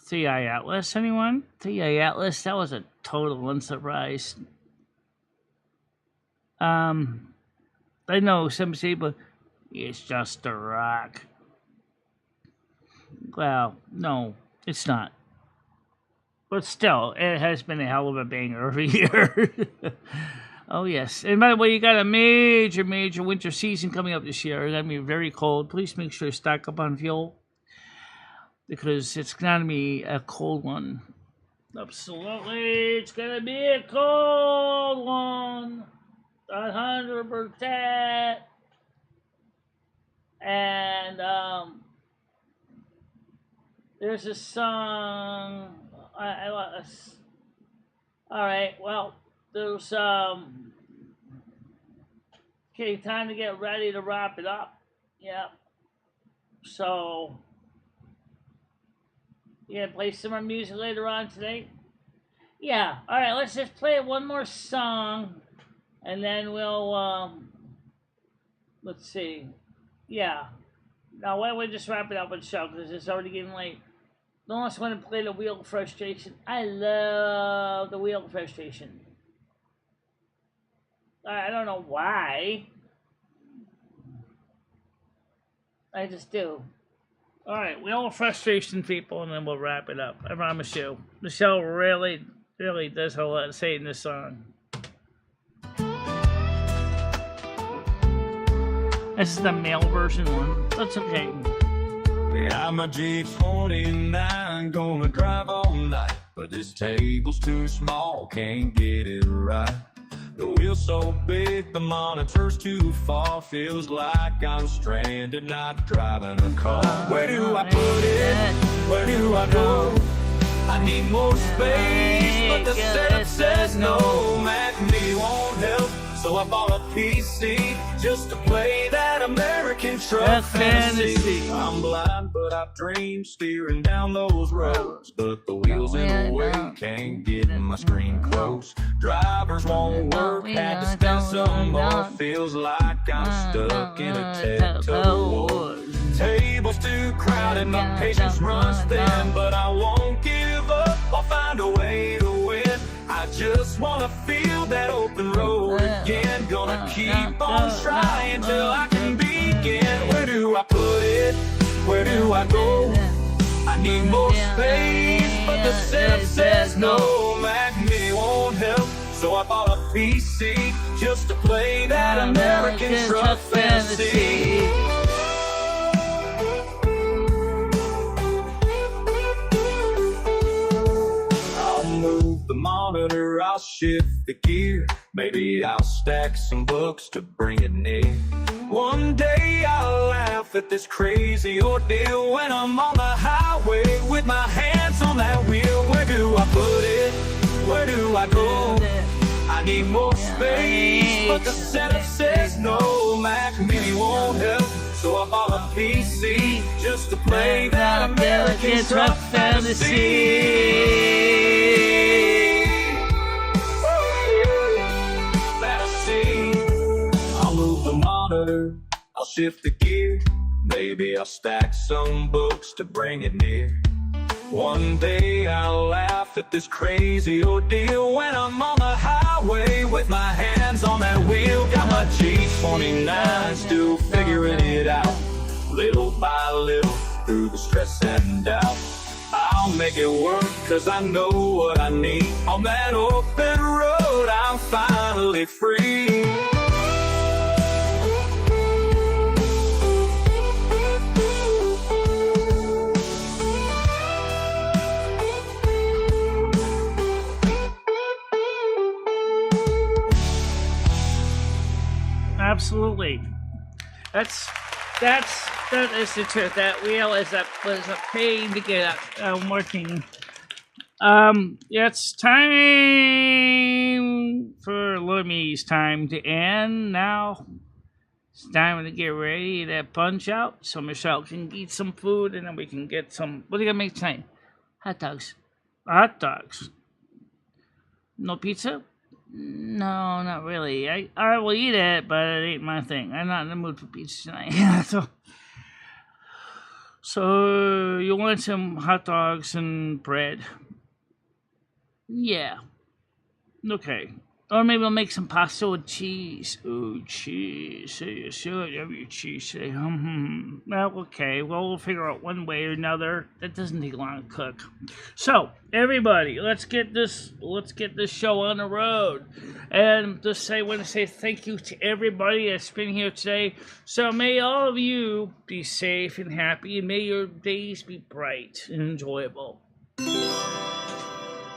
3i Atlas, anyone? 3i Atlas, that was a total unsurprise. I know some people, it's just a rock. Well, no, it's not. But still, it has been a hell of a banger every year. Oh, yes. And by the way, you got a major winter season coming up this year. It's going to be very cold. Please make sure to stock up on fuel, because it's going to be a cold one. Absolutely. It's going to be a cold one. 100%. And there's a song. All right. Well, there's okay. Time to get ready to wrap it up. Yeah. So, you gonna play some more music later on today? Yeah. All right. Let's just play one more song, and then we'll let's see. Yeah. Now, why don't we just wrap it up with the show, because it's already getting late. No one want to play the Wheel of Frustration. I love the Wheel of Frustration. I don't know why. I just do. Alright, Wheel of Frustration, people, and then we'll wrap it up. I promise you. The show really does have a lot to say in this song. This is the male version one. That's okay. Yeah, I'm a G49, gonna drive all night, but this table's too small, can't get it right. The wheel's so big, the monitor's too far, feels like I'm stranded, not driving a car. Where do I put it? Where do I go? I need more space, but the setup says no. Mac me won't help, so I bought a PC just to play that American truck fantasy. I'm blind, but I dream steering down those roads, but the wheels in the way can't get my screen close. Drivers won't work, had to spend some more. Feels like I'm stuck in a tic-tac-toe. Table's too crowded, my patience runs thin, but I won't give up, I'll find a way to win. I just wanna feel that open road again. Gonna keep on trying till I can begin. Where do I put it? Where do I go? I need more space, but the setup says no. Mac Mini won't help, so I bought a PC just to play that American truck fantasy. The monitor, I'll shift the gear. Maybe I'll stack some books to bring it near. One day I'll laugh at this crazy ordeal when I'm on the highway with my hands on that wheel. Where do I put it? Where do I go? I need more space, but the setup says no. Mac Mini won't help, so I bought a PC just to play that American truck fantasy. I'll shift the gear, maybe I'll stack some books to bring it near. One day I'll laugh at this crazy ordeal when I'm on the highway with my hands on that wheel. Got my G29, still figuring it out, little by little, through the stress and doubt. I'll make it work, cause I know what I need. On that open road, I'm finally free. Absolutely. That is the truth. That wheel was a pain to get working. It's time for Lumi's time to end now. It's time to get ready to punch out so Michelle can eat some food, and then we can get some. What are you gonna make tonight? Hot dogs. Hot dogs. No pizza? No, not really. I will eat it, but it ain't my thing. I'm not in the mood for pizza tonight. So you want some hot dogs and bread? Yeah. Okay. Or maybe I'll make some pasta with cheese. Ooh, cheese. So you should have your cheese today. Well, okay. Well, we'll figure out one way or another. That doesn't take long to cook. So, everybody, let's get this show on the road. And just want to say thank you to everybody that's been here today. So may all of you be safe and happy, and may your days be bright and enjoyable.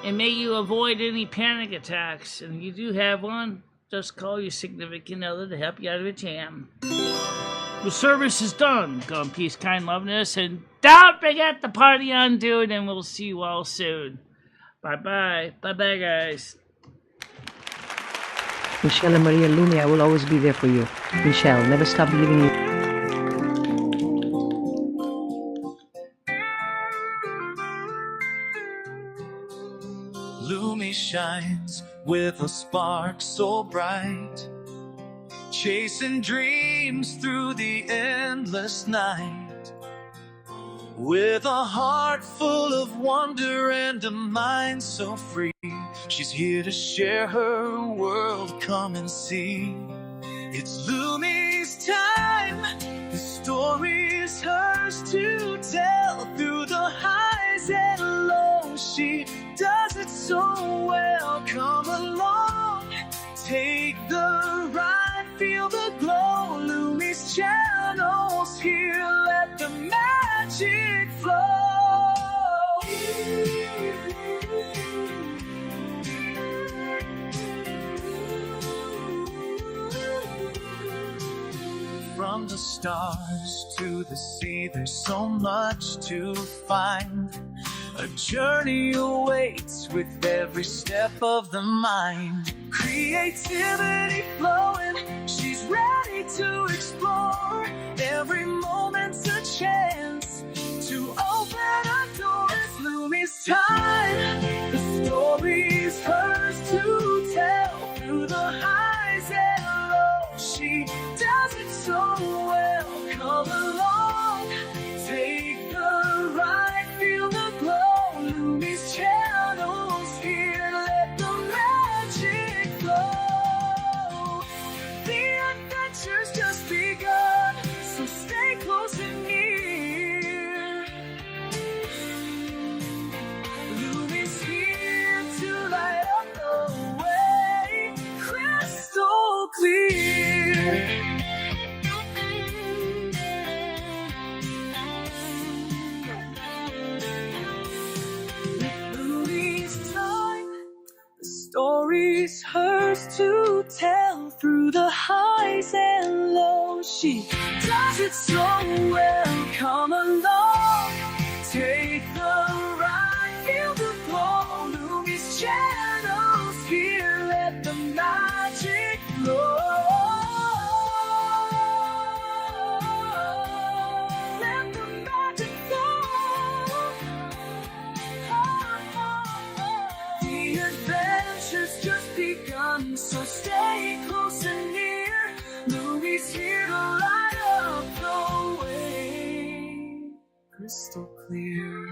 And may you avoid any panic attacks. And if you do have one, just call your significant other to help you out of a jam. The service is done. Go in peace, kind, loveness, and don't forget to party on, dude. And we'll see you all soon. Bye-bye. Bye-bye, guys. Michelle and Maria Lumi, I will always be there for you. Michelle, never stop believing in you. Lumi shines with a spark so bright, chasing dreams through the endless night. With a heart full of wonder and a mind so free, she's here to share her world. Come and see. It's Lumi's time. The story is hers to tell. Through the highs and lows, she does it so well. Come along, take the ride, feel the glow. Lumi's channels here, let the magic flow. From the stars to the sea, there's so much to find. A journey awaits with every step of the mind. Creativity flowing, she's ready to explore. Every moment's a chance to open a door. It's Lumi's time. The story's hers to tell. Through the highs and lows, she does it so well. Come along, take the ride, feel the glow. Lumi's channels here, let the magic flow. The adventure's just begun, so stay close and near. Lumi's here to light up the way, crystal clear. Story's hers to tell. Through the highs and lows, she does it so well. Come along, take the ride, feel the glow. Lumi's channels here, let the magic flow. Let the magic flow. The adventure's just begun, so stay close and near. Lumi's here to light up the way, crystal clear.